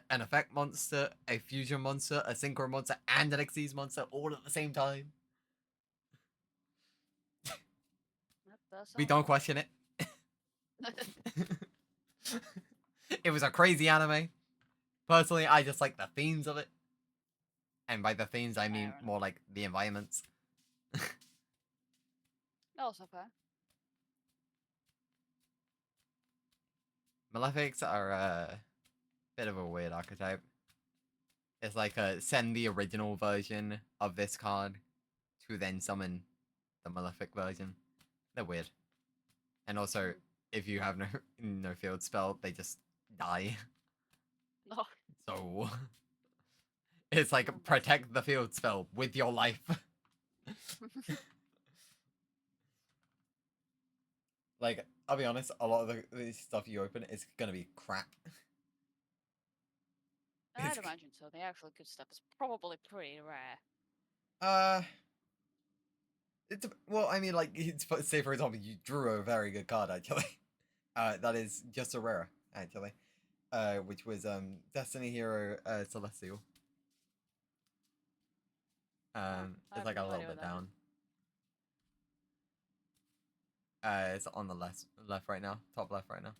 effect monster, a fusion monster, a synchro monster, and an Xyz monster all at the same time. That does We sound don't question it. It was a crazy anime. Personally, I just like the themes of it. And by the themes, I mean Fair enough. more like the environments. Also fair. Malefics are a bit of a weird archetype. It's like send the original version of this card to then summon the Malefic version. They're weird. And also, if you have no field spell, they just die. No. So it's like Oh, that's- protect the field spell with your life. Like, I'll be honest, a lot of the stuff you open is gonna be crap. I'd imagine so. The actual good stuff is probably pretty rare. It's well, I mean, like, say for example, you drew a very good card actually. That is just a rare actually. Which was Destiny Hero Celestial. I It's have like a no little idea what bit that down. It's on the left right now, top left right now.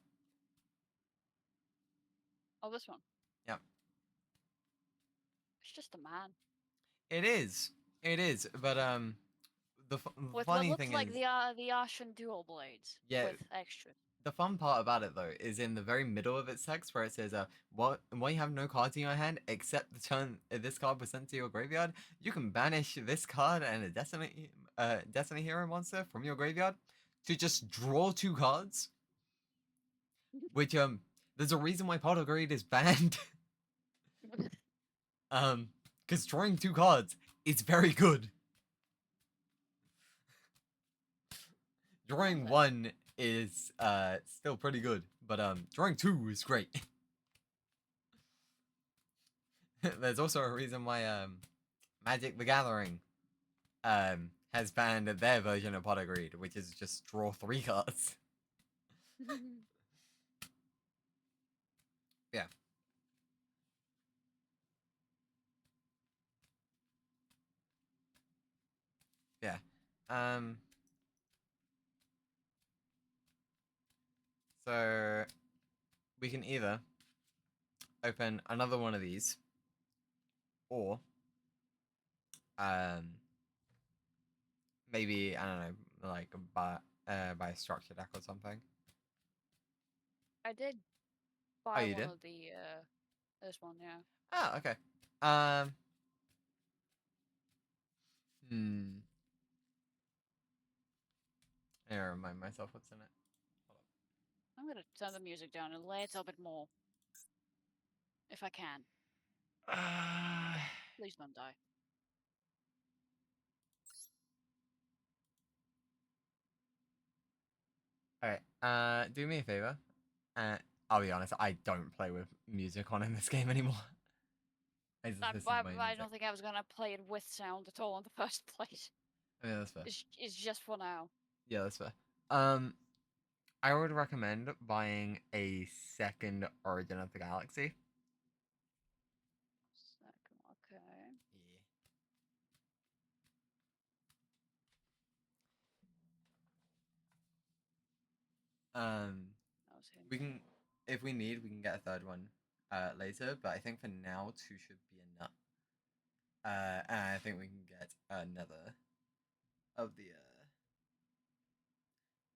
Oh, this one. Yeah. It's just a man. It is, but the With what funny looks thing like is, the Ashen dual blades. yeah, With extra. the fun part about it though is in the very middle of its text where it says, while you have no cards in your hand except the turn this card was sent to your graveyard, you can banish this card and a Destiny Hero monster from your graveyard to just draw 2 cards. Which there's a reason why Portal Grade is banned. Because drawing 2 cards is very good. Drawing 1 is still pretty good, but drawing 2 is great. There's also a reason why Magic the Gathering has banned their version of Pot of Greed, which is just draw 3 cards. Yeah. Yeah. So we can either open another one of these, or maybe I don't know, like buy a structure deck or something. I did Oh, buy you one did? of the this one, yeah. Oh, okay. Um. Hmm. I gotta remind myself what's in it. I'm gonna turn the music down a little bit more. If I can. Please don't die. Alright. Do me a favor. I'll be honest, I don't play with music on in this game anymore. I just listen to my I music. don't think I was gonna play it with sound at all in the first place. I mean, that's fair. It's just for now. Yeah, that's fair. I would recommend buying a second Origin of the Galaxy. Okay. We can, if we need, we can get a third one later. But I think for now, 2 should be enough. And I think we can get another of the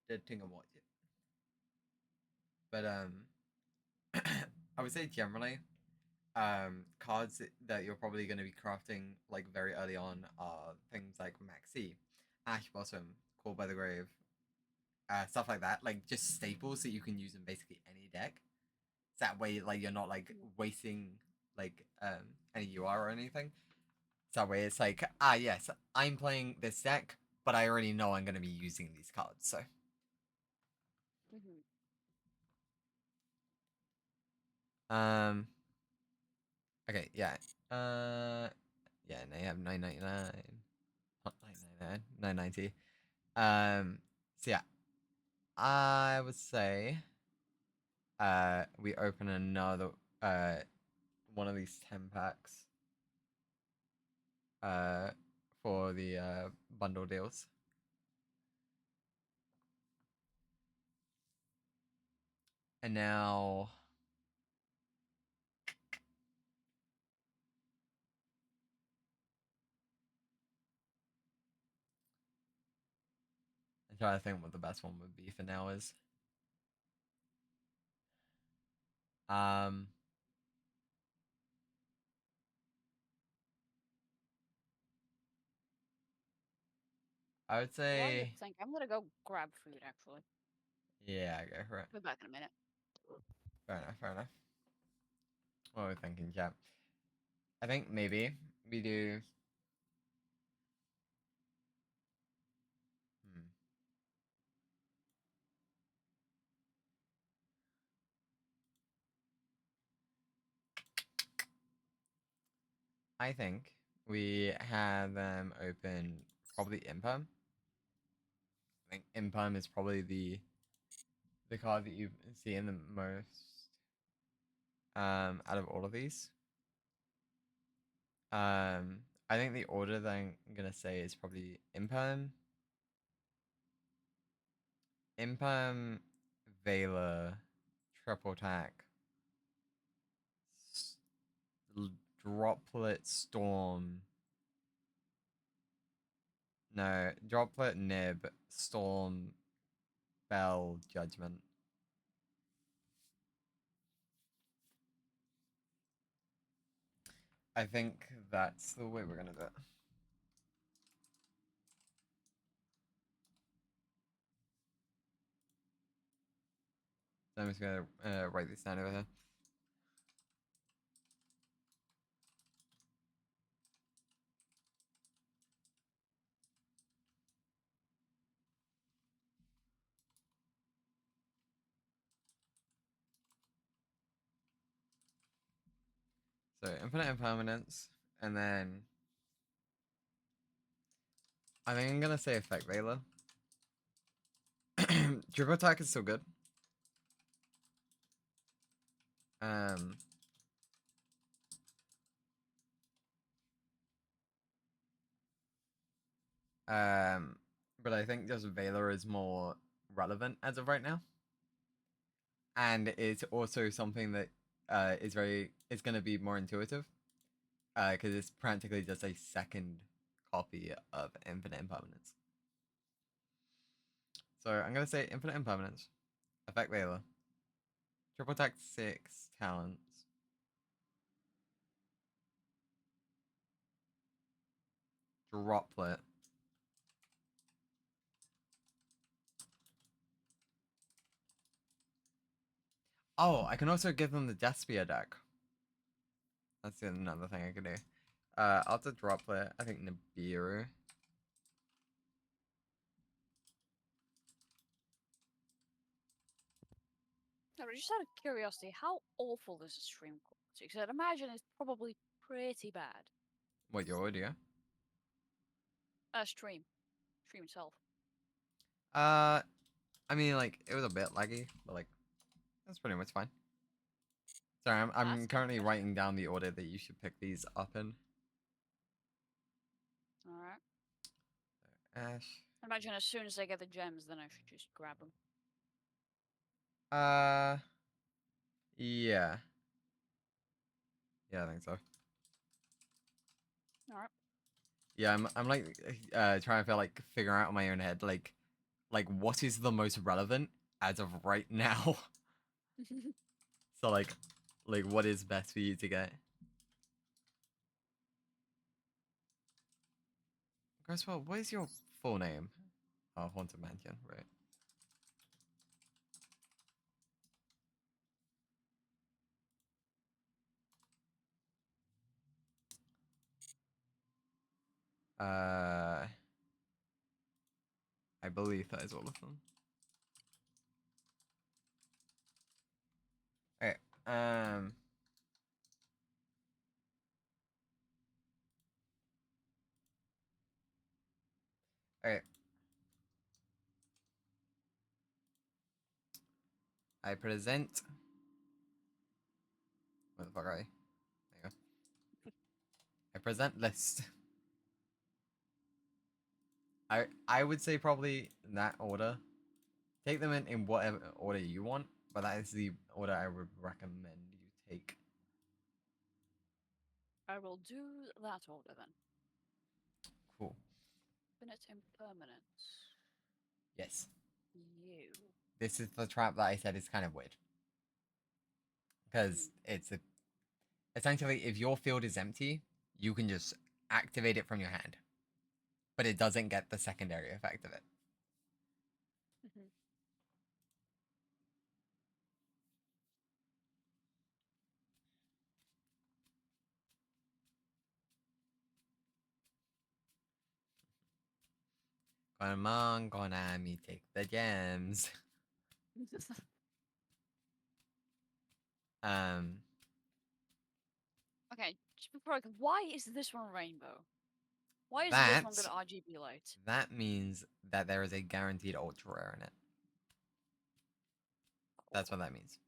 dead thing and watch it. But I would say generally, cards that you're probably going to be crafting like very early on are things like Maxi, Ash Bottom, Call by the Grave, stuff like that. Like just staples that you can use in basically any deck. That way, like you're not like wasting like any UR or anything. That way, it's like yes, I'm playing this deck, but I already know I'm going to be using these cards, so. Okay, yeah. Yeah, and they have 999. Not 999, 990. So yeah. I would say we open another one of these 10 packs for the bundle deals. And now I'm trying to think what the best one would be for now is. I would While you say think, I'm gonna go grab food actually. yeah, go for it. Be back in a minute. Fair enough, fair enough. What are we thinking, chap? I think maybe we do. I think we have them open probably Imperm. I think Imperm is probably the card that you see in the most out of all of these. I think the order that I'm gonna say is probably Imperm, Veiler, Triple Attack, Droplet Storm. No, Droplet Nib, Storm, Bell, Judgment. I think that's the way we're gonna do it. So I'm just gonna write this down over here. So infinite impermanence, and then I think I'm gonna say effect Veiler. Triple attack is still good. Um, but I think just Veiler is more relevant as of right now, and it's also something that is gonna be more intuitive, because it's practically just a second copy of infinite impermanence. So I'm gonna say infinite impermanence, effect Veiler, triple attack 6 talents. Droplet. Oh, I can also give them the Death Spear deck. That's another thing I could do. After Droplet, I think Nibiru. No, but just out of curiosity, how awful is a stream quality? Because I'd imagine it's probably pretty bad. What, your audio? Stream itself. I mean, like, it was a bit laggy, but, like, that's pretty much fine. Sorry, I'm That's currently good. writing down the order that you should pick these up in. Alright. Ash. I imagine as soon as I get the gems, then I should just grab them. Yeah. Yeah, I think so. Alright. Yeah, I'm like trying to figure out in my own head like what is the most relevant as of right now. So like what is best for you to get? Grosswell, what is your full name? Oh, Haunted Mansion, right. I believe that is all of them. Okay, okay. I present. Where the fuck are you? There you go. I present list. I would say probably in that order. Take them in whatever order you want, but that is the order I would recommend you take. I will do that order then. Cool. Infinite impermanence. Yes. You. This is the trap that I said is kind of weird. Because it's a essentially if your field is empty, you can just activate it from your hand. But it doesn't get the secondary effect of it. Mhm. Come on, Konami, take the gems. Okay, just before I go, why is this one rainbow? Why is this one got RGB light? That means that there is a guaranteed ultra rare in it. That's what that means.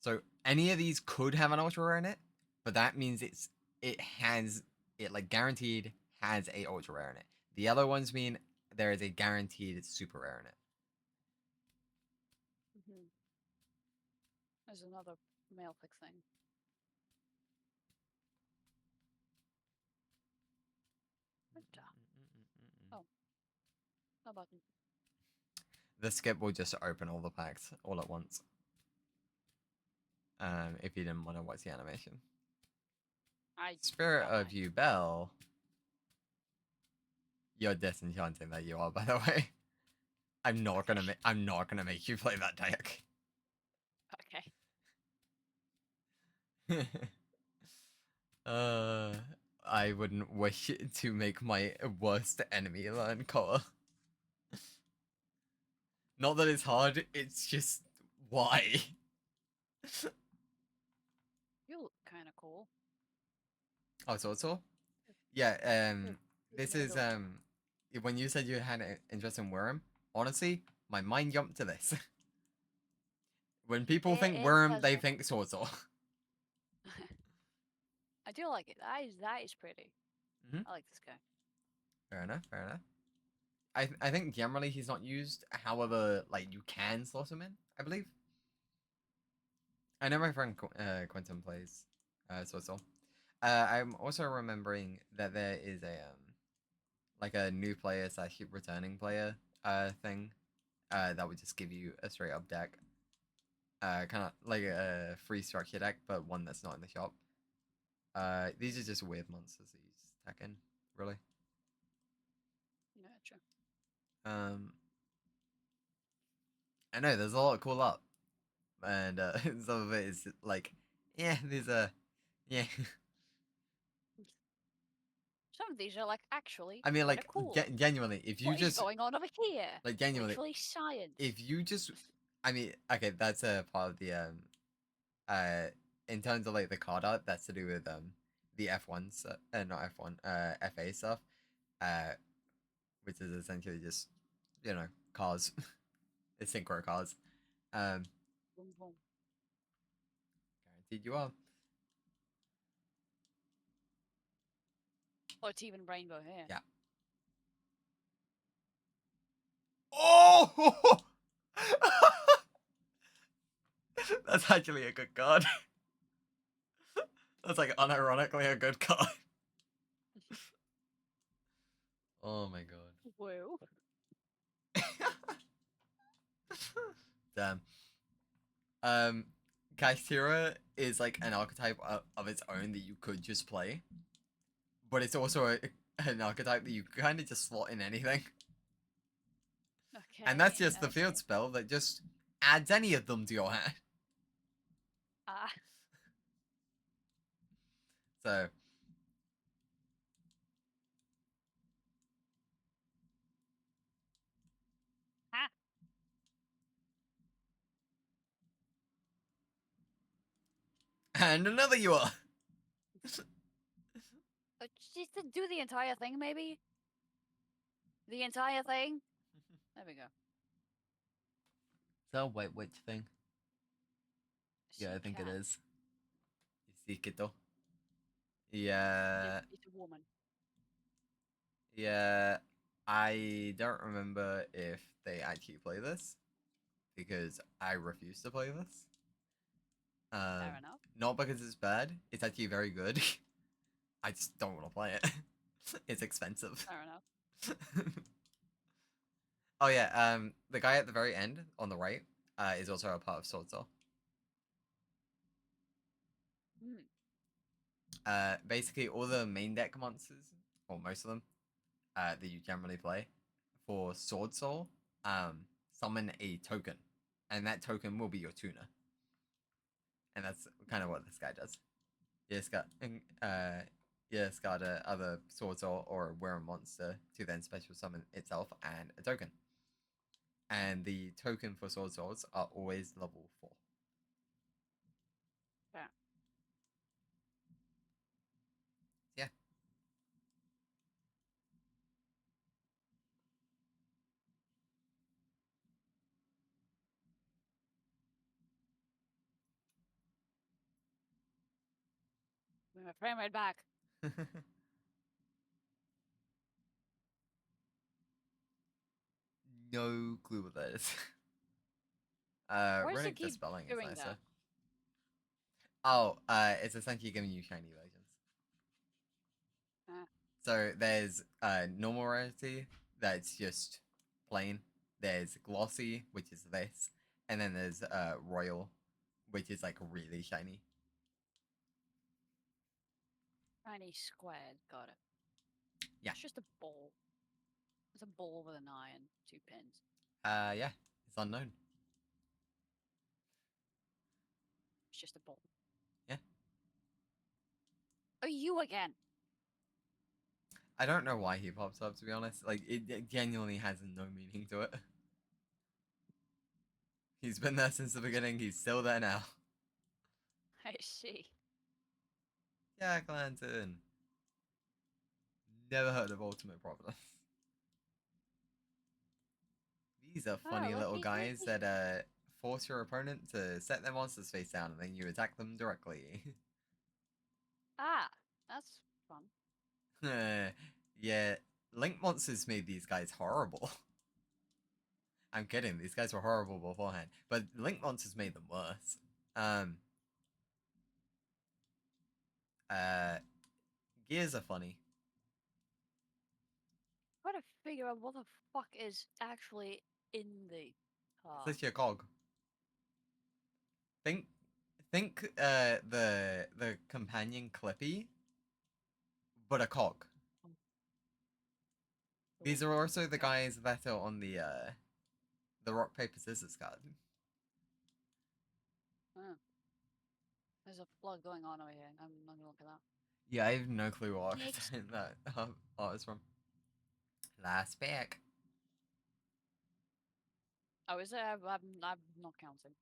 So any of these could have an ultra rare in it, but that means it like guaranteed has a ultra rare in it. The other ones mean there is a guaranteed super rare in it. There's another mail pick thing. Oh. No button. The skip will just open all the packs all at once. If you didn't want to watch the animation. Spirit of you, Belle. You're disenchanting that you are, by the way. I'm not gonna make you play that deck. Okay. I wouldn't wish to make my worst enemy learn color. Not that it's hard, it's just why. You look kind of cool. Oh, so? Yeah, Yeah, this yeah, is, go. when you said you had an interest in Worm, honestly, my mind jumped to this. When people think Worm, they think Swordsaw. I do like it. That is pretty. Mhm. I like this guy. Fair enough, fair enough. I think generally he's not used, however, like, you can slot him in, I believe. I know my friend Quentin plays Swordsaw. I'm also remembering that there is a like a new player slash returning player thing that would just give you a straight up deck, kind of like a free structure deck, but one that's not in the shop. These are just weird monsters that you just tack in, really. Gotcha. I know there's a lot of cool art, and some of it is like, yeah, these are, yeah. Some of these are like actually. I mean, like, cool. genuinely, if you What is just going on over here? like genuinely, Literally science. if you just, I mean, okay, that's a part of the in terms of like the card art, that's to do with the F1 stuff, not F1, FA stuff, which is essentially just, you know, cars, it's synchro cars. Boom, boom. Guaranteed you are. Oh, it's even rainbow here. Yeah. Oh! That's actually a good card. That's like unironically a good card. Oh my god. Whoa. Damn. Kashtira is like an archetype of its own that you could just play, but it's also an archetype that you kind of just slot in anything. Okay. And that's just the okay. field spell that just adds any of them to your hand. Ah, So, ah. and another you are. Just to do the entire thing, maybe. The entire thing. There we go. So, wait, which thing? Yeah, I She think it can. is. You see, Kito? Yeah, It's a woman. yeah. I don't remember if they actually play this because I refuse to play this. Fair enough. Not because it's bad. It's actually very good. I just don't want to play it. It's expensive. Fair enough. Oh yeah. The guy at the very end on the right, is also a part of Sword Soul. Hmm. Basically all the main deck monsters, or most of them, that you generally play for Sword Soul, summon a token, and that token will be your tuner. And that's kind of what this guy does. You just got, a other Sword Soul or a Were monster to then special summon itself and a token. And the token for Sword Souls are always level 4. Yeah. Yeah. Bring my frame rate back. No clue what that is. Why does it Runic keep Dispelling is doing nicer. that? Oh, it's essentially giving you shiny versions. Ah. So there's normal rarity that's just plain. There's glossy, which is this, and then there's royal, which is like really shiny. Shiny squared. Got it. Yeah. It's just a ball. It's a ball with an eye and 2 pins. Yeah, it's unknown. It's just a ball. Yeah. Oh, you again. I don't know why he pops up, to be honest. Like, it genuinely has no meaning to it. He's been there since the beginning. He's still there now. I see. Jack Lantern. Never heard of Ultimate Providence. These are funny little lucky, guys lucky. that force your opponent to set their monsters face down and then you attack them directly. Ah, that's fun. Yeah, Link monsters made these guys horrible. I'm kidding, these guys were horrible beforehand, but Link monsters made them worse. Gears are funny. Try to figure out what the fuck is actually in the car. It's literally a cog. Think the companion Clippy, but a cog. These are also the guys that are on the rock paper scissors card. Oh. There's a flood going on over here. I'm not gonna look at that. Yeah, I have no clue what Next. that art is from. Last pick. Oh, is it? I'm not counting.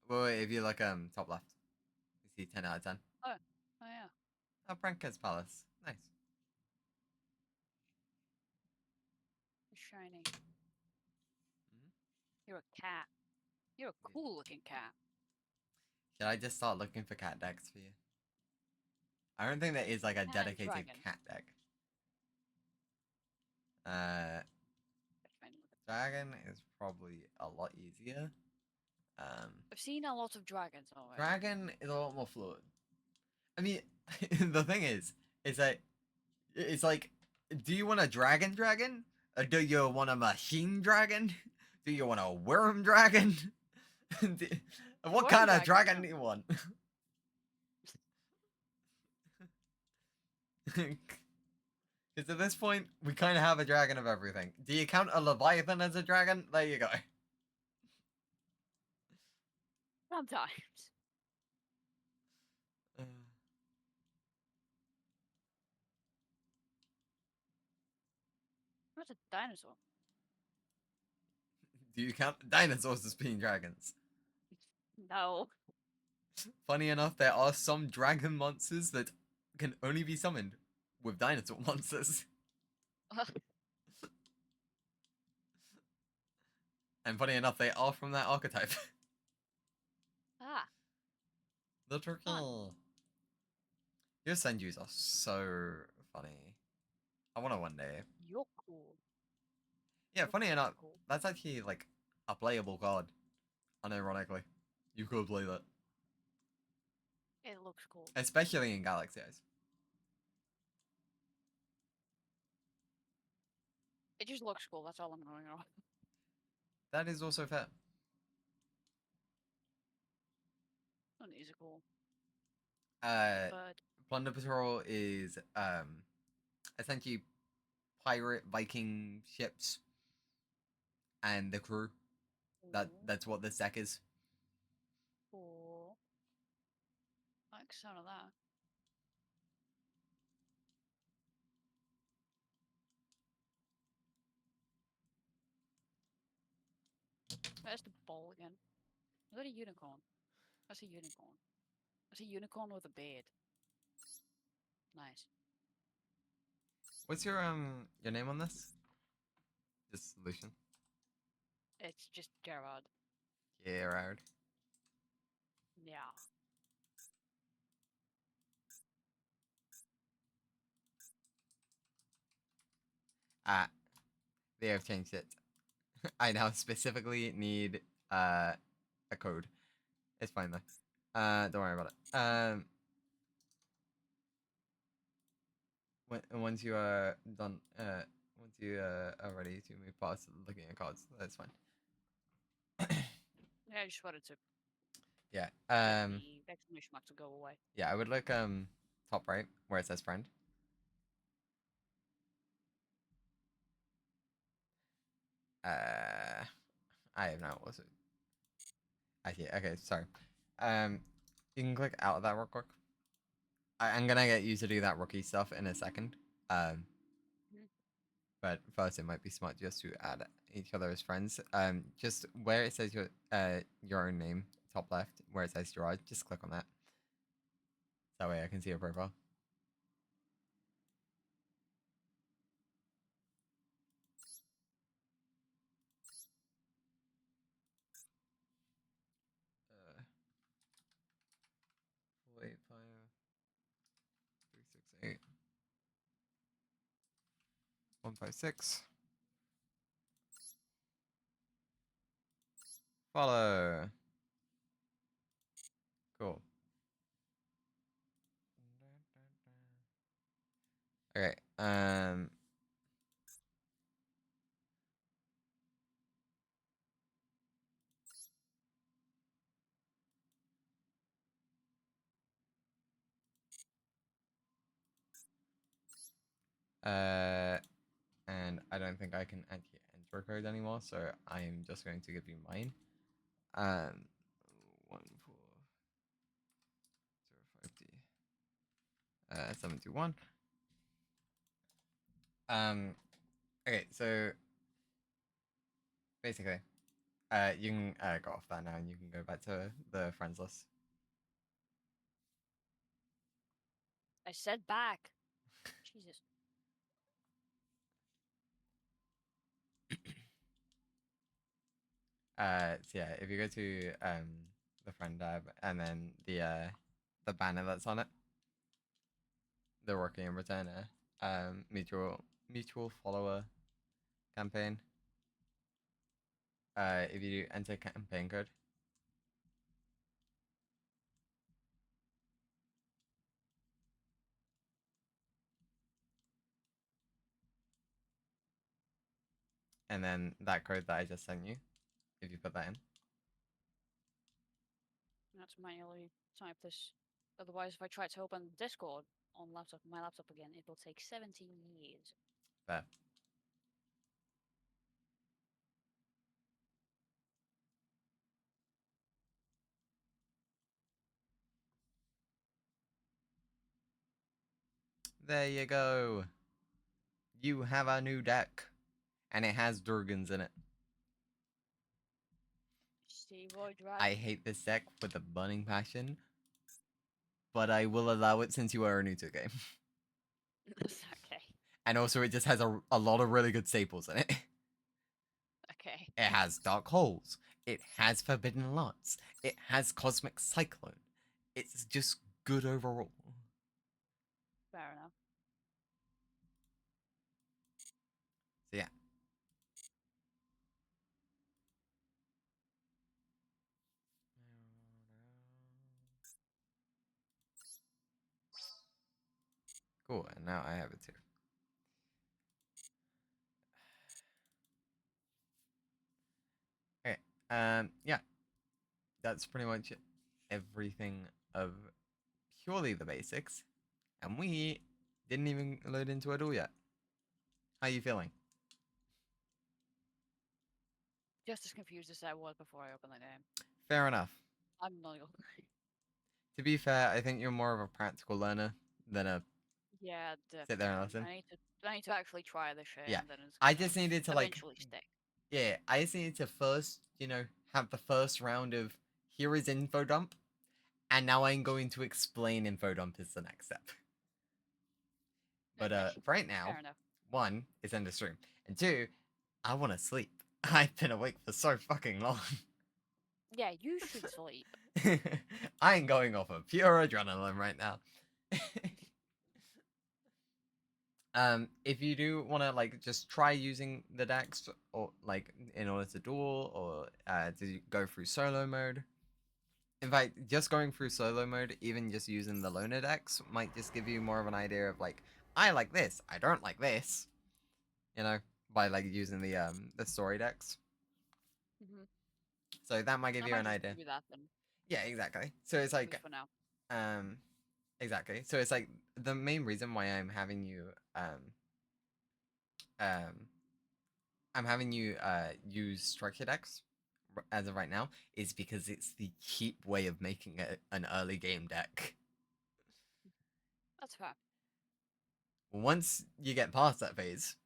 Well, wait, if you look top left, you see 10 out of 10. Oh yeah. Oh, Branca's Palace. Nice. Shiny. You're a cat. You're a cool looking cat. Should I just start looking for cat decks for you? I don't think there is like a Cat and dedicated dragon. cat deck. Fine, look at- Dragon is probably a lot easier. I've seen a lot of dragons already. Dragon is a lot more fluid. I mean, the thing is that it's like, do you want a dragon, or do you want a machine dragon? Do you want a worm dragon? What Worm kind of dragon, dragon yeah. do you want? Because at this point, we kind of have a dragon of everything. Do you count a Leviathan as a dragon? There you go. Sometimes. What's a dinosaur? Do you count dinosaurs as being dragons? No. Funny enough, there are some dragon monsters that can only be summoned with dinosaur monsters. And funny enough, they are from that archetype. Ah. The turkey. Your Senjus are so funny. I want to one day. You're cool. Yeah, You're funny so enough, cool. that's actually like a playable card. Unironically. You could play that. It looks cool. Especially in Galaxy Eyes. It just looks cool, that's all I'm going on. That is also fair. None of these are cool. Uh, But Plunder Patrol is essentially pirate Viking ships and the crew. That's what this deck is. cool. I like the sound of that. There's the ball again. Is that a unicorn? That's a unicorn. That's a unicorn with a beard. Nice. What's your name on this? This solution. It's just Gerard. Gerard. Yeah. Ah, they have changed it. I now specifically need a code. It's fine though. Don't worry about it. Once you are done, once you are ready to move past looking at cards, that's fine. Yeah, I just wanted to Yeah. get the exclamation mark to go away. Yeah, I would look top right where it says friend. I have now also. Actually, okay, sorry. You can click out of that real quick. I'm gonna get you to do that rookie stuff in a second. But first, it might be smart just to add each other as friends. Just where it says your own name, top left, where it says Gerard, just click on that. That way I can see your profile. Uh, 485 368 156. Follow. Cool. Okay. And I don't think I can actually enter a code anymore, so I am just going to give you mine. 14050 721. Okay, so basically, you can go off that now, and you can go back to the friends list. I said back. Jesus. So yeah, if you go to the friend tab and then the banner that's on it, the working in returner, mutual follower campaign. If you do enter campaign code. And then that code that I just sent you, if you put that in. I have to manually type this. Otherwise, if I try to open Discord on laptop, my laptop again, it will take 17 years. Fair. There you go. You have a new deck. And it has Durgans in it. Steroid right? I hate this deck with a burning passion. But I will allow it since you are new to the game. Okay. And also it just has a lot of really good staples in it. Okay. It has Dark Holes. It has Forbidden Lots. It has Cosmic Cyclone. It's just good overall. Fair enough. So yeah. Cool, and now I have it too. Okay, yeah. That's pretty much everything of purely the basics. And we didn't even load into it all yet. How are you feeling? Just as confused as I was before I opened the game. Fair enough. I'm not. To be fair, I think you're more of a practical learner than a Yeah, sit there and definitely. listen. I need to actually try this shit. Yeah, And then it's I gonna just needed to like, eventually stick. yeah, I just needed to first, have the first round of here is info dump, and now I'm going to explain info dump as the next step. But Okay, right now, fair enough. 1, it's end of stream, and 2, I want to sleep. I've been awake for so fucking long. Yeah, you should sleep. I ain't going off of pure adrenaline right now. If you do want to like just try using the decks or like in order to duel or to go through solo mode. In fact, just going through solo mode, even just using the loner decks might just give you more of an idea of like, I like this, I don't like this. By like using the story decks. Mm-hmm. So that might give you an idea. Do that then. Yeah, exactly. So it's like, For now. exactly. So it's like the main reason why I'm having you, use structure decks as of right now is because it's the cheap way of making an early game deck. That's fair. Once you get past that phase,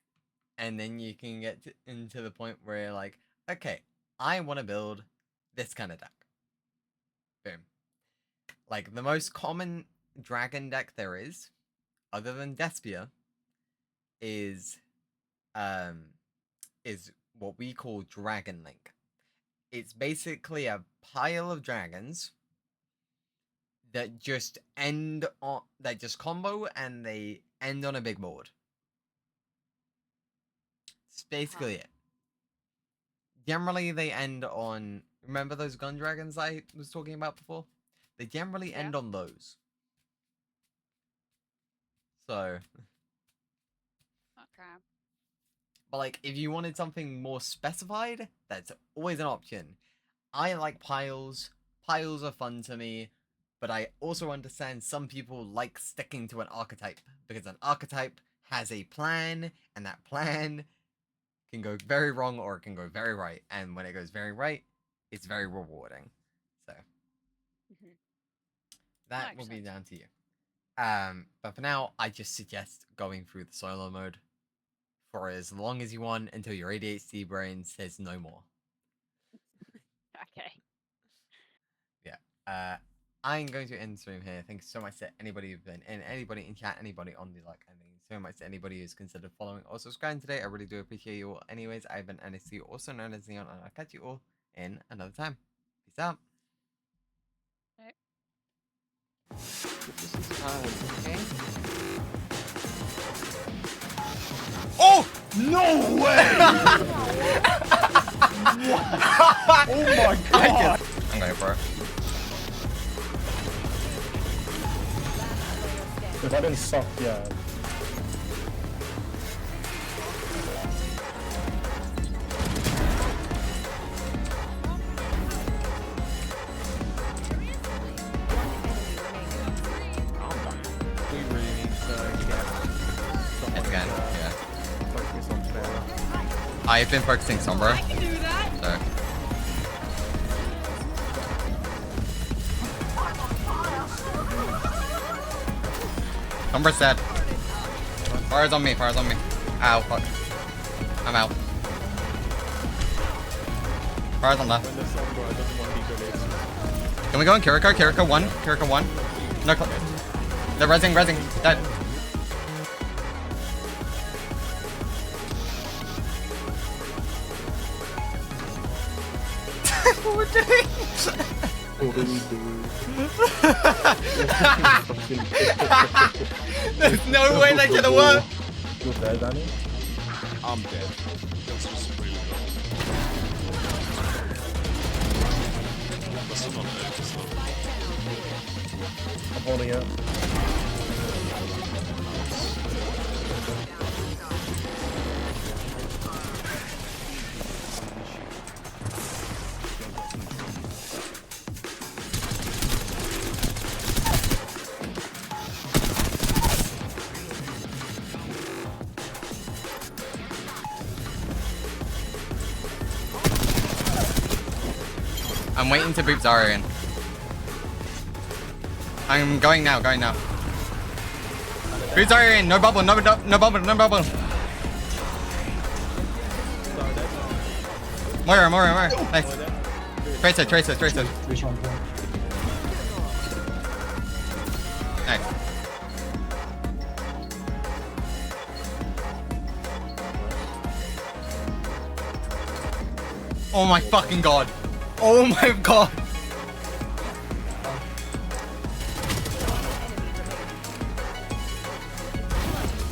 and then you can get into the point where you're like, okay, I want to build this kind of deck. Boom. Like, the most common dragon deck there is, other than Despia, is what we call Dragon Link. It's basically a pile of dragons that just combo and they end on a big board. It's basically it. Generally, they end on... Remember those gun dragons I was talking about before? They generally end on those. So... Okay. But, like, if you wanted something more specified, that's always an option. I like piles. Piles are fun to me. But I also understand some people like sticking to an archetype. Because an archetype has a plan, and that plan can go very wrong or it can go very right. And when it goes very right, it's very rewarding. So, that will be down to you. But for now, I just suggest going through the solo mode for as long as you want until your ADHD brain says no more. Okay. Yeah. I'm going to end the stream here. Thanks so much to anybody who's been in, anybody in chat, anybody on the and thank you so much to anybody who's considered following or subscribing today. I really do appreciate you all. Anyways, I've been NSC, also known as Neon, and I'll catch you all in another time. Peace out. Right. This is time. Okay. Oh! No way! Oh my god! I'm going for it. The button sucked, yeah. We really need I've been focusing Sombra. I can do that. So. Sombra's dead. Fire's on me, fire's on me. Ow, fuck. I'm out. Fire's on left. When the Sombra doesn't want to be grenades. Can we go on Kiriko? Kiriko 1. Kiriko 1. No, they're rezzing, dead. What we're doing? What are we doing? There's no way that could have worked. You're dead, Danny? I'm dead. That's just really low. That's not it. It's not. I'm holding it. I'm waiting to boop Zarya in. I'm going now, Boop Zarya in, no bubble. Moira. Nice. Tracer. Nice. Oh my fucking god. Oh my god.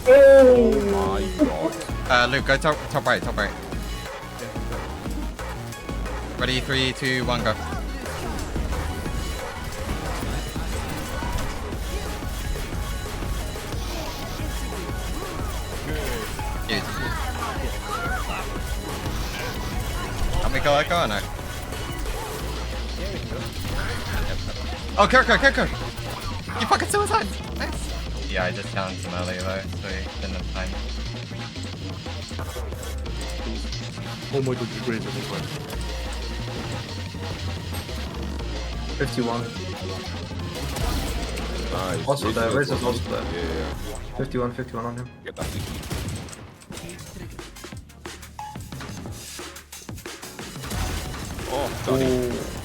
Oh my god. Luke, go top right. Ready, 3, 2, 1, go. Good. Help me go Echo or no? Oh, Kiriko! You fucking suicide! Nice! Yeah, I just challenged him earlier though, so he didn't have time. Oh my god, you raised it. 51. Nice. Also there, Razor's also there. Yeah. 51 on him. Get that. Oh, Johnny. Oh.